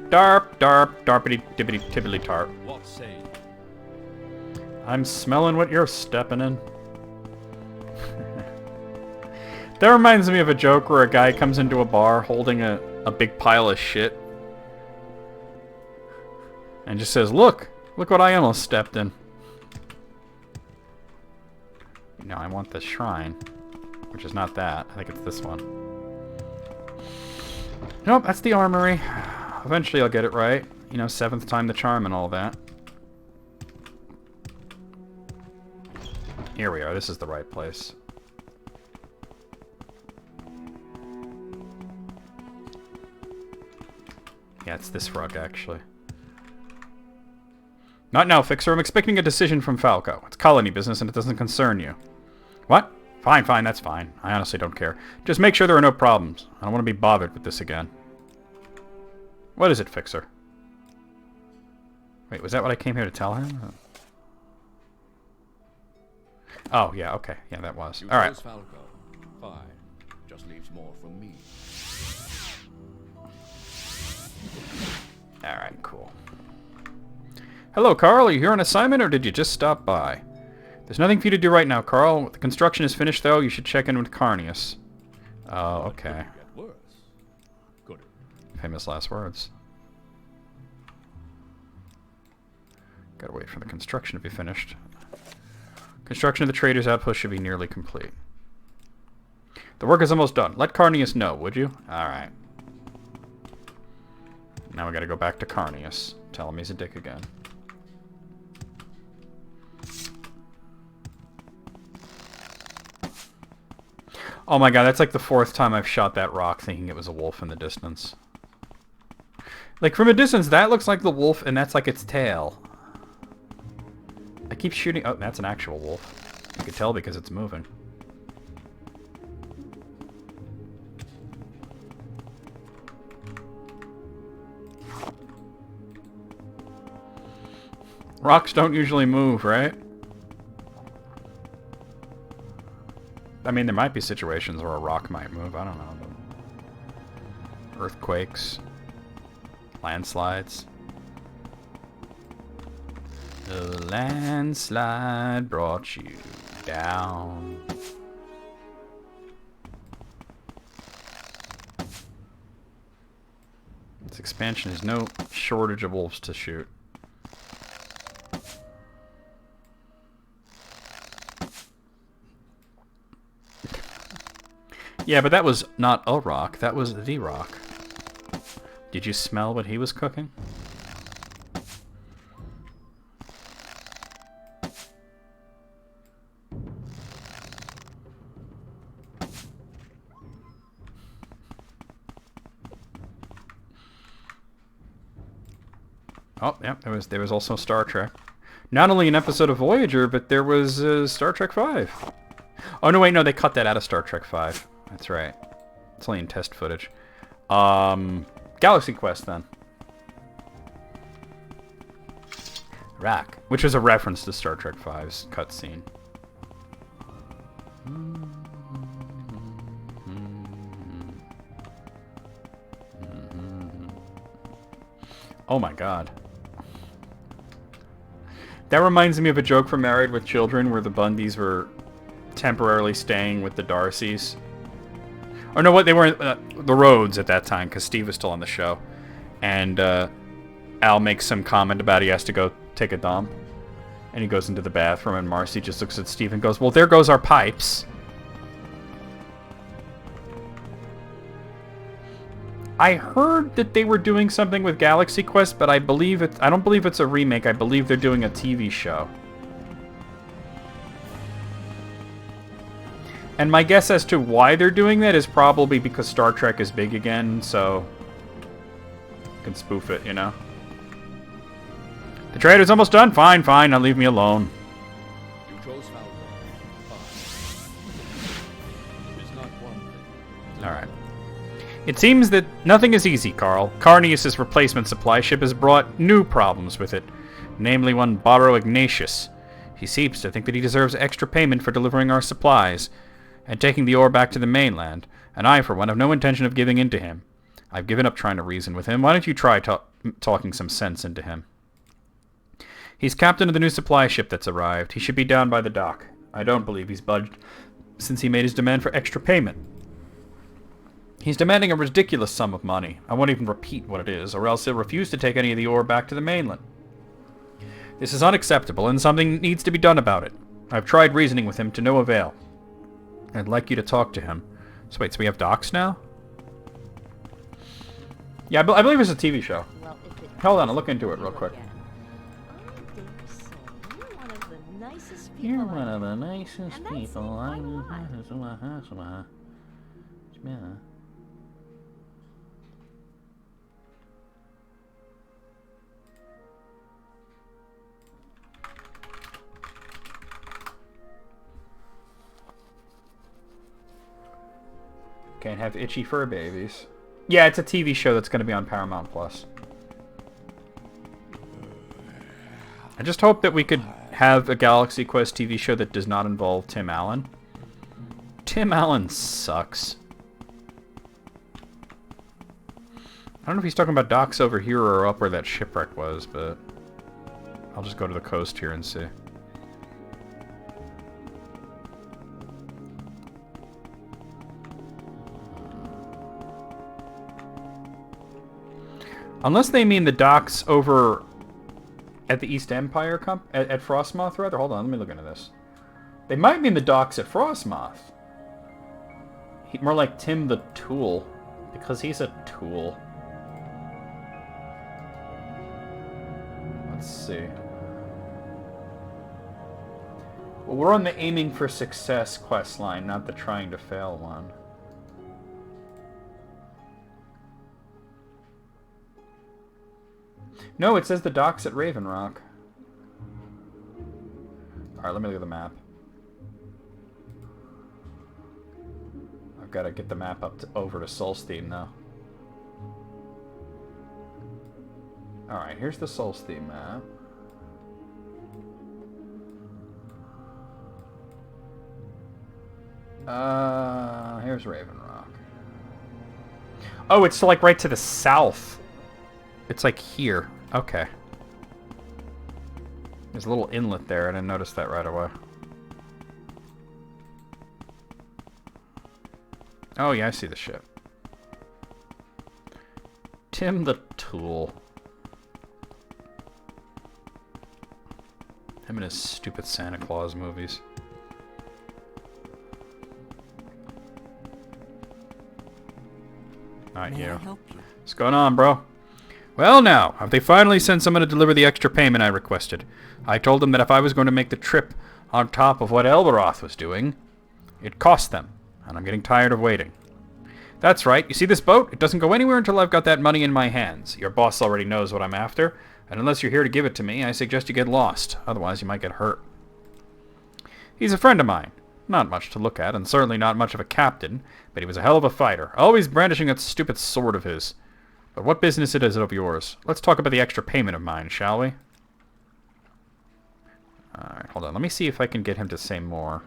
Darp, darp, darpity, dippity, tibbity, tarp. What say you? I'm smelling what you're stepping in. That reminds me of a joke where a guy comes into a bar holding a big pile of shit. And just says, look what I almost stepped in. No, I want the shrine. Which is not that. I think it's this one. Nope, that's the armory. Eventually I'll get it right. You know, 7th time the charm and all that. Here we are. This is the right place. Yeah, it's this rug, actually. Not now, Fixer. I'm expecting a decision from Falco. It's colony business and it doesn't concern you. What? Fine, fine, that's fine. I honestly don't care. Just make sure there are no problems. I don't want to be bothered with this again. What is it, Fixer? Wait, was that what I came here to tell him? Oh, yeah, okay. Yeah, that was. You Alright. chose Falco. Fine. Just leaves more from me. Alright, cool. Hello, Carl. Are you here on assignment, or did you just stop by? There's nothing for you to do right now, Carl. The construction is finished, though. You should check in with Carnius. Oh, okay. Get worse. Could it? Famous last words. Gotta wait for the construction to be finished. Construction of the trader's outpost should be nearly complete. The work is almost done. Let Carnius know, would you? Alright. Now we gotta go back to Carnius. Tell him he's a dick again. Oh my god, that's like the 4th time I've shot that rock thinking it was a wolf in the distance. Like, from a distance, that looks like the wolf, and that's like its tail. I keep shooting... Oh, that's an actual wolf. You can tell because it's moving. Rocks don't usually move, right? I mean, there might be situations where a rock might move. I don't know. Earthquakes. Landslides. The landslide brought you down. This expansion has no shortage of wolves to shoot. Yeah, but that was not a rock. That was the rock. Did you smell what he was cooking? Oh, yeah, there was also Star Trek. Not only an episode of Voyager, but there was Star Trek 5. Oh, no, wait, no, they cut that out of Star Trek 5. That's right. It's only in test footage. Galaxy Quest, then. Rack. Which was a reference to Star Trek V's cutscene. Oh my god. That reminds me of a joke from Married with Children where the Bundys were temporarily staying with the Darcys. Or no, what they weren't, the Rhodes at that time, because Steve was still on the show. And Al makes some comment about he has to go take a dump. And he goes into the bathroom, and Marcy just looks at Steve and goes, well, there goes our pipes. I heard that they were doing something with Galaxy Quest, but I don't believe it's a remake. I believe they're doing a TV show. And my guess as to why they're doing that is probably because Star Trek is big again, so you can spoof it, you know? The trailer's almost done. Fine, fine. Now leave me alone. You chose Falcon. Fine. It is not one thing. Alright. It seems that nothing is easy, Carl. Carnius' replacement supply ship has brought new problems with it, namely one Borrow Ignatius. He seems to think that he deserves extra payment for delivering our supplies and taking the ore back to the mainland, and I, for one, have no intention of giving in to him. I've given up trying to reason with him. Why don't you try talking some sense into him? He's captain of the new supply ship that's arrived. He should be down by the dock. I don't believe he's budged since he made his demand for extra payment. He's demanding a ridiculous sum of money. I won't even repeat what it is, or else he'll refuse to take any of the ore back to the mainland. This is unacceptable, and something needs to be done about it. I've tried reasoning with him to no avail. I'd like you to talk to him. So wait, so we have docs now? Yeah, I believe it's a TV show. Well, if it Hold on, I'll look into it real quick. You're one of the nicest people I know. Yeah. Can't have itchy fur babies. Yeah, it's a TV show that's going to be on Paramount Plus. I just hope that we could have a Galaxy Quest TV show that does not involve Tim Allen. Tim Allen sucks. I don't know if he's talking about docks over here or up where that shipwreck was, but I'll just go to the coast here and see. Unless they mean the docks over at the East Empire at Frostmoth, rather. Hold on, let me look into this. They might mean the docks at Frostmoth. More like Tim the Tool, because he's a tool. Let's see. Well, we're on the aiming for success quest line, not the trying to fail one. No, it says the docks at Raven Rock. Alright, let me look at the map. I've got to get the map up over to Solstein now. Alright, here's the Solstein map. Here's Raven Rock. Oh, it's like right to the south. It's like here. Okay. There's a little inlet there. I didn't notice that right away. Oh, yeah, I see the ship. Tim the Tool. Him and his stupid Santa Claus movies. Not you. What's going on, bro? Well, now, have they finally sent someone to deliver the extra payment I requested? I told them that if I was going to make the trip on top of what Elberoth was doing, it cost them, and I'm getting tired of waiting. That's right. You see this boat? It doesn't go anywhere until I've got that money in my hands. Your boss already knows what I'm after, and unless you're here to give it to me, I suggest you get lost. Otherwise, you might get hurt. He's a friend of mine. Not much to look at, and certainly not much of a captain, but he was a hell of a fighter, always brandishing that stupid sword of his. But what business it is of yours? Let's talk about the extra payment of mine, shall we? Alright, hold on. Let me see if I can get him to say more.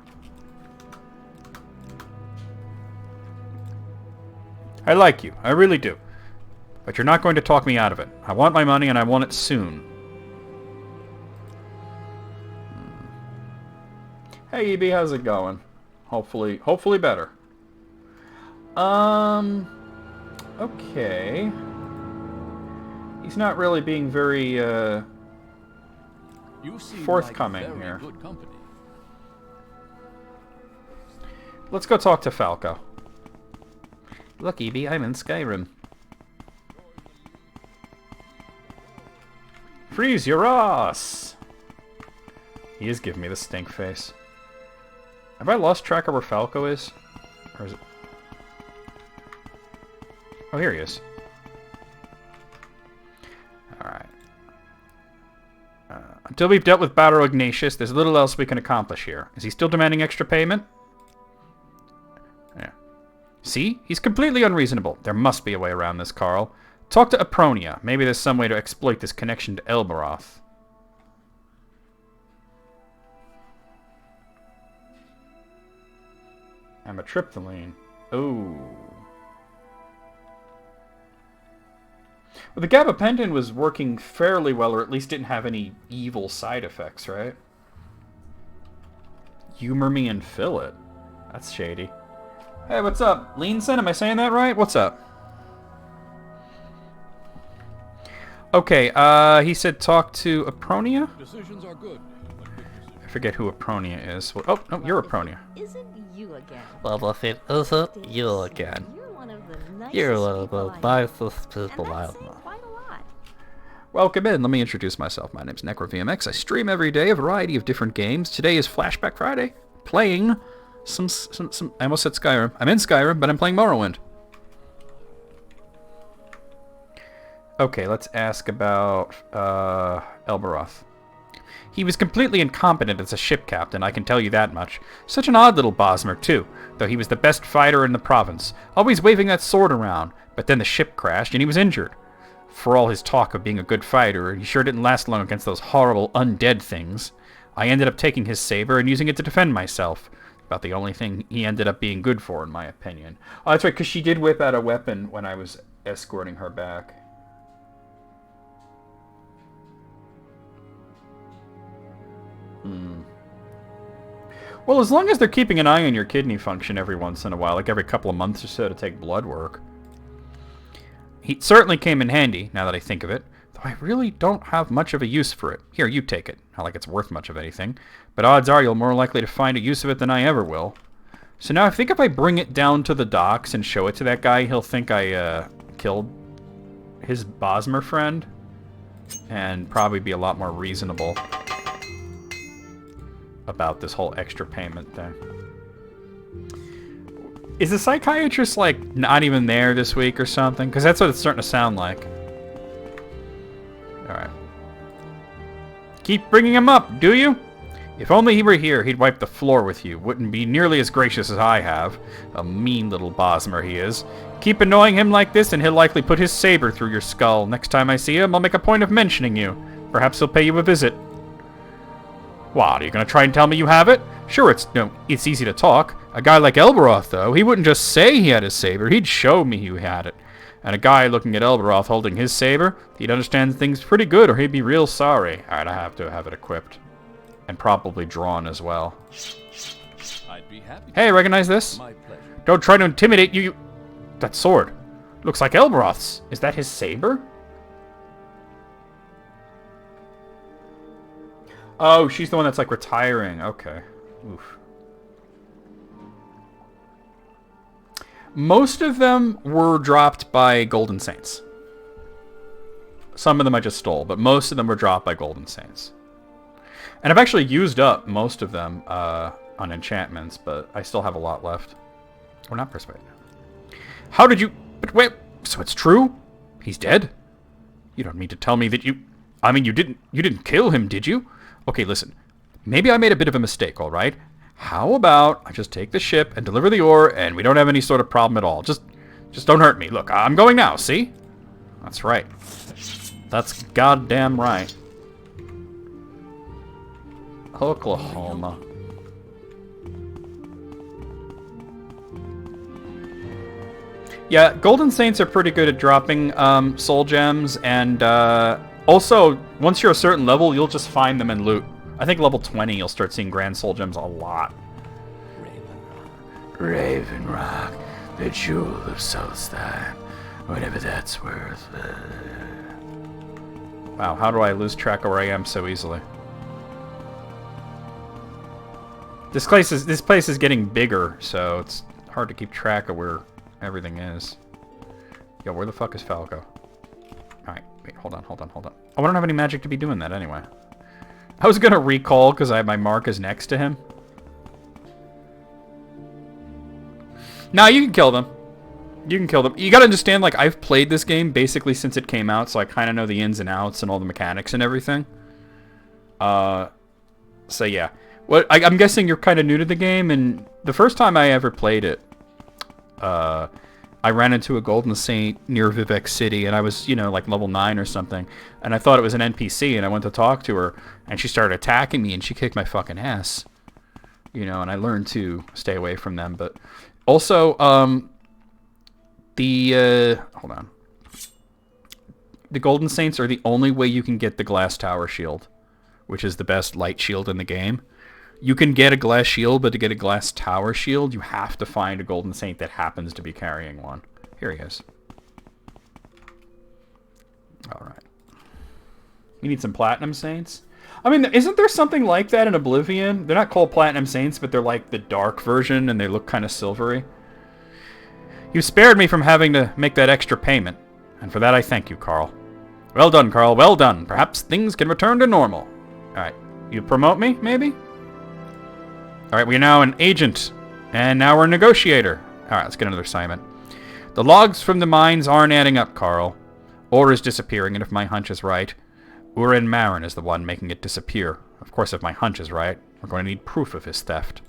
I like you. I really do. But you're not going to talk me out of it. I want my money, and I want it soon. Hey, EB, how's it going? Hopefully better. Okay. He's not really being very, forthcoming here. Let's go talk to Falco. Look, EB, I'm in Skyrim. Freeze your ass! He is giving me the stink face. Have I lost track of where Falco is? Or is it... Oh, here he is. Alright. Until we've dealt with Battle Ignatius, there's little else we can accomplish here. Is he still demanding extra payment? Yeah. See? He's completely unreasonable. There must be a way around this, Carl. Talk to Apronia. Maybe there's some way to exploit this connection to Elberoth. Amitriptyline. Oh. Well, the gabapentin was working fairly well, or at least didn't have any evil side effects, right? Humor me and fill it. That's shady. Hey, what's up? Leanson, am I saying that right? What's up? Okay, he said talk to Apronia? Decisions are good. I forget who Apronia is. Well, oh, no, you're Apronia. Is it you again? Well, if it isn't you again. You're one of the nicest You're one of people the I know. nicest people And I that's saying know. quite a lot. Welcome in. Let me introduce myself. My name's NecroVMX. I stream every day a variety of different games. Today is Flashback Friday. Playing some I almost said Skyrim. I'm in Skyrim, but I'm playing Morrowind. Okay, let's ask about Elberoth. He was completely incompetent as a ship captain, I can tell you that much. Such an odd little Bosmer, too, though he was the best fighter in the province, always waving that sword around, but then the ship crashed and he was injured. For all his talk of being a good fighter, he sure didn't last long against those horrible undead things. I ended up taking his saber and using it to defend myself. About the only thing he ended up being good for, in my opinion. Oh, that's right, because she did whip out a weapon when I was escorting her back. Well, as long as they're keeping an eye on your kidney function every once in a while, like every couple of months or so to take blood work. He certainly came in handy, now that I think of it, though I really don't have much of a use for it. Here, you take it. Not like it's worth much of anything, but odds are you're more likely to find a use of it than I ever will. So now I think if I bring it down to the docks and show it to that guy, he'll think I killed his Bosmer friend, and probably be a lot more reasonable about this whole extra payment thing. Is the psychiatrist, like, not even there this week or something? Because that's what it's starting to sound like. Alright. Keep bringing him up, do you? If only he were here, he'd wipe the floor with you. Wouldn't be nearly as gracious as I have. A mean little Bosmer he is. Keep annoying him like this, and he'll likely put his saber through your skull. Next time I see him, I'll make a point of mentioning you. Perhaps he'll pay you a visit. What, are you going to try and tell me you have it? Sure, it's easy to talk. A guy like Elberoth, though, he wouldn't just say he had his saber, he'd show me he had it. And a guy looking at Elberoth holding his saber, he'd understand things pretty good or he'd be real sorry. Alright, I have to have it equipped. And probably drawn as well. I'd be happy. Hey, recognize this? My pleasure. Don't try to intimidate you. That sword. Looks like Elberoth's. Is that his saber? Oh, she's the one that's like retiring. Okay. Oof. Most of them were dropped by Golden Saints. Some of them I just stole, but most of them were dropped by Golden Saints. And I've actually used up most of them on enchantments, but I still have a lot left. We're not persuaded. How did you... But wait, so it's true? He's dead? You don't mean to tell me that you... I mean, you didn't kill him, did you? Okay, listen. Maybe I made a bit of a mistake, all right? How about I just take the ship and deliver the ore, and we don't have any sort of problem at all. Just don't hurt me. Look, I'm going now, see? That's right. That's goddamn right. Oklahoma. Yeah, Golden Saints are pretty good at dropping soul gems, and also, once you're a certain level, you'll just find them and loot. I think level 20, you'll start seeing grand soul gems a lot. Raven Rock, the jewel of Solstheim, whatever that's worth. Wow, how do I lose track of where I am so easily? This place is getting bigger, so it's hard to keep track of where everything is. Yo, where the fuck is Falco? Alright, wait, hold on. Oh, I don't have any magic to be doing that anyway. I was gonna recall because my mark is next to him. Nah, you can kill them. You can kill them. You gotta understand, like, I've played this game basically since it came out, so I kind of know the ins and outs and all the mechanics and everything. So yeah. I'm guessing you're kind of new to the game, and the first time I ever played it, I ran into a Golden Saint near Vivek City, and I was, you know, like level 9 or something, and I thought it was an NPC, and I went to talk to her, and she started attacking me, and she kicked my fucking ass. You know, and I learned to stay away from them, but also, hold on. The Golden Saints are the only way you can get the glass tower shield, which is the best light shield in the game. You can get a glass shield, but to get a glass tower shield, you have to find a Golden Saint that happens to be carrying one. Here he is. Alright. You need some Platinum Saints? I mean, isn't there something like that in Oblivion? They're not called Platinum Saints, but they're like the dark version, and they look kind of silvery. You spared me from having to make that extra payment, and for that I thank you, Carl. Well done, Carl, well done. Perhaps things can return to normal. Alright, you promote me, maybe? Alright, we're now an agent, and now we're a negotiator. Alright, let's get another assignment. The logs from the mines aren't adding up, Carl. Ore is disappearing, and if my hunch is right, Urin Marin is the one making it disappear. Of course, if my hunch is right, we're going to need proof of his theft.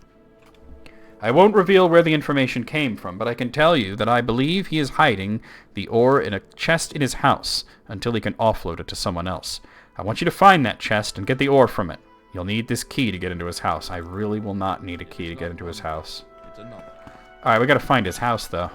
I won't reveal where the information came from, but I can tell you that I believe he is hiding the ore in a chest in his house until he can offload it to someone else. I want you to find that chest and get the ore from it. You'll need this key to get into his house. I really will not need a key to get into his house. Alright, we gotta find his house, though.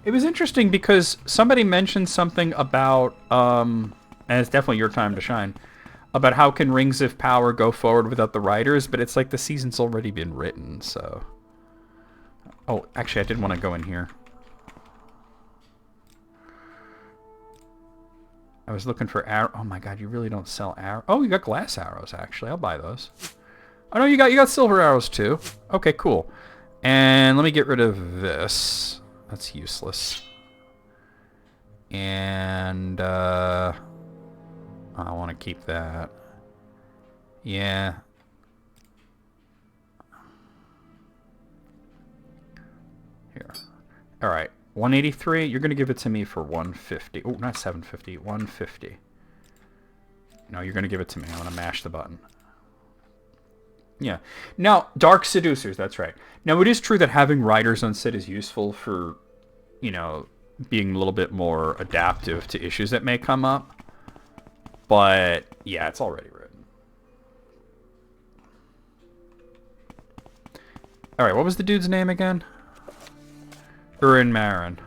It was interesting because somebody mentioned something about, and it's definitely your time to shine, about how can Rings of Power go forward without the writers, but it's like the season's already been written, so... Oh, actually, I did want to go in here. I was looking for arrow. Oh my god, you really don't sell arrow. Oh, you got glass arrows, actually. I'll buy those. Oh no, you got silver arrows too. Okay, cool. And let me get rid of this. That's useless. And I want to keep that. Yeah. Here. All right. 183, you're going to give it to me for 150. Oh, not 750, 150. No, you're going to give it to me. I want to mash the button. Yeah. Now, Dark Seducers, that's right. Now, it is true that having writers on set is useful for, you know, being a little bit more adaptive to issues that may come up. But, yeah, it's already written. Alright, what was the dude's name again? Urin Marin.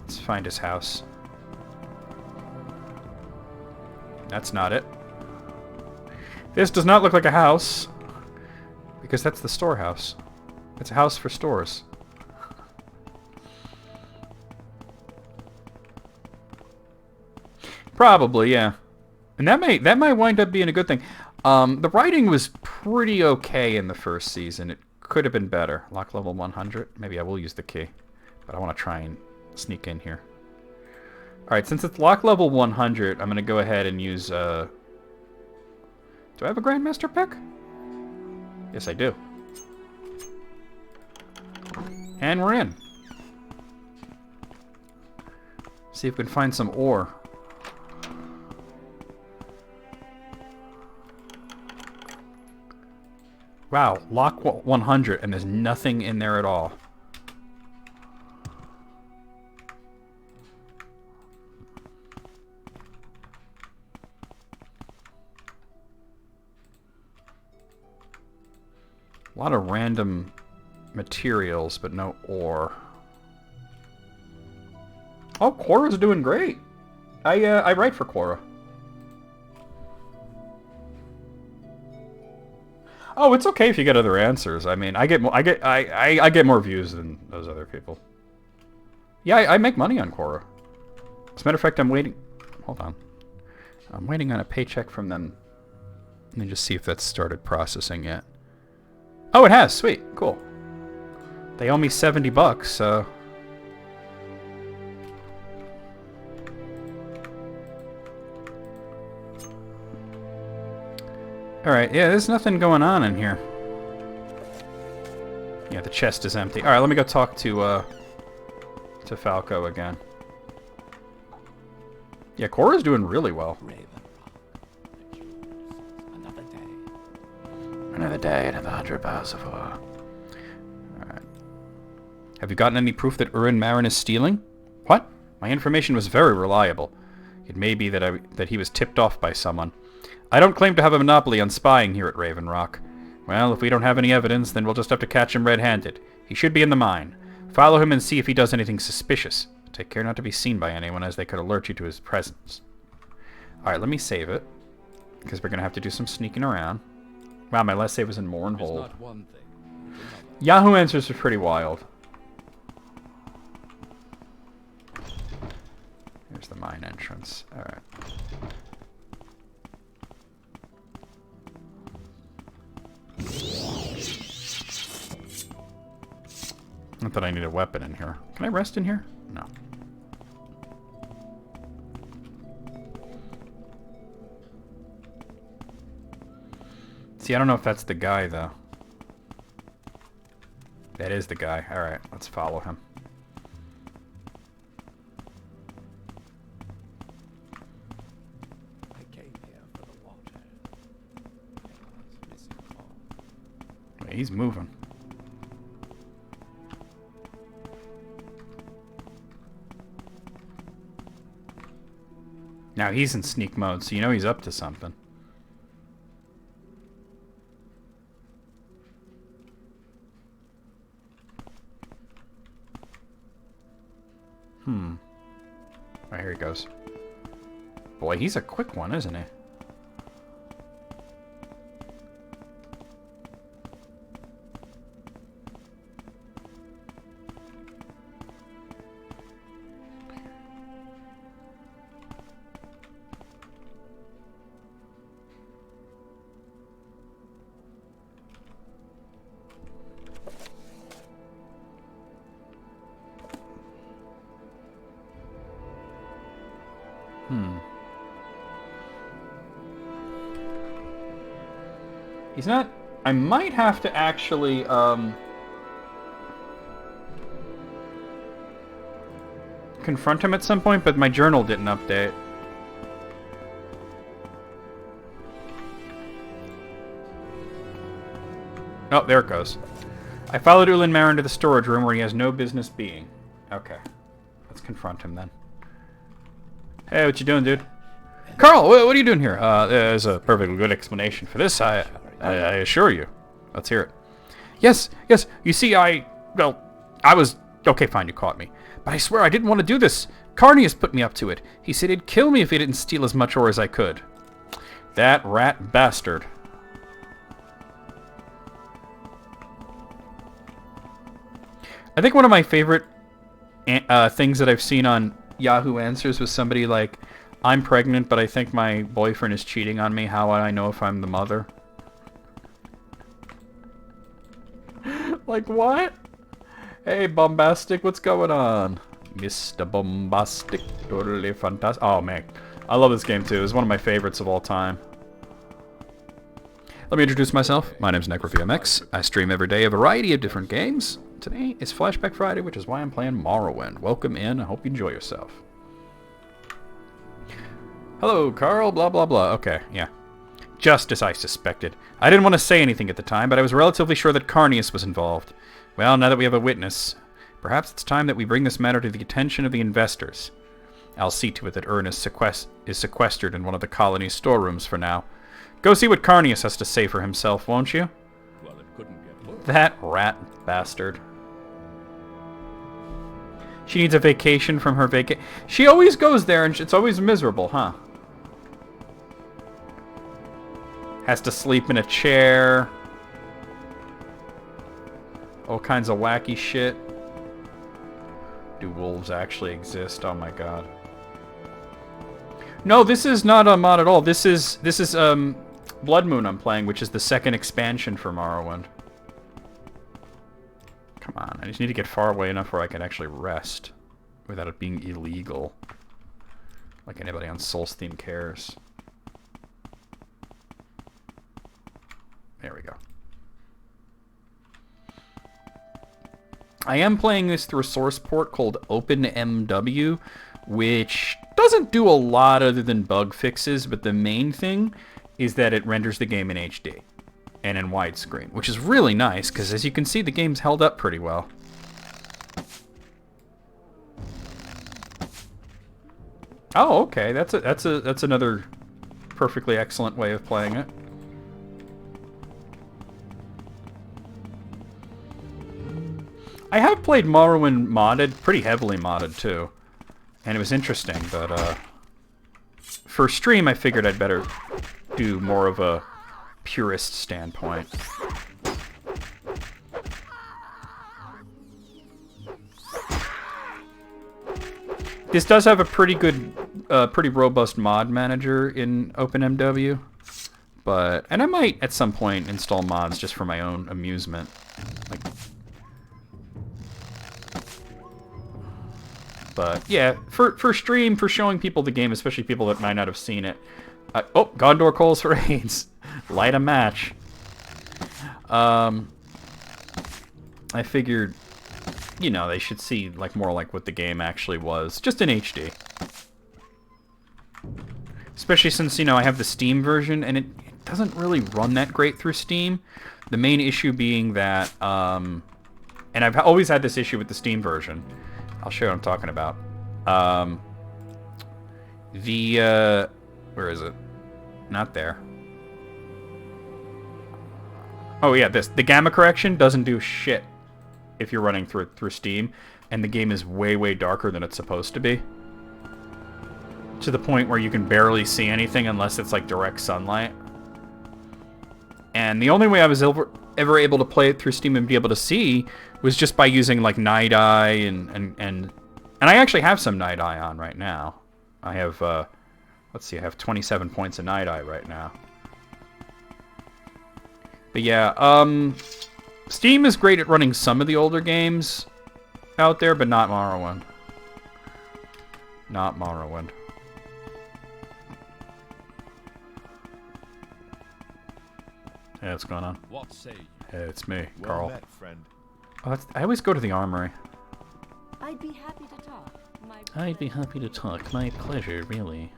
Let's find his house. That's not it. This does not look like a house. Because that's the storehouse. It's a house for stores. Probably, yeah. And that might wind up being a good thing. The writing was pretty okay in the first season. It could have been better. Lock level 100. Maybe I will use the key. But I want to try and sneak in here. Alright, since it's lock level 100, I'm going to go ahead and use... Do I have a Grandmaster pick? Yes, I do. And we're in. See if we can find some ore. Wow, lock 100 and there's nothing in there at all. A lot of random materials, but no ore. Oh, Quora's doing great. I write for Quora. Oh, it's okay if you get other answers. I mean, I get more views than those other people. Yeah, I make money on Quora. As a matter of fact, I'm waiting. Hold on. I'm waiting on a paycheck from them. Let me just see if that's started processing yet. Oh, it has. Sweet. Cool. They owe me $70, so... Alright, yeah, there's nothing going on in here. Yeah, the chest is empty. Alright, let me go talk to Falco again. Yeah, Cora's doing really well. Another day, another 100 bars of ore. Alright. Have you gotten any proof that Urin Marin is stealing? What? My information was very reliable. It may be that he was tipped off by someone. I don't claim to have a monopoly on spying here at Raven Rock. Well, if we don't have any evidence, then we'll just have to catch him red-handed. He should be in the mine. Follow him and see if he does anything suspicious. Take care not to be seen by anyone, as they could alert you to his presence. Alright, let me save it. Because we're going to have to do some sneaking around. Wow, my last save was in Mournhold. Yahoo Answers are pretty wild. Here's the mine entrance. Alright. Not that I need a weapon in here. Can I rest in here? No. See, I don't know if that's the guy, though. That is the guy. Alright, let's follow him. I came here for the water. Wait, he's moving. Now he's in sneak mode, so you know he's up to something. Right, here he goes. Boy, he's a quick one, isn't he? He's not... I might have to actually, confront him at some point, but my journal didn't update. Oh, there it goes. I followed Ulin Marin to the storage room where he has no business being. Okay. Let's confront him then. Hey, what you doing, dude? Carl, what are you doing here? There's a perfectly good explanation for this, I assure you. Let's hear it. Yes, you see, I was... Okay, fine, you caught me. But I swear I didn't want to do this. Carnius put me up to it. He said he'd kill me if he didn't steal as much ore as I could. That rat bastard. I think one of my favorite things that I've seen on Yahoo Answers was somebody like, I'm pregnant, but I think my boyfriend is cheating on me. How would I know if I'm the mother? Like, what? Hey, Bombastic, what's going on? Mr. Bombastic, totally fantastic. Oh, man. I love this game, too. It's one of my favorites of all time. Let me introduce myself. My name's NecroVMX. I stream every day a variety of different games. Today is Flashback Friday, which is why I'm playing Morrowind. Welcome in. I hope you enjoy yourself. Hello, Carl. Blah, blah, blah. Okay, yeah. Just as I suspected. I didn't want to say anything at the time, but I was relatively sure that Carnius was involved. Well, now that we have a witness, perhaps it's time that we bring this matter to the attention of the investors. I'll see to it that Ernest is sequestered in one of the colony's storerooms for now. Go see what Carnius has to say for himself, won't you? Well, it couldn't get worse. That rat bastard. She needs a vacation from her She always goes there and it's always miserable, huh? Has to sleep in a chair. All kinds of wacky shit. Do wolves actually exist? Oh my god. No, this is not a mod at all. This is Blood Moon I'm playing, which is the second expansion for Morrowind. Come on, I just need to get far away enough where I can actually rest without it being illegal. Like anybody on Soulsteam cares. There we go. I am playing this through a source port called OpenMW, which doesn't do a lot other than bug fixes, but the main thing is that it renders the game in HD and in widescreen, which is really nice because, as you can see, the game's held up pretty well. Oh, okay, that's another perfectly excellent way of playing it. I have played Morrowind modded, pretty heavily modded too, and it was interesting, but for stream I figured I'd better do more of a purist standpoint. This does have a pretty good, pretty robust mod manager in OpenMW, and I might at some point install mods just for my own amusement, like. But yeah, for stream, for showing people the game, especially people that might not have seen it. Oh, Gondor calls for AIDS. Light a match. I figured, you know, they should see like more like what the game actually was, just in HD. Especially since, you know, I have the Steam version, and it doesn't really run that great through Steam. The main issue being that, and I've always had this issue with the Steam version. I'll show you what I'm talking about. Where is it? Not there. Oh yeah, the gamma correction doesn't do shit if you're running through Steam, and the game is way darker than it's supposed to be. To the point where you can barely see anything unless it's like direct sunlight. And the only way I was ever able to play it through Steam and be able to see was just by using like Night Eye and I actually have some Night Eye on right now. I have let's see, I have 27 points of Night Eye right now. But yeah, Steam is great at running some of the older games out there, but not Morrowind. Not Morrowind. Hey, what's going on? What say you? Hey, it's me, Well Carl. met, friend. Oh, I always go to the armory. I'd be happy to talk. I'd be happy to talk. My pleasure, really.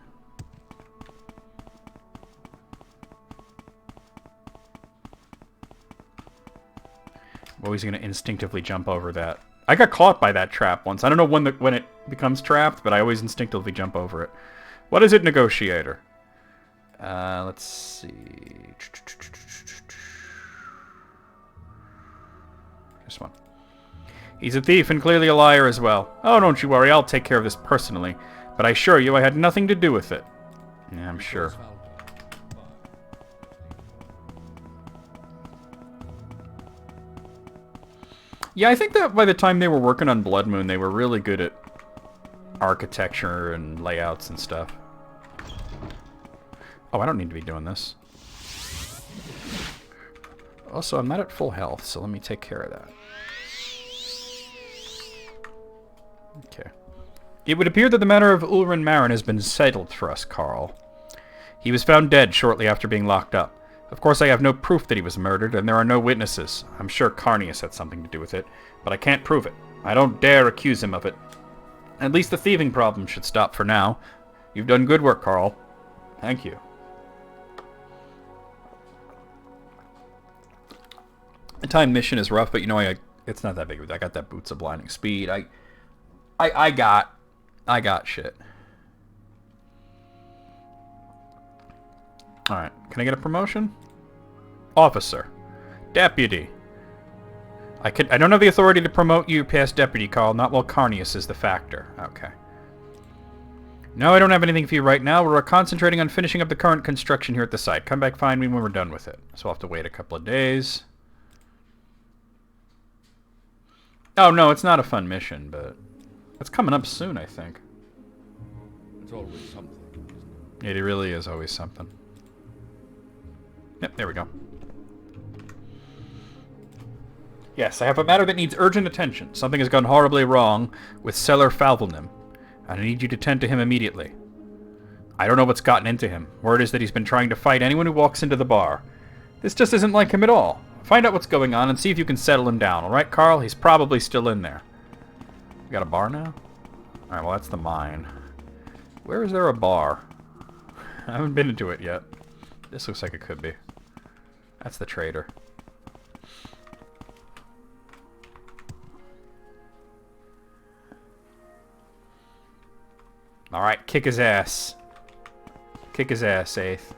I'm always going to instinctively jump over that. I got caught by that trap once. I don't know when it becomes trapped, but I always instinctively jump over it. What is it, Negotiator? Let's see. This one. He's a thief and clearly a liar as well. Oh, don't you worry, I'll take care of this personally. But I assure you I had nothing to do with it. Yeah, I'm sure. Yeah, I think that by the time they were working on Blood Moon, they were really good at architecture and layouts and stuff. Oh, I don't need to be doing this. Also, I'm not at full health, so let me take care of that. Okay. It would appear that the matter of Ulrin Marin has been settled for us, Carl. He was found dead shortly after being locked up. Of course, I have no proof that he was murdered, and there are no witnesses. I'm sure Carnius had something to do with it, but I can't prove it. I don't dare accuse him of it. At least the thieving problem should stop for now. You've done good work, Carl. Thank you. The time mission is rough, but you know, it's not that big of a deal. I got that boots of blinding speed. I got shit. Alright, can I get a promotion? Officer. Deputy. I don't have the authority to promote you past deputy, Carl, not while Carnius is the factor. Okay. No, I don't have anything for you right now. We're concentrating on finishing up the current construction here at the site. Come back, find me when we're done with it. So I'll have to wait a couple of days. Oh, no, it's not a fun mission, but it's coming up soon, I think. It's always something. It really is always something. Yep, there we go. Yes, I have a matter that needs urgent attention. Something has gone horribly wrong with Cellar Falvelnim, and I need you to tend to him immediately. I don't know what's gotten into him. Word is that he's been trying to fight anyone who walks into the bar. This just isn't like him at all. Find out what's going on and see if you can settle him down, alright, Carl? He's probably still in there. We got a bar now? Alright, well, that's the mine. Where is there a bar? I haven't been into it yet. This looks like it could be. That's the trader. Alright, kick his ass. Kick his ass, Aeth.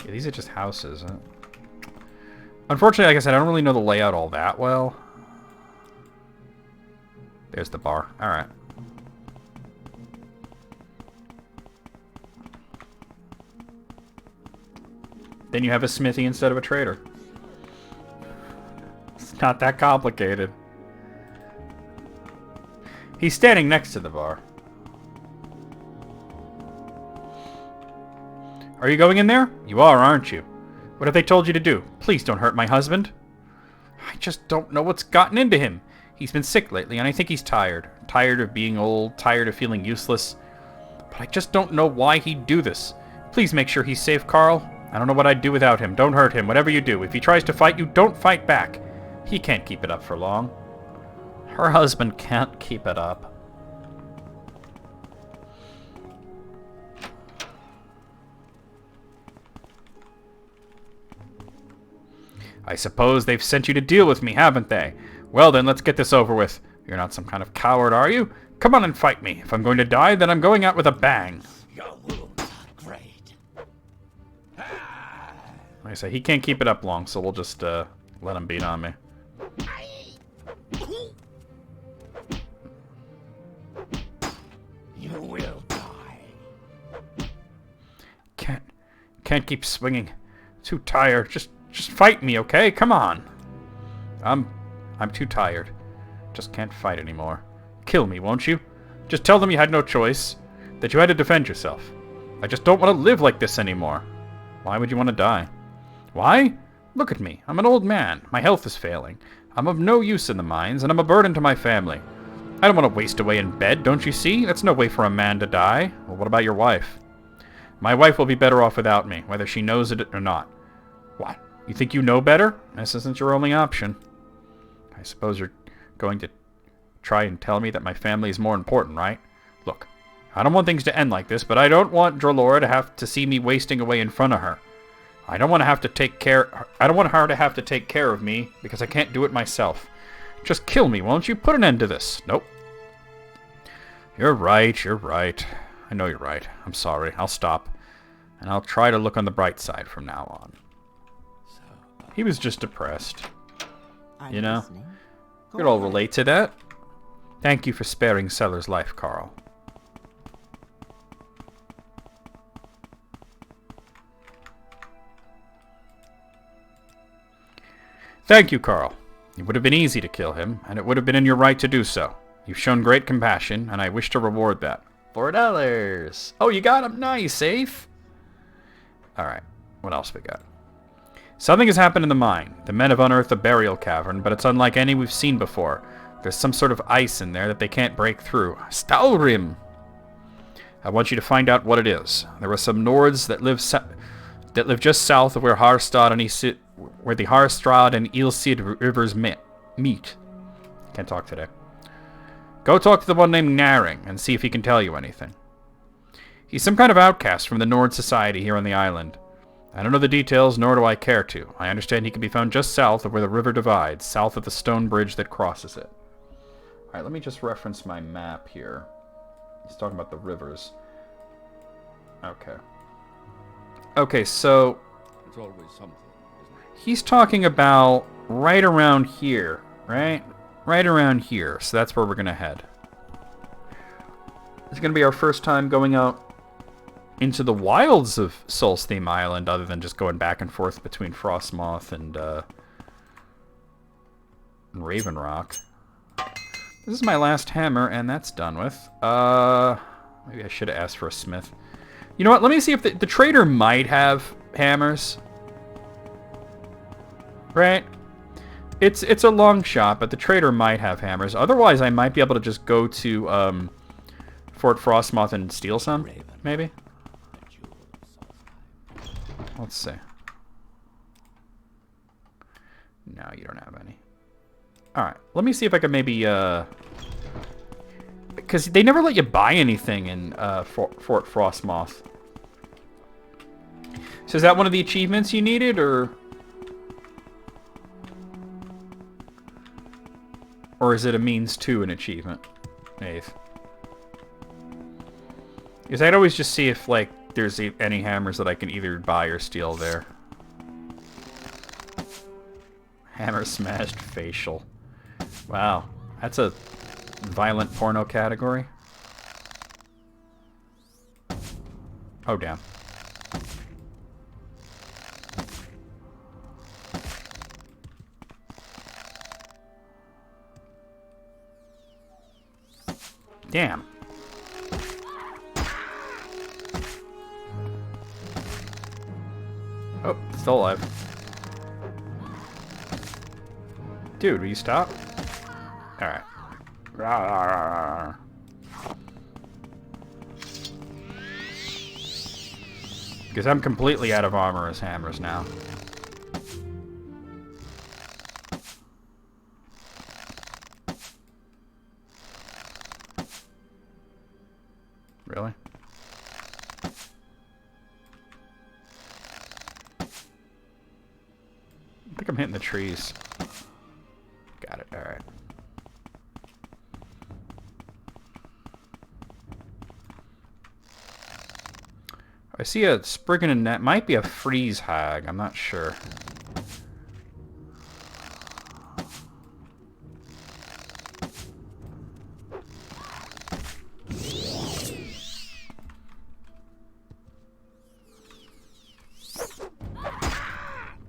Yeah, these are just houses. Huh? Unfortunately, like I said, I don't really know the layout all that well. There's the bar. Alright. Then you have a smithy instead of a trader. It's not that complicated. He's standing next to the bar. Are you going in there? You are, aren't you? What have they told you to do? Please don't hurt my husband. I just don't know what's gotten into him. He's been sick lately, and I think he's tired. Tired of being old, tired of feeling useless. But I just don't know why he'd do this. Please make sure he's safe, Carl. I don't know what I'd do without him. Don't hurt him, whatever you do. If he tries to fight you, don't fight back. He can't keep it up for long. Her husband can't keep it up. I suppose they've sent you to deal with me, haven't they? Well then, let's get this over with. You're not some kind of coward, are you? Come on and fight me. If I'm going to die, then I'm going out with a bang. Your wounds are great. Like I say, he can't keep it up long, so we'll just let him beat on me. You will die. Can't keep swinging. Too tired. Just fight me, okay? Come on. I'm too tired. Just can't fight anymore. Kill me, won't you? Just tell them you had no choice. That you had to defend yourself. I just don't want to live like this anymore. Why would you want to die? Why? Look at me. I'm an old man. My health is failing. I'm of no use in the mines, and I'm a burden to my family. I don't want to waste away in bed, don't you see? That's no way for a man to die. Well, what about your wife? My wife will be better off without me, whether she knows it or not. What? You think you know better? This isn't your only option. I suppose you're going to try and tell me that my family is more important, right? Look, I don't want things to end like this, but I don't want Drolora to have to see me wasting away in front of her. I don't want to have to take care. I don't want her to have to take care of me because I can't do it myself. Just kill me, won't you? Put an end to this. Nope. You're right. You're right. I know you're right. I'm sorry. I'll stop, and I'll try to look on the bright side from now on. He was just depressed. You know? We could all relate to that. Thank you for sparing Seller's life, Carl. Thank you, Carl. It would have been easy to kill him, and it would have been in your right to do so. You've shown great compassion, and I wish to reward that. $4. Oh, you got him? Nice, safe. Alright, what else we got? Something has happened in the mine. The men have unearthed a burial cavern, but it's unlike any we've seen before. There's some sort of ice in there that they can't break through. Stalrim! I want you to find out what it is. There are some Nords that live just south of where Harstad and where the Harstrad and Ilcid rivers meet. Can't talk today. Go talk to the one named Naring and see if he can tell you anything. He's some kind of outcast from the Nord society here on the island. I don't know the details, nor do I care to. I understand he can be found just south of where the river divides, south of the stone bridge that crosses it. Alright, let me just reference my map here. He's talking about the rivers. Okay. Okay, so... It's always something, isn't it? He's talking about right around here, right? Right around here, so that's where we're gonna head. It's gonna be our first time going out into the wilds of Solstheim Island, other than just going back and forth between Frostmoth and Raven Rock. This is my last hammer, and that's done with. Maybe I should have asked for a smith. You know what? Let me see if the trader might have hammers. Right? It's a long shot, but the trader might have hammers. Otherwise, I might be able to just go to Fort Frostmoth and steal some, maybe. Let's see. No, you don't have any. Alright, let me see if I can maybe, because they never let you buy anything in Fort Frostmoth. So is that one of the achievements you needed, or is it a means to an achievement? Eighth. Because I'd always just see if, like, there's any hammers that I can either buy or steal there. Hammer smashed facial. Wow, that's a violent porno category. Oh, damn. Damn. Oh, still alive. Dude, will you stop? Alright. Because I'm completely out of armor as hammers now. Really? I think I'm hitting the trees. Got it, alright. I see a Spriggan and that might be a freeze hag, I'm not sure.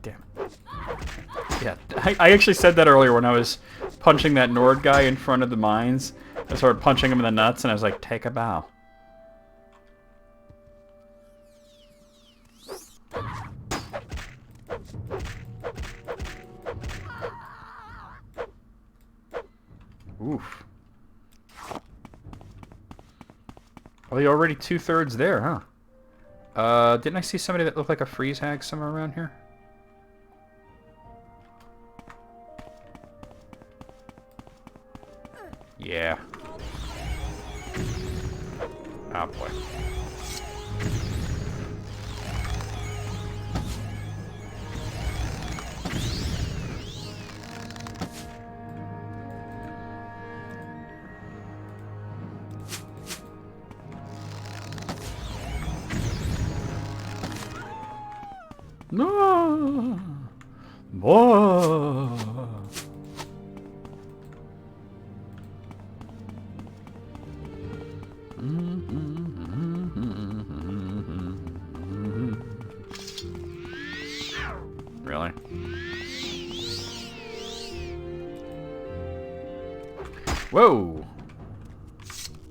Damn. Yeah, I actually said that earlier when I was punching that Nord guy in front of the mines. I started punching him in the nuts and I was like, take a bow. Oof. Oh, you're already 2/3 there, huh? Didn't I see somebody that looked like a freeze hag somewhere around here? Yeah. Oh boy. No. Whoa. Really? Whoa.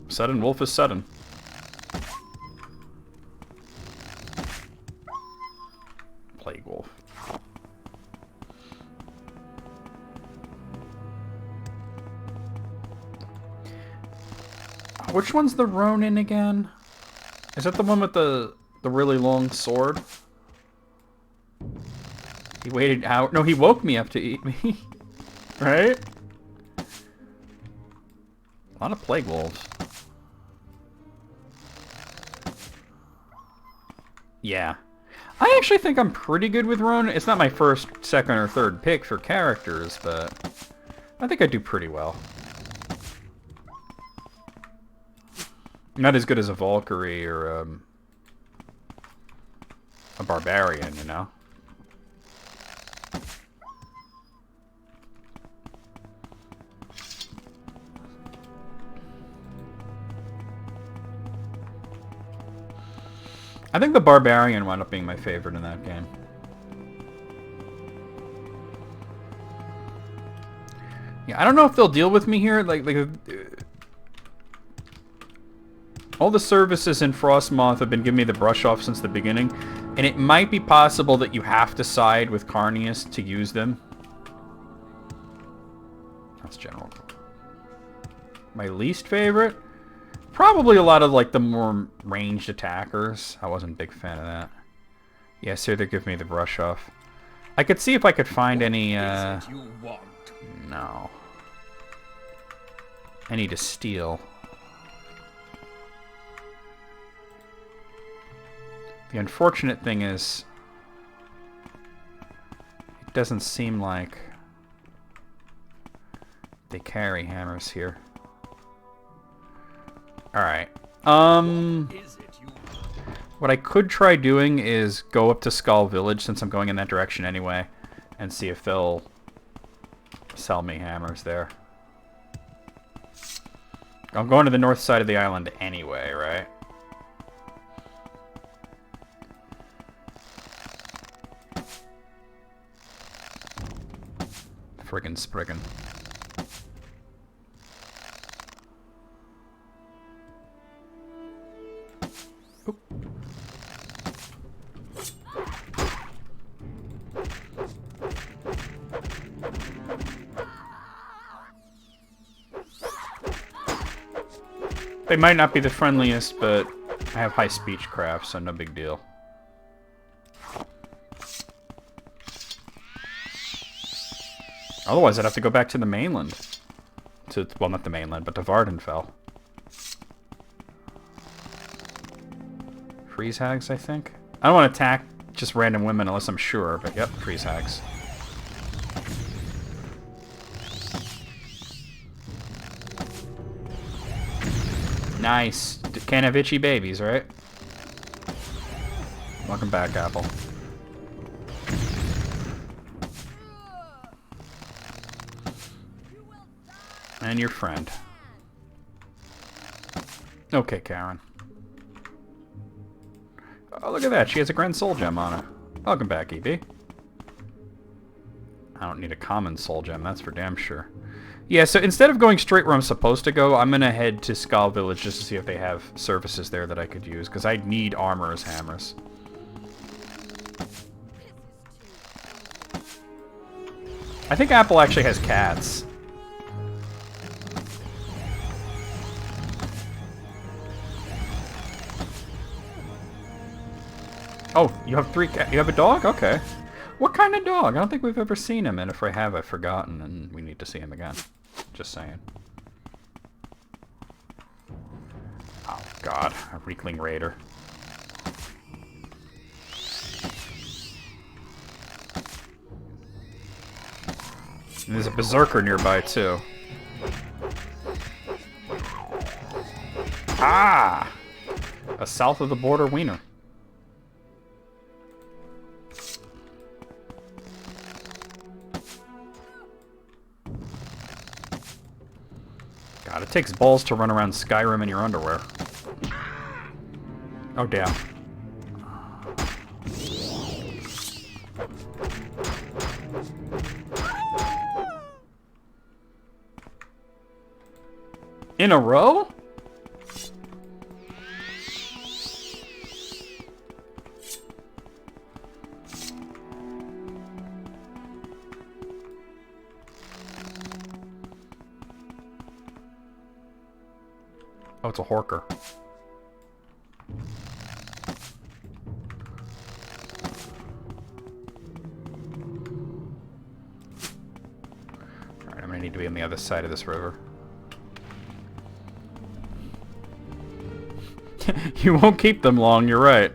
Sudden wolf is sudden. Plague wolf. Which one's the Ronin again? Is that the one with the really long sword? He waited out. No, he woke me up to eat me. Right? A lot of plague wolves. Yeah. I actually think I'm pretty good with Ronin. It's not my first, second, or third pick for characters, but I think I do pretty well. Not as good as a Valkyrie or a Barbarian, you know? I think the Barbarian wound up being my favorite in that game. Yeah, I don't know if they'll deal with me here. Like all the services in Frostmoth have been giving me the brush off since the beginning, and it might be possible that you have to side with Carnius to use them. That's general. My least favorite? Probably a lot of, like, the more ranged attackers. I wasn't a big fan of that. Yeah, so they give me the brush off. I could see if I could find any, No. I need to steal. The unfortunate thing is, it doesn't seem like they carry hammers here. Alright. What I could try doing is go up to Skull Village, since I'm going in that direction anyway, and see if they'll sell me hammers there. I'm going to the north side of the island anyway, right? Friggin' Spriggan. They might not be the friendliest, but I have high speech craft, so no big deal. Otherwise, I'd have to go back to the mainland. Well, not the mainland, but to Vardenfell. Freeze hags, I think? I don't want to attack just random women unless I'm sure, but yep, freeze hags. Nice. Can't have itchy babies, right? Welcome back, Apple. And your friend. Okay, Karen. Oh, look at that. She has a Grand Soul Gem on her. Welcome back, EB. I don't need a common Soul Gem, that's for damn sure. Yeah, so instead of going straight where I'm supposed to go, I'm going to head to Skull Village just to see if they have services there that I could use, because I need armor as hammers. I think Apple actually has cats. Oh, you have 3 cats. You have a dog? Okay. What kind of dog? I don't think we've ever seen him, and if we have, I've forgotten, and we need to see him again. Just saying. Oh, God. A Reekling Raider. And there's a Berserker nearby, too. Ah! A south of the border wiener. God, it takes balls to run around Skyrim in your underwear. Oh, damn. In a row? Oh, it's a Horker. Alright, I'm gonna need to be on the other side of this river. You won't keep them long, you're right.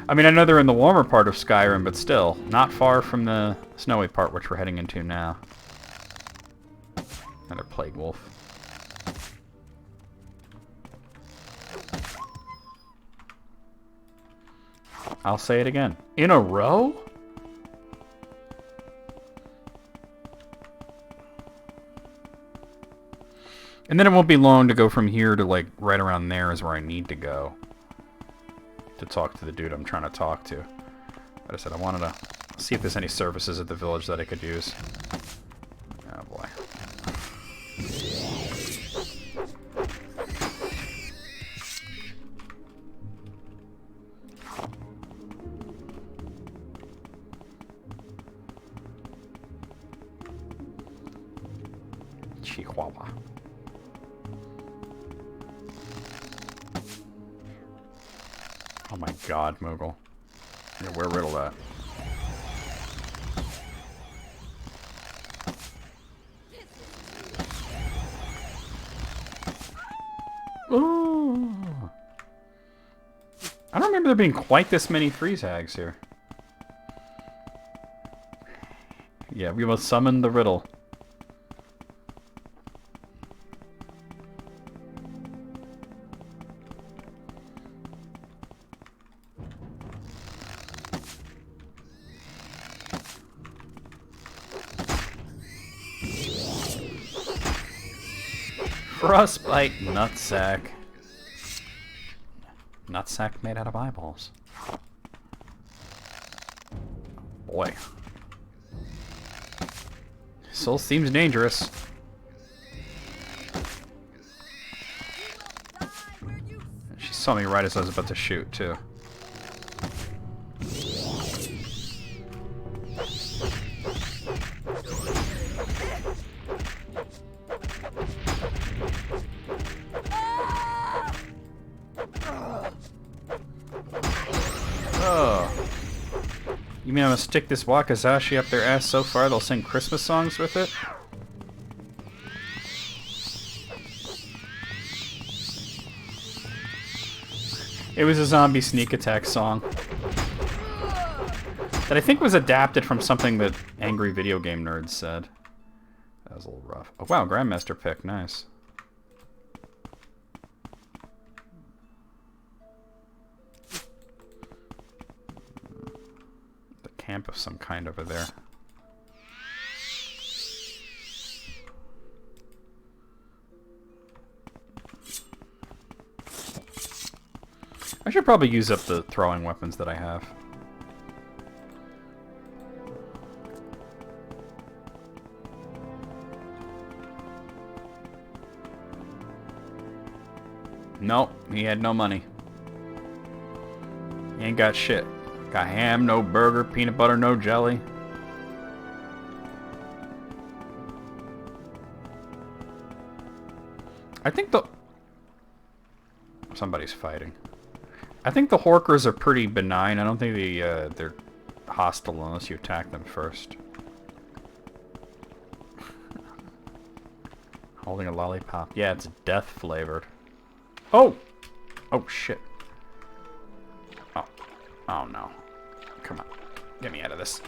I mean, I know they're in the warmer part of Skyrim, but still, not far from the snowy part, which we're heading into now. Another plague wolf. I'll say it again. In a row? And then it won't be long to go from here to, like, right around there is where I need to go to talk to the dude I'm trying to talk to. But I said I wanted to see if there's any services at the village that I could use. Oh, boy. Chihuahua. Oh my god, Moogle. Yeah, where Riddle at? Ooh. I don't remember there being quite this many freeze hags here. Yeah, we will summon the Riddle. Frostbite nutsack. Nutsack made out of eyeballs. Boy. Soul seems dangerous. She saw me right as I was about to shoot, too. You mean I'm gonna stick this wakizashi up their ass so far they'll sing Christmas songs with it? It was a zombie sneak attack song. That I think was adapted from something that angry video game nerds said. That was a little rough. Oh wow, Grandmaster pick, nice. Camp of some kind over there. I should probably use up the throwing weapons that I have. Nope, he had no money. He ain't got shit. Got ham, no burger, peanut butter, no jelly. I think somebody's fighting. I think the Horkers are pretty benign. I don't think they're hostile unless you attack them first. Holding a lollipop. Yeah, it's death flavored. Oh! Oh shit. Oh. Oh no. Come on. Get me out of this.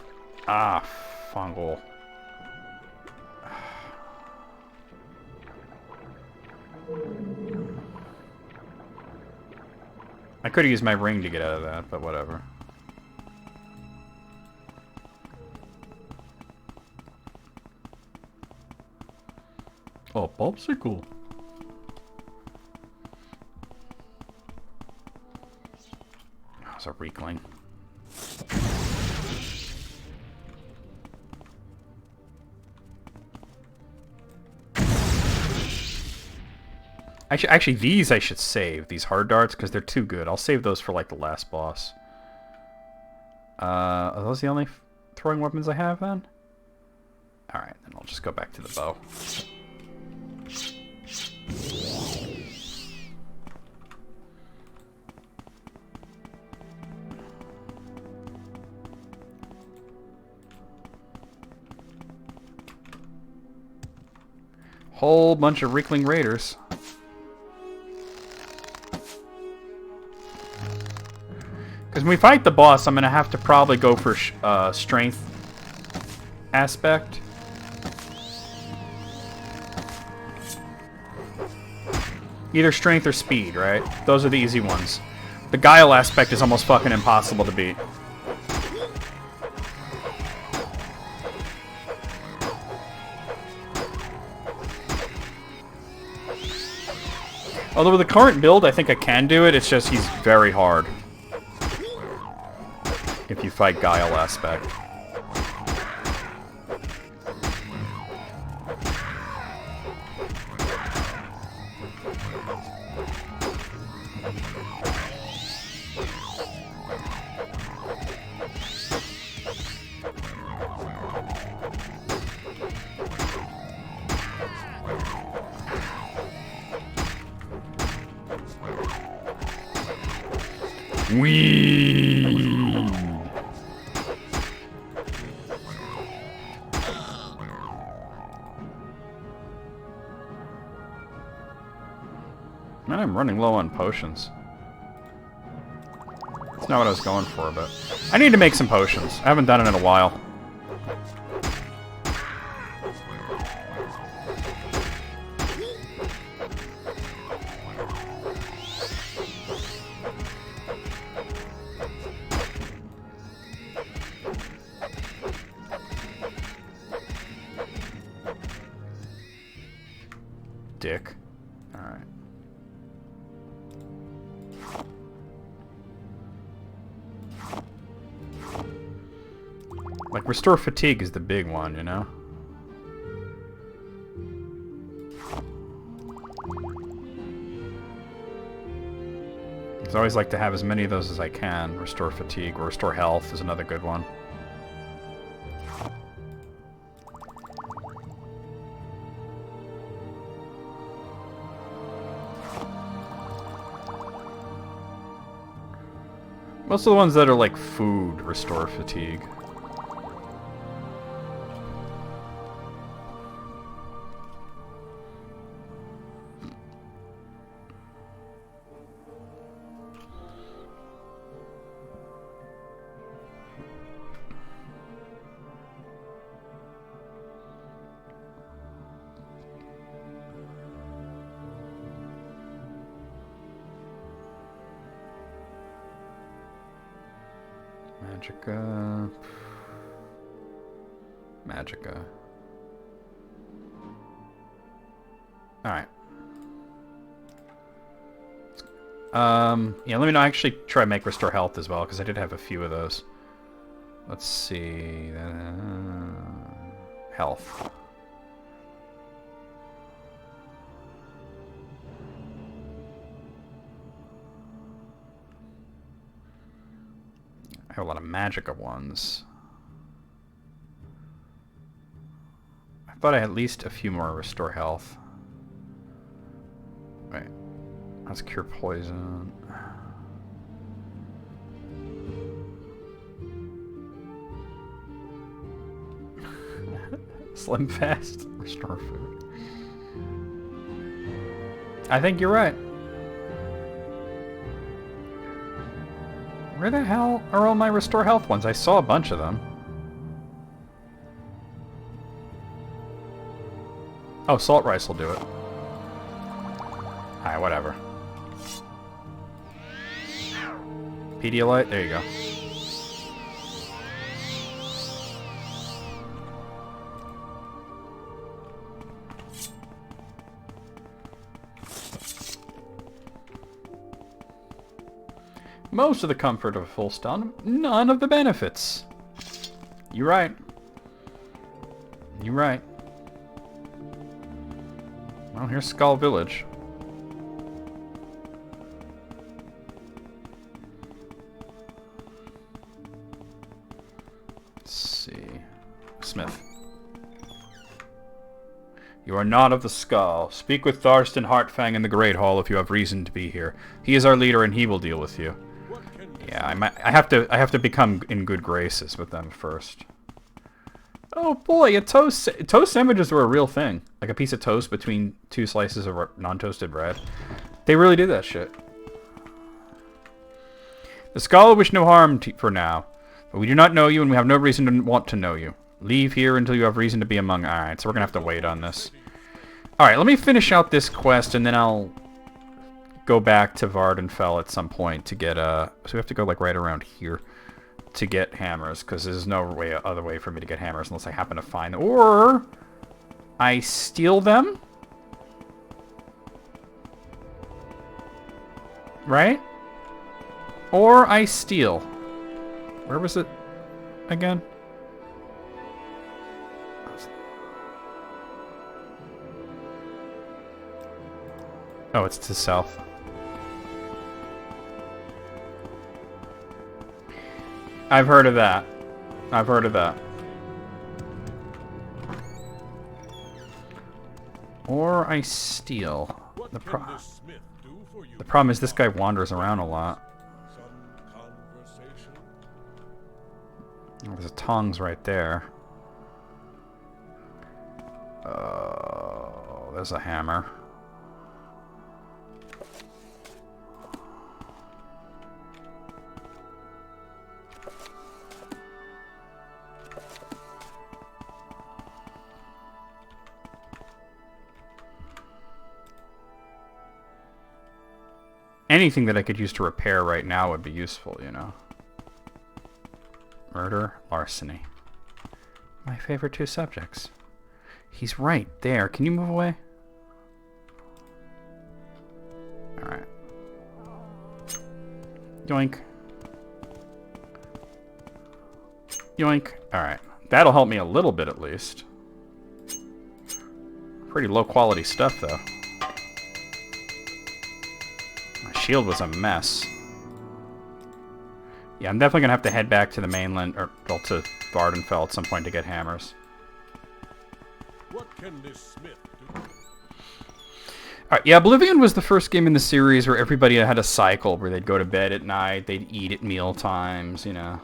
Ah, fungal. I could have used my ring to get out of that, but whatever. Oh, popsicle. Oh, it's a Reekling. Actually, these I should save. These hard darts, because they're too good. I'll save those for, like, the last boss. Are those the only throwing weapons I have, then? Alright, then I'll just go back to the bow. Whole bunch of Reekling Raiders. Because when we fight the boss, I'm going to have to probably go for strength aspect. Either strength or speed, right? Those are the easy ones. The guile aspect is almost fucking impossible to beat. Although with the current build, I think I can do it. It's just he's very hard. If you fight guile aspect. Whee! Man, I'm running low on potions. That's not what I was going for, but... I need to make some potions. I haven't done it in a while. Dick. Alright. Like, restore fatigue is the big one, you know? I always like to have as many of those as I can. Restore fatigue or restore health is another good one. Most of the ones that are like food restore fatigue. Magica. Magica. Alright. Yeah, let me not actually try to make restore health as well, because I did have a few of those. Let's see. Health. I have a lot of magica ones. I thought I had at least a few more restore health. Wait. Let's cure poison. Slim fast. Restore food. I think you're right. Where the hell are all my restore health ones? I saw a bunch of them. Oh, salt rice will do it. Alright, whatever. Pedialyte, there you go. Most of the comfort of a full stun, none of the benefits. You're right. You're right. Well, here's Skull Village. Let's see. Smith. You are not of the Skull. Speak with Tharston Heartfang in the Great Hall if you have reason to be here. He is our leader and he will deal with you. Yeah, I have to become in good graces with them first. Oh boy, toast sandwiches were a real thing. Like a piece of toast between two slices of non-toasted bread. They really did that shit. The scholar wish no harm for now, but we do not know you and we have no reason to want to know you. Leave here until you have reason to be among... Alright, so we're gonna have to wait on this. Alright, let me finish out this quest and then I'll go back to Vardenfell at some point to get, So we have to go, like, right around here to get hammers, because there's no other way for me to get hammers unless I happen to find them. Or I steal them? Right? Or I steal. Where was it again? Oh, it's to the south. I've heard of that. I've heard of that. Or I steal. The problem is this guy wanders around a lot. Oh, there's a tongs right there. Oh, there's a hammer. Anything that I could use to repair right now would be useful, you know. Murder, larceny. My favorite two subjects. He's right there. Can you move away? Alright. Yoink. Yoink. Alright. That'll help me a little bit at least. Pretty low quality stuff though. My shield was a mess. Yeah, I'm definitely gonna have to head back to the mainland, or well, to Vardenfell at some point to get hammers. What can this smith do? Alright, yeah, Oblivion was the first game in the series where everybody had a cycle where they'd go to bed at night, they'd eat at meal times, you know.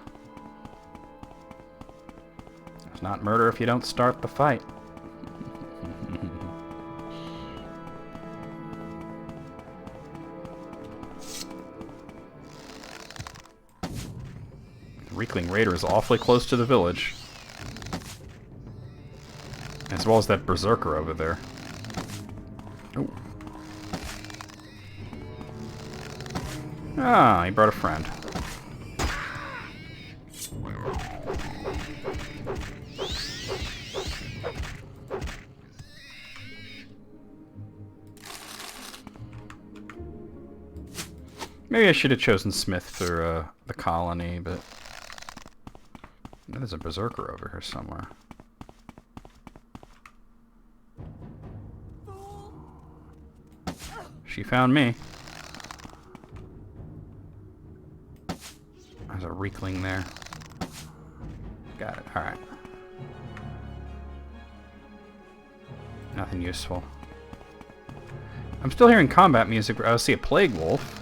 It's not murder if you don't start the fight. Reekling Raider is awfully close to the village. As well as that berserker over there. Oh. Ah, he brought a friend. Maybe I should have chosen Smith for the colony, but... There's a berserker over here somewhere. She found me. There's a reekling there. Got it. Alright. Nothing useful. I'm still hearing combat music. I see a plague wolf.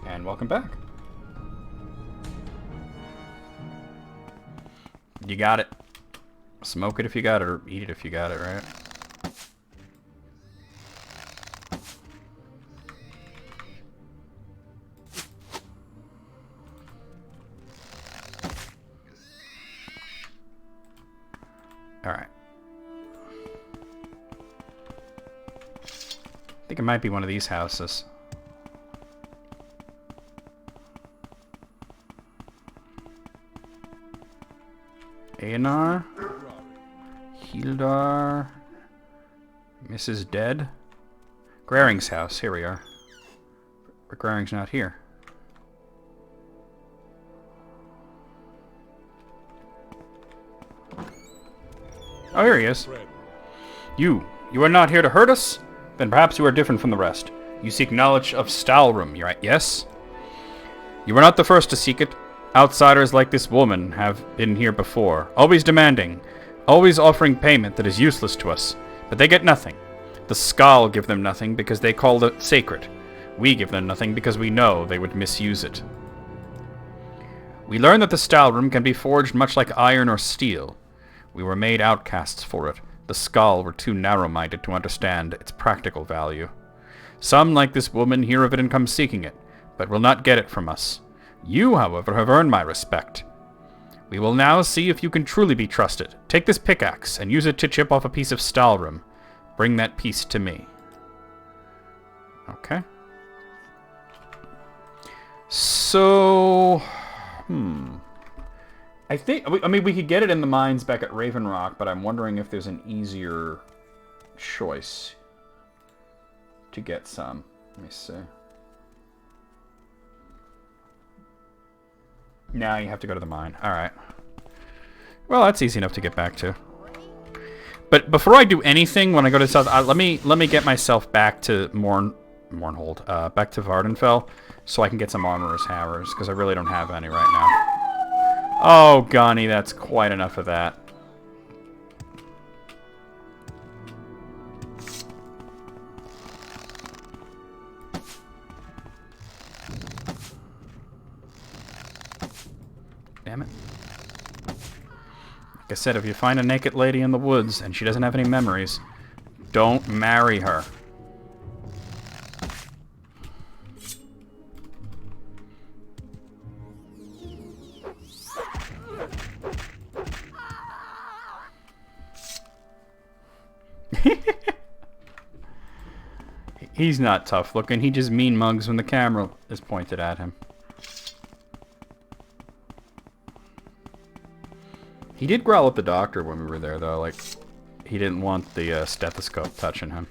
And welcome back. You got it. Smoke it if you got it, or eat it if you got it, right? Alright. I think it might be one of these houses. Einar, Hildar, Mrs. Dead, Graring's house. Here we are. But Graring's not here. Oh, here he is. You are not here to hurt us? Then perhaps you are different from the rest. You seek knowledge of Stalrum, right? Yes? You were not the first to seek it. Outsiders like this woman have been here before, always demanding, always offering payment that is useless to us, but they get nothing. The Skal give them nothing because they call it sacred. We give them nothing because we know they would misuse it. We learn that the Stalrum can be forged much like iron or steel. We were made outcasts for it, The skull were too narrow-minded to understand its practical value. Some, like this woman, hear of it and come seeking it, but will not get it from us. You, however, have earned my respect. We will now see if you can truly be trusted. Take this pickaxe and use it to chip off a piece of Stahlrum. Bring that piece to me. Okay. So... I mean, we could get it in the mines back at Raven Rock, but I'm wondering if there's an easier choice to get some. Let me see. Now you have to go to the mine. Alright. Well, that's easy enough to get back to. But before I do anything, when I go to South... let me get myself back to Mournhold. Back to Vardenfell, so I can get some armorer's hammers, because I really don't have any right now. Oh, Gunny, that's quite enough of that. Damn it. Like I said, if you find a naked lady in the woods and she doesn't have any memories, don't marry her. He's not tough looking, he just mean mugs when the camera is pointed at him. He did growl at the doctor when we were there, though. Like, he didn't want the stethoscope touching him.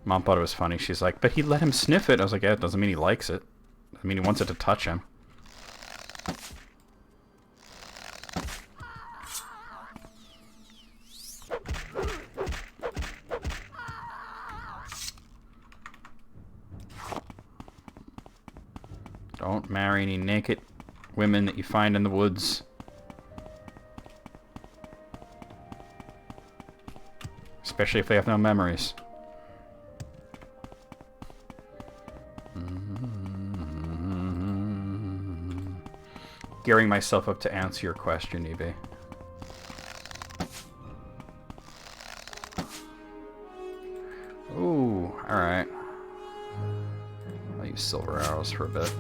Mom thought it was funny. She's like, but he let him sniff it. I was like, yeah, it doesn't mean he likes it. I mean, he wants it to touch him. Don't marry any naked women that you find in the woods. Especially if they have no memories. Gearing myself up to answer your question, eBay. Ooh, alright. I'll use silver arrows for a bit.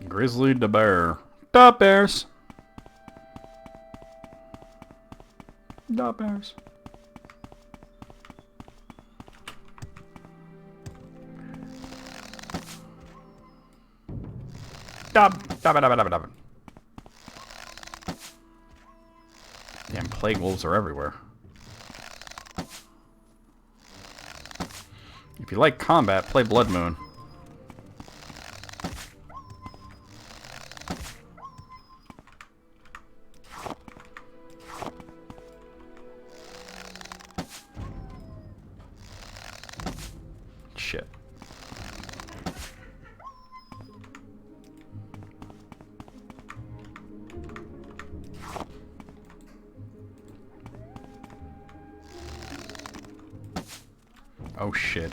Grizzly the bear. Da bears. Da bears. Damn, plague wolves are everywhere. If you like combat, play Blood Moon. Shit. Oh shit.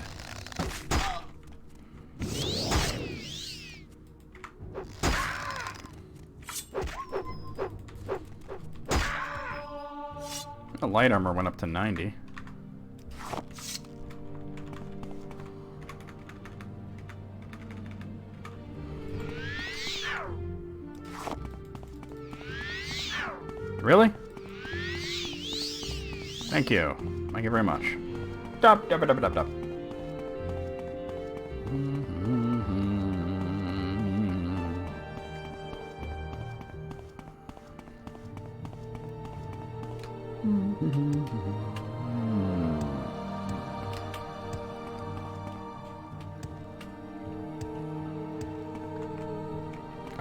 The light armor went up to 90. Really? Thank you. Thank you very much. Dop, dop, dop, dop, dop.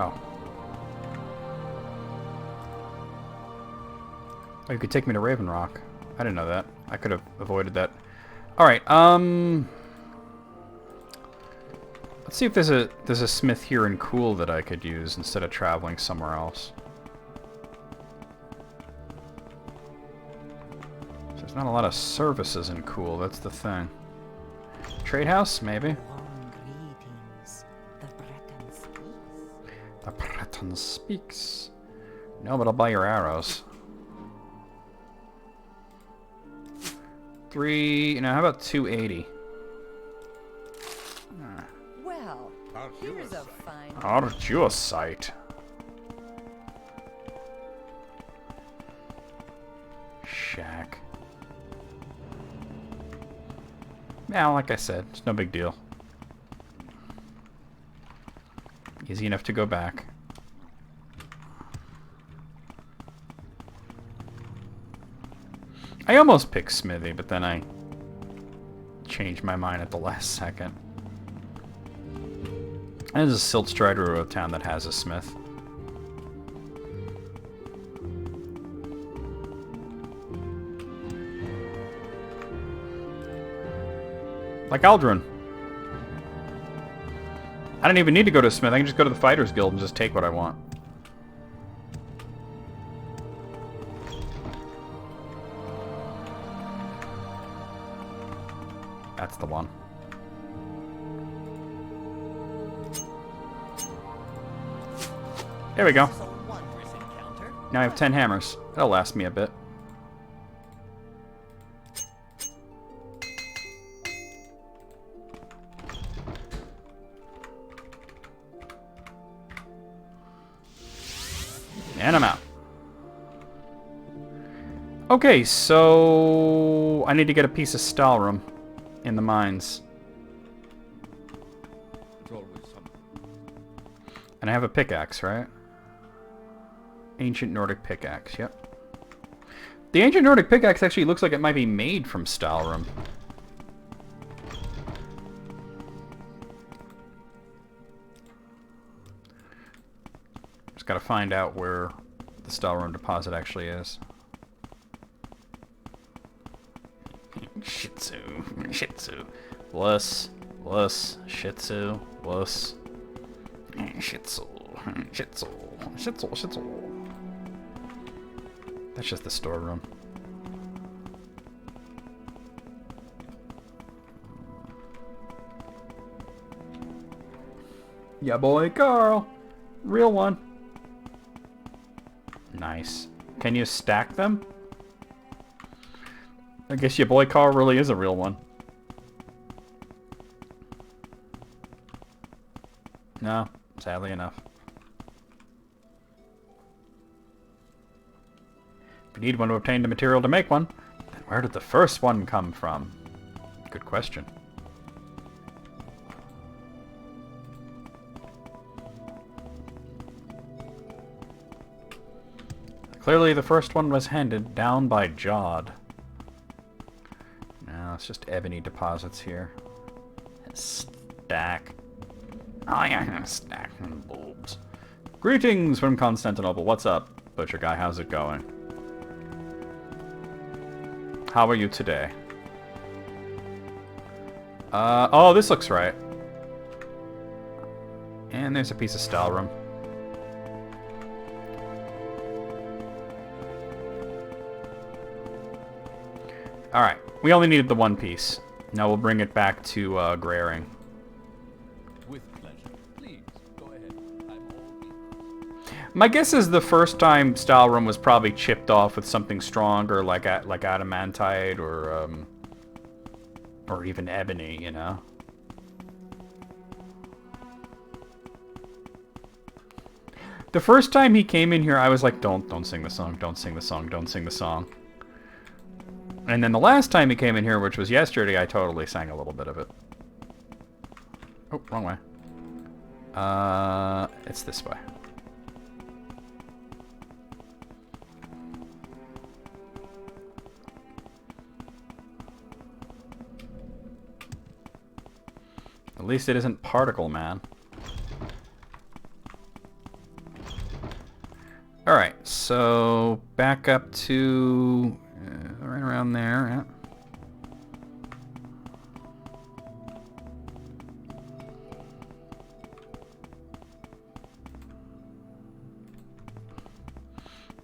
Oh. Oh, you could take me to Raven Rock. I didn't know that. I could have avoided that. Alright, let's see if there's a smith here in Cool that I could use instead of traveling somewhere else. So there's not a lot of services in Cool, that's the thing. Trade house, maybe? The Breton speaks. No, but I'll buy your arrows. 3... Now, how about 280? Well, here's a fine... Arduosite. Shack. Yeah, like I said, it's no big deal. Easy enough to go back. I almost picked Smithy, but then I changed my mind at the last second. There's a Silt Strider town that has a smith. Like Aldrin. I don't even need to go to a smith. I can just go to the Fighters Guild and just take what I want. That's the one. There we go. Now I have 10 hammers. That'll last me a bit. And I'm out. Okay, so I need to get a piece of Stalrum in the mines. And I have a pickaxe, right? Ancient Nordic pickaxe, yep. The Ancient Nordic pickaxe actually looks like it might be made from Stalrum. Just gotta find out where the Stalrum deposit actually is. Shih Tzu. Wuss. Shih Tzu. Wuss. Shih Tzu. That's just the storeroom. Yeah, boy, Carl. Real one. Nice. Can you stack them? I guess your boy Carl really is a real one. No, sadly enough. If you need one to obtain the material to make one, then where did the first one come from? Good question. Clearly the first one was handed down by Jod. No, it's just ebony deposits here. Stack. Oh yeah, stack and bulbs. Greetings from Constantinople. What's up, butcher guy? How's it going? How are you today? Oh, this looks right. And there's a piece of Stalrum. Alright, we only needed the one piece. Now we'll bring it back to Graring. With pleasure. Please, go ahead. I'm all ears. My guess is the first time Stalrum was probably chipped off with something stronger, like adamantite or even ebony, you know. The first time he came in here, I was like, don't sing the song, don't sing the song, don't sing the song. And then the last time he came in here, which was yesterday, I totally sang a little bit of it. Oh, wrong way. It's this way. At least it isn't Particle Man. Alright, so back up to right around there. Yeah.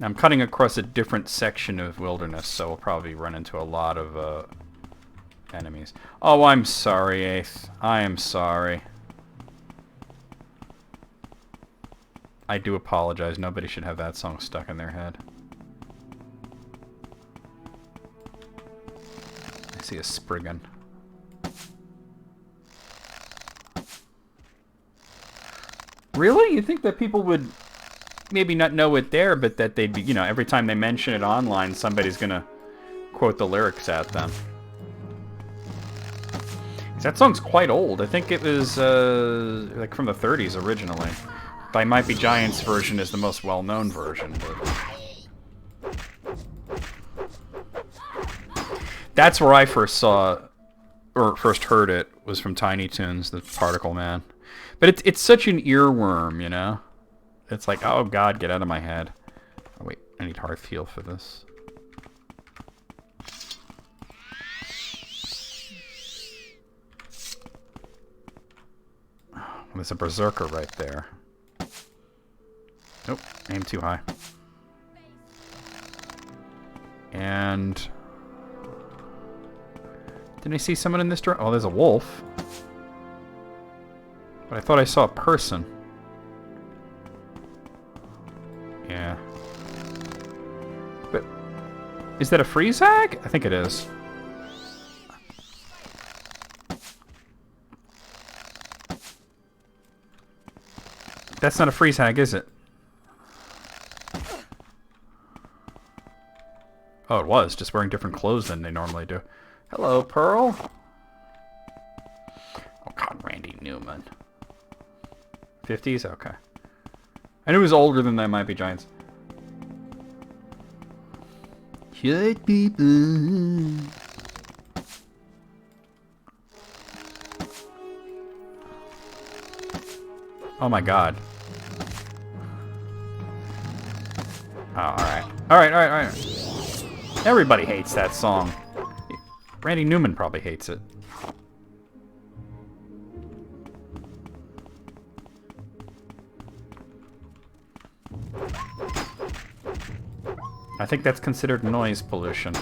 I'm cutting across a different section of wilderness, so we'll probably run into a lot of enemies. Oh, I'm sorry, Eighth. I am sorry. I do apologize. Nobody should have that song stuck in their head. I see a Spriggan. Really? You think that people would maybe not know it there, but that they'd be, you know, every time they mention it online, somebody's gonna quote the lyrics at them. That song's quite old. I think it was like from the 30s originally. By Might Be Giants version is the most well-known version. But that's where I first saw, or first heard it, was from Tiny Toons, the Particle Man. But it's such an earworm, you know? It's like, oh god, get out of my head. Oh wait, I need hearth heal for this. There's a berserker right there. Nope, aim too high. And didn't I see someone in this direction? Oh, there's a wolf. But I thought I saw a person. Yeah. But is that a freeze hag? I think it is. That's not a freeze hag, is it? Oh, it was. Just wearing different clothes than they normally do. Hello, Pearl. Oh, God, Randy Newman. 50s? Okay. I knew he was older than that Might Be Giants. Shut people. Oh my god. Oh, alright. Alright. Everybody hates that song. Randy Newman probably hates it. I think that's considered noise pollution.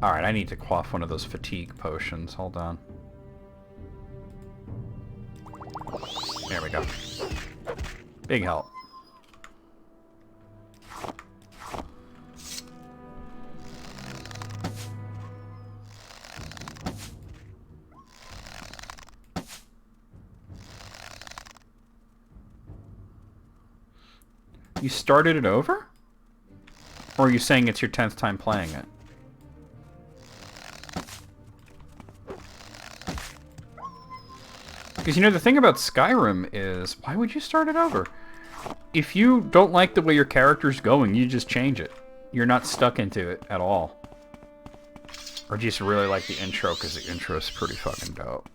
Alright, I need to quaff one of those fatigue potions. Hold on. There we go. Big help. You started it over? Or are you saying it's your 10th time playing it? Because, you know, the thing about Skyrim is, why would you start it over? If you don't like the way your character's going, you just change it. You're not stuck into it at all. Or just really like the intro, because the intro is pretty fucking dope.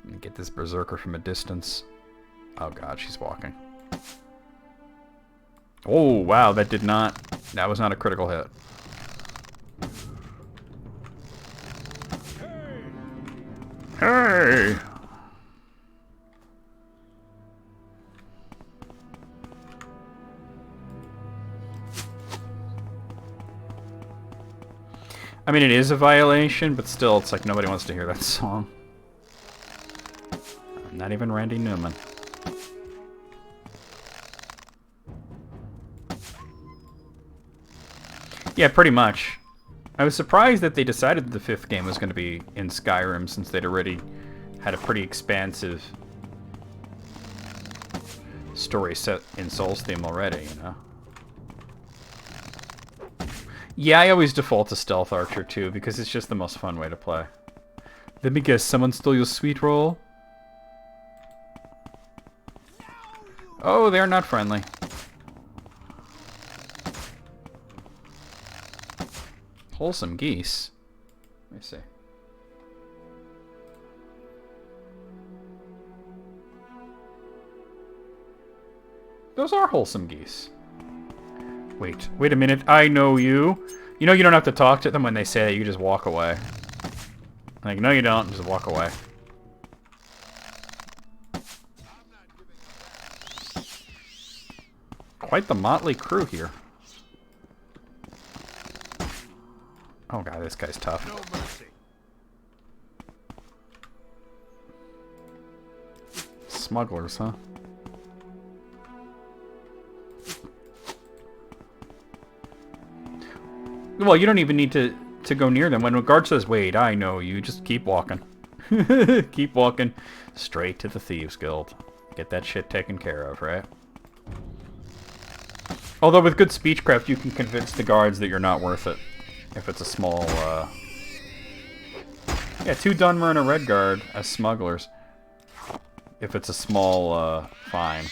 Let me get this berserker from a distance. Oh god, she's walking. Oh, wow, that did not... That was not a critical hit. Hey! I mean, it is a violation, but still, it's like nobody wants to hear that song. Not even Randy Newman. Yeah, pretty much. I was surprised that they decided that the 5th game was going to be in Skyrim, since they'd already had a pretty expansive story set in Soul's theme already, you know? Yeah, I always default to Stealth Archer too, because it's just the most fun way to play. Let me guess, someone stole your sweet roll? Oh, they're not friendly. Wholesome geese. Let me see. Those are wholesome geese. Wait a minute. I know you. You know you don't have to talk to them when they say that. You just walk away. Like, no you don't. Just walk away. Quite the motley crew here. Oh god, this guy's tough. smugglers, huh? Well, you don't even need to go near them. When a guard says, wait, I know you, just keep walking. Keep walking straight to the Thieves Guild. Get that shit taken care of, right? Although with good speechcraft, you can convince the guards that you're not worth it. If it's a small, yeah, 2 Dunmer and a Red Guard as smugglers. If it's a small, fine.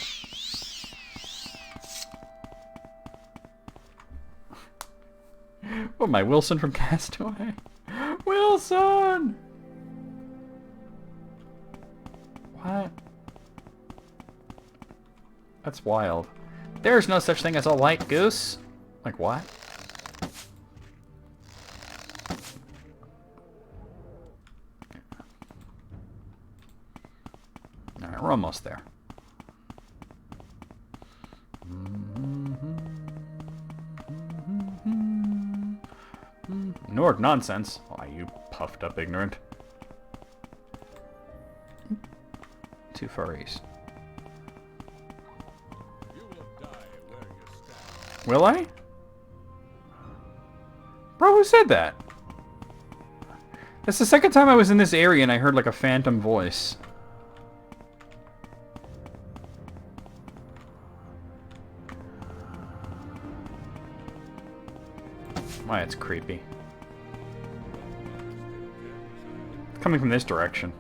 What am I, Wilson from Castaway? Wilson! What? That's wild. There's no such thing as a white goose. Like what? Alright, we're almost there. Nord nonsense. Why, you puffed up ignorant. Too far east. Will I? Bro, who said that? That's the second time I was in this area and I heard like a phantom voice. Why, it's creepy. It's coming from this direction.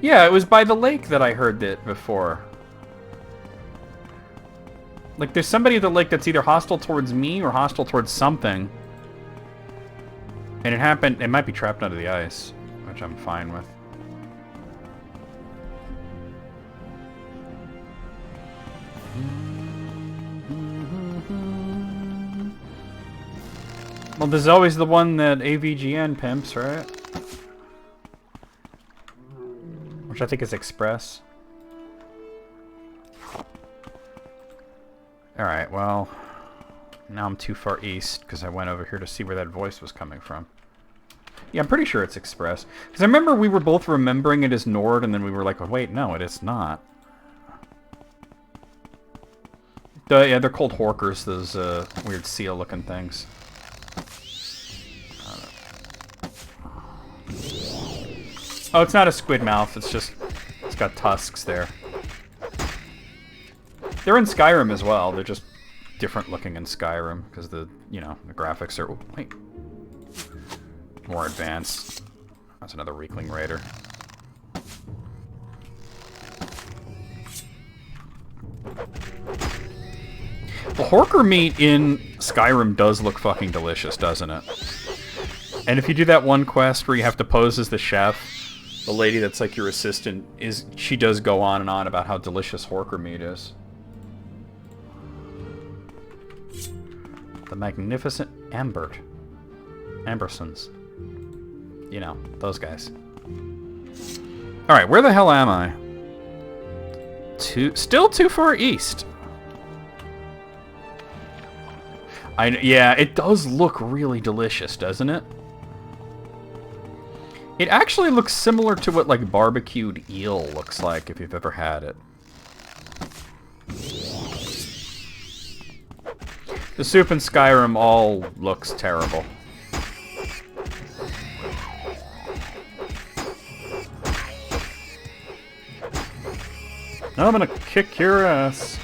Yeah, it was by the lake that I heard it before. Like, there's somebody at the lake that's either hostile towards me or hostile towards something. And it happened... It might be trapped under the ice, which I'm fine with. Well, there's always the one that AVGN pimps, right? Which I think is Express. Alright, well... Now I'm too far east, because I went over here to see where that voice was coming from. Yeah, I'm pretty sure it's Express. Because I remember we were both remembering it as Nord, and then we were like, oh, wait, no, it is not. Yeah, they're called Horkers, those weird seal-looking things. Oh, it's not a squid mouth, it's just... It's got tusks there. They're in Skyrim as well, they're just different looking in Skyrim, because the, you know, the graphics are... Oh, wait. More advanced. That's another Reekling Raider. The Horker meat in Skyrim does look fucking delicious, doesn't it? And if you do that one quest where you have to pose as the chef, the lady that's like your assistant, she does go on and on about how delicious Horker meat is. The magnificent Ambert. Ambersons. You know, those guys. Alright, where the hell am I? Still too far east. Yeah, it does look really delicious, doesn't it? It actually looks similar to what, like, barbecued eel looks like, if you've ever had it. The soup in Skyrim all looks terrible. I'm gonna kick your ass.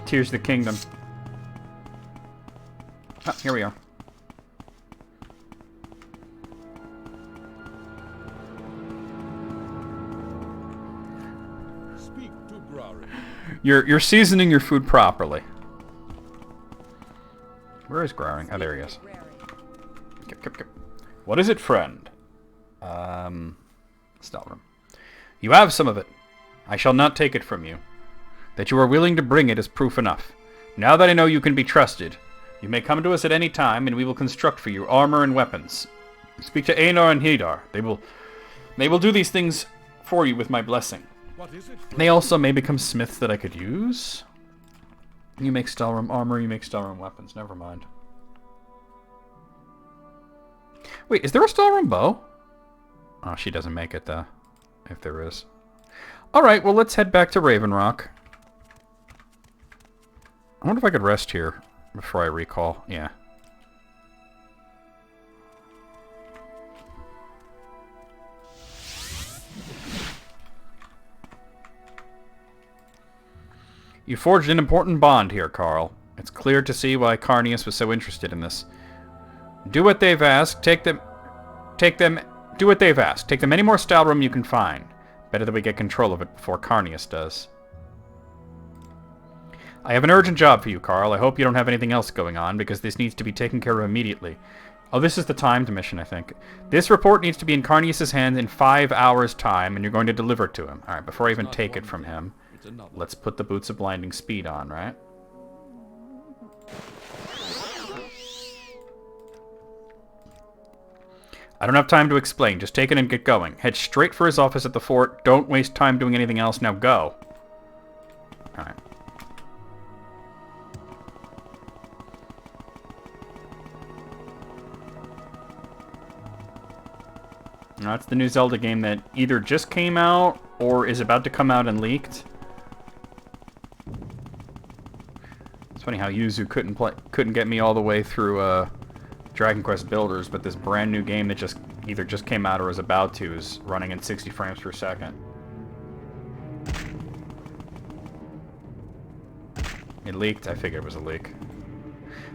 Tears of the Kingdom. Ah, here we are. Speak to Grari. You're seasoning your food properly. Where is Growing? Oh, there he is. What is it, friend? Stelrum. You have some of it. I shall not take it from you. That you are willing to bring it is proof enough. Now that I know you can be trusted, you may come to us at any time, and we will construct for you armor and weapons. Speak to Einar and Hidar. They will They will do these things for you with my blessing. What is it? They also may become smiths that I could use. You make Stelrum armor, you make Stelrum weapons. Never mind. Wait, is there a Stelrum bow? Oh, she doesn't make it, though. If there is. Alright, well, let's head back to Raven Rock. I wonder if I could rest here before I recall. Yeah. You forged an important bond here, Carl. It's clear to see why Carnius was so interested in this. Do what they've asked. Do what they've asked. Take them any more Stalrum you can find. Better that we get control of it before Carnius does. I have an urgent job for you, Carl. I hope you don't have anything else going on, because this needs to be taken care of immediately. Oh, this is the timed mission, I think. This report needs to be in Carnius' hands in 5 hours' time, and you're going to deliver it to him. Alright, before I even take it from him, let's put the Boots of Blinding Speed on, right? I don't have time to explain. Just take it and get going. Head straight for his office at the fort. Don't waste time doing anything else. Now go. Alright. Now, that's the new Zelda game that either just came out or is about to come out and leaked. It's funny how Yuzu couldn't get me all the way through Dragon Quest Builders, but this brand new game that either just came out or is about to is running in 60 frames per second. It leaked? I figured it was a leak.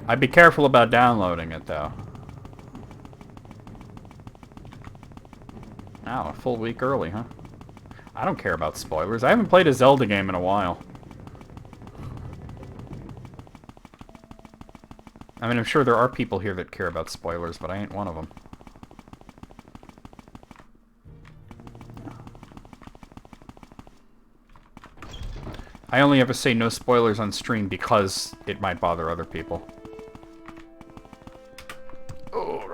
I'd be careful about downloading it, though. Wow, a full week early, huh? I don't care about spoilers. I haven't played a Zelda game in a while. I mean, I'm sure there are people here that care about spoilers, but I ain't one of them. I only ever say no spoilers on stream because it might bother other people. Oh.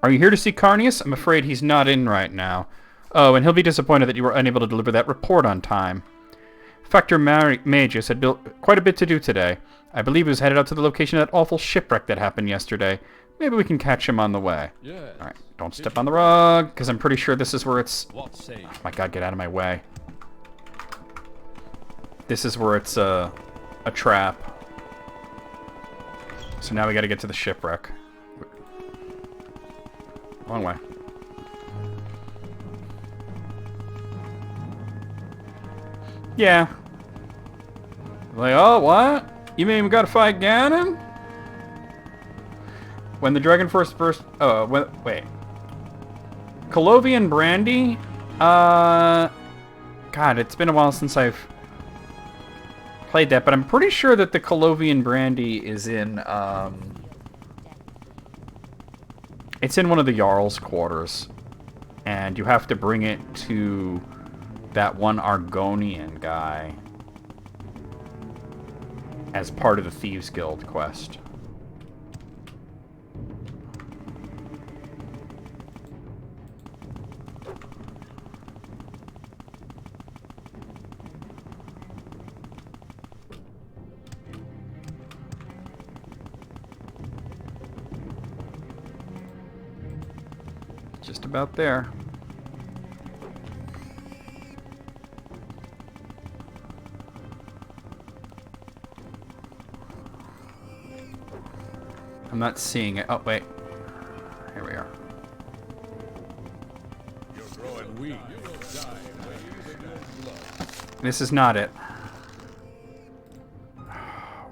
Are you here to see Carnius? I'm afraid he's not in right now. Oh, and he'll be disappointed that you were unable to deliver that report on time. Factor Magus had built quite a bit to do today. I believe he was headed out to the location of that awful shipwreck that happened yesterday. Maybe we can catch him on the way. Yes. Alright, don't step on the rug, because I'm pretty sure this is where it's... What say? Oh my god, get out of my way. This is where it's a trap. So now we gotta get to the shipwreck. Wrong way. Yeah. Like, oh, what? You mean we gotta fight Ganon? When the Dragon Force first... Oh, wait. Colovian Brandy? God, it's been a while since I've played that, but I'm pretty sure that the Colovian Brandy is in, it's in one of the Jarl's quarters. And you have to bring it to that one Argonian guy as part of the Thieves Guild quest. Just about there. I'm not seeing it. Oh, wait. Here we are. You're growing weak. You will die. This is not it.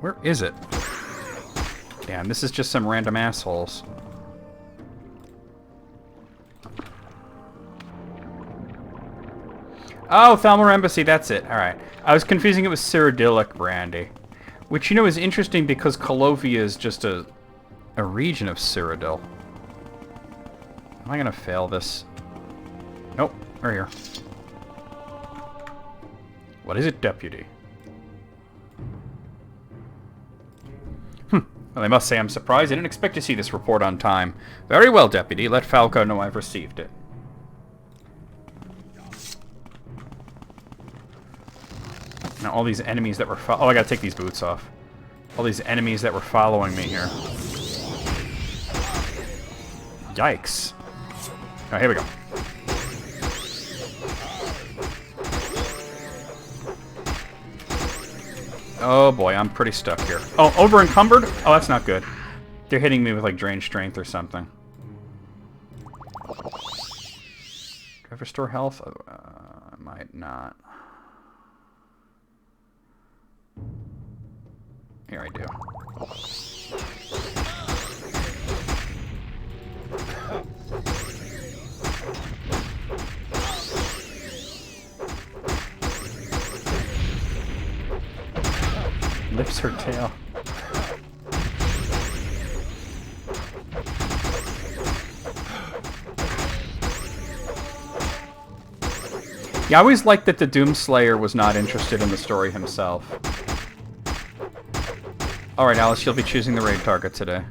Where is it? Damn, this is just some random assholes. Oh, Thalmor Embassy, that's it. Alright. I was confusing it with Cyrodiilic Brandy. Which, you know, is interesting because Colovia is just a region of Cyrodiil. Am I gonna fail this? Nope, we're here. What is it, deputy? Well, I must say I'm surprised. I didn't expect to see this report on time. Very well, Deputy. Let Falco know I've received it. Now, all these enemies that were oh, I gotta take these boots off. All these enemies that were following me here. Yikes. Oh, here we go. Oh boy, I'm pretty stuck here. Oh, over encumbered? Oh, that's not good. They're hitting me with like drained strength or something. Do I restore health? I might not. Here I do. Lifts her tail. Yeah, I always liked that the Doomslayer was not interested in the story himself. Alright, Alice, you'll be choosing the raid target today.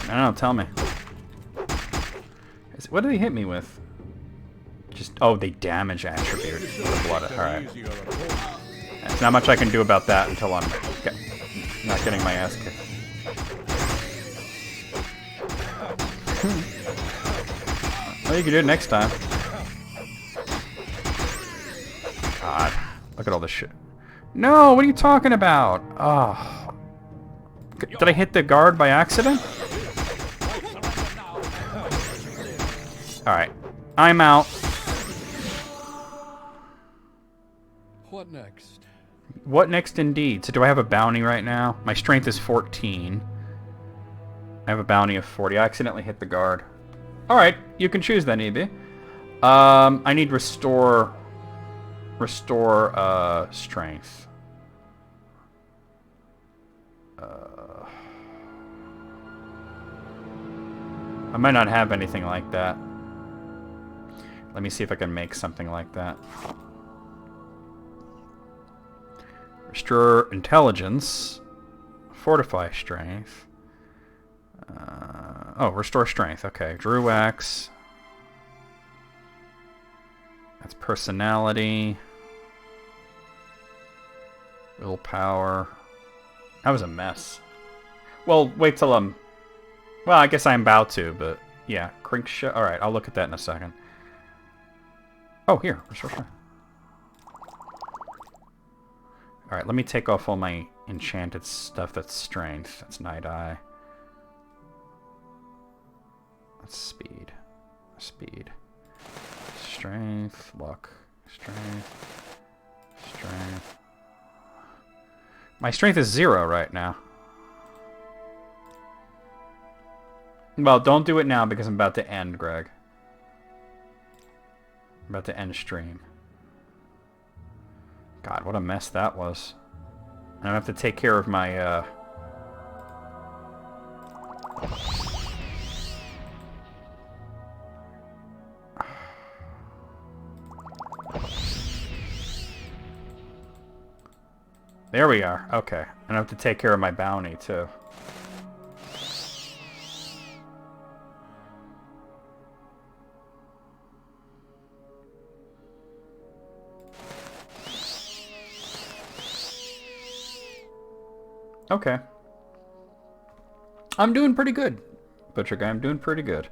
I don't know, tell me. What did he hit me with? Just, oh, they damage attribute. Blood. Alright. There's not much I can do about that until I'm not getting my ass kicked. Well, you can do it next time. God, look at all this shit. No, what are you talking about? Oh. Did I hit the guard by accident? Alright, I'm out. What next? What next indeed? So do I have a bounty right now? My strength is 14. I have a bounty of 40. I accidentally hit the guard. Alright, you can choose then, EB. I need restore strength. I might not have anything like that. Let me see if I can make something like that. Restore intelligence. Fortify strength. Oh, restore strength. Okay, Drew Axe. That's personality. Willpower. That was a mess. Well, wait till I'm... Well, I guess I'm about to, but... Yeah, Crinkshot. Alright, I'll look at that in a second. Oh, here. Restore strength. Alright, let me take off all my enchanted stuff that's strength. That's Night Eye. That's speed. Speed. Strength. Luck. Strength. Strength. My strength is 0 right now. Well, don't do it now because I'm about to end, Greg. I'm about to end stream. God, what a mess that was. And I have to take care of my, There we are. Okay. And I have to take care of my bounty, too. Okay. I'm doing pretty good, Butcher Guy. I'm doing pretty good.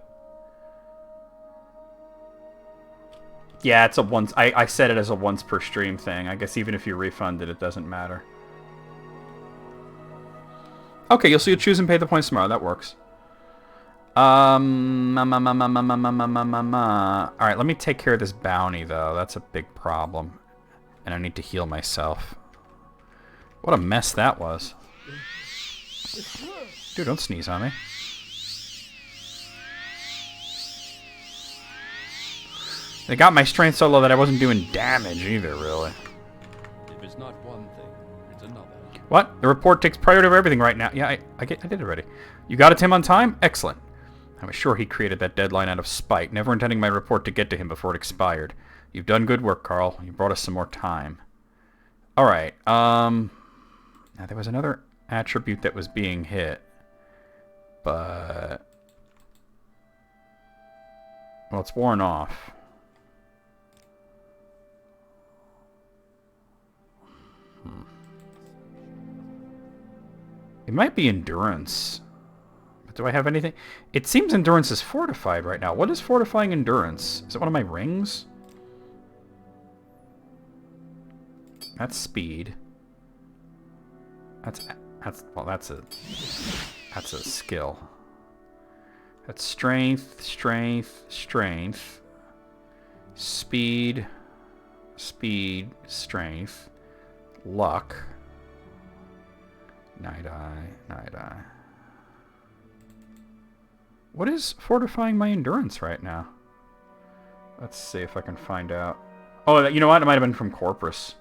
Yeah, it's a once... I set it as a once per stream thing. I guess even if you refund it, it doesn't matter. Okay, you'll see you choose and pay the points tomorrow. That works. Alright, let me take care of this bounty, though. That's a big problem. And I need to heal myself. What a mess that was. Dude, don't sneeze on me. They got my strength so low that I wasn't doing damage either, really. If it's not one thing, it's another. What? The report takes priority over everything right now. Yeah, I did it already. You got it to him on time? Excellent. I was sure he created that deadline out of spite, never intending my report to get to him before it expired. You've done good work, Carl. You brought us some more time. Alright, now there was another attribute that was being hit, but... well, it's worn off. It might be endurance. But do I have anything? It seems endurance is fortified right now. What is fortifying endurance? Is it one of my rings? That's speed. That's a skill. That's strength, strength, strength. Speed, speed, strength. Luck. Night eye, night eye. What is fortifying my endurance right now? Let's see if I can find out. Oh, you know what? It might have been from Corpus.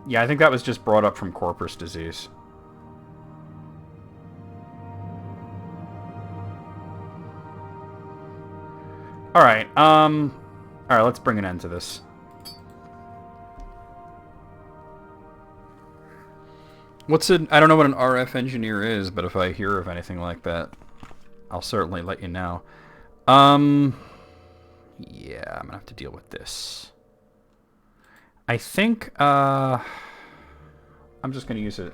Yeah, I think that was just brought up from Corpus disease. Alright, let's bring an end to this. I don't know what an RF engineer is, but if I hear of anything like that, I'll certainly let you know. Yeah, I'm gonna have to deal with this. I think, I'm just gonna use a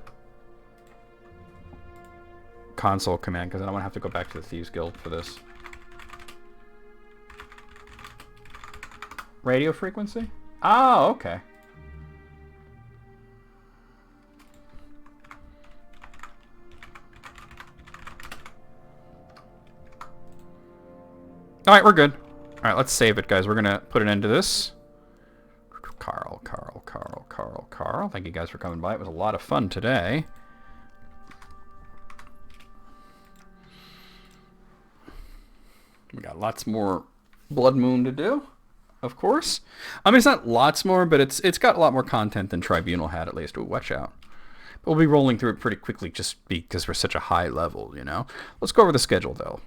console command, because I don't want to have to go back to the Thieves Guild for this. Radio frequency? Oh, okay. Alright, we're good. Alright, let's save it, guys. We're gonna put an end to this. Carl. Thank you guys for coming by. It was a lot of fun today. We got lots more Blood Moon to do. Of course. I mean, it's not lots more, but it's got a lot more content than Tribunal had, at least. Ooh, watch out. But we'll be rolling through it pretty quickly just because we're such a high level, you know? Let's go over the schedule, though.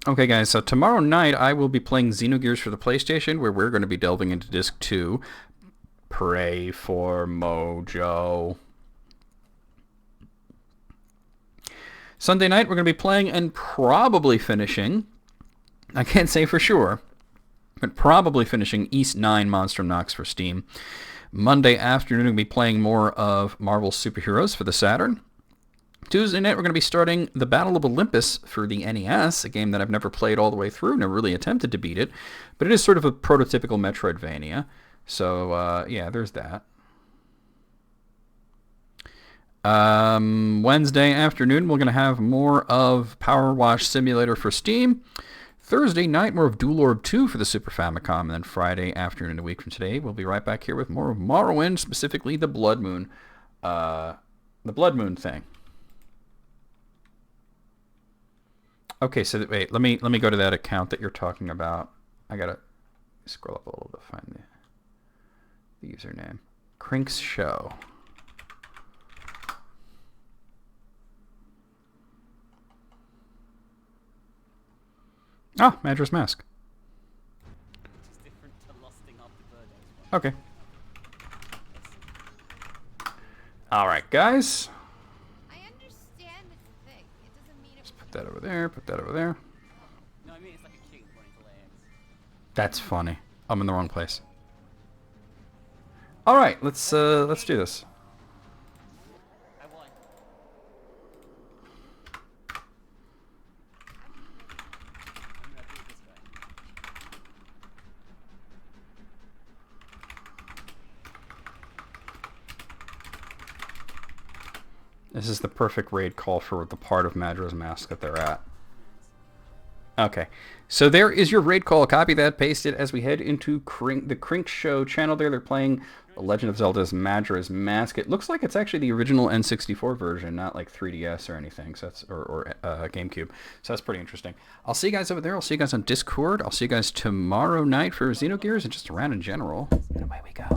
Okay, guys, so tomorrow night I will be playing Xenogears for the PlayStation, where we're going to be delving into Disc 2. Pray for Mojo. Sunday night we're going to be playing and probably finishing, I can't say for sure, but probably finishing East 9 Monstrum Nox for Steam. Monday afternoon, we're going to be playing more of Marvel Superheroes for the Saturn. Tuesday night, we're going to be starting the Battle of Olympus for the NES, a game that I've never played all the way through, never really attempted to beat it, but it is sort of a prototypical Metroidvania. So, yeah, there's that. Wednesday afternoon, we're going to have more of Power Wash Simulator for Steam. Thursday night, more of Dual Orb 2 for the Super Famicom. And then Friday afternoon, a week from today, we'll be right back here with more of Morrowind, specifically the Blood Moon. The Blood Moon thing. Okay, so wait, let me go to that account that you're talking about. I gotta scroll up a little to find the username. Crink's Show. Ah, Madra's Mask. Okay. Alright, guys. I understand it's thick. It doesn't mean it. Just put that over there, put that over there. No, I mean it's like a king pointing to lands. That's funny. I'm in the wrong place. Alright, let's do this. I won. I'm gonna do it this way. This is the perfect raid call for the part of Madra's Mask that they're at. Okay, so there is your raid call. Copy that, paste it as we head into the Crink Show channel there. They're playing The Legend of Zelda's Madra's Mask. It looks like it's actually the original N64 version, not like 3DS or anything, so that's, or GameCube. So that's pretty interesting. I'll see you guys over there. I'll see you guys on Discord. I'll see you guys tomorrow night for Xenogears and just around in general. And away we go.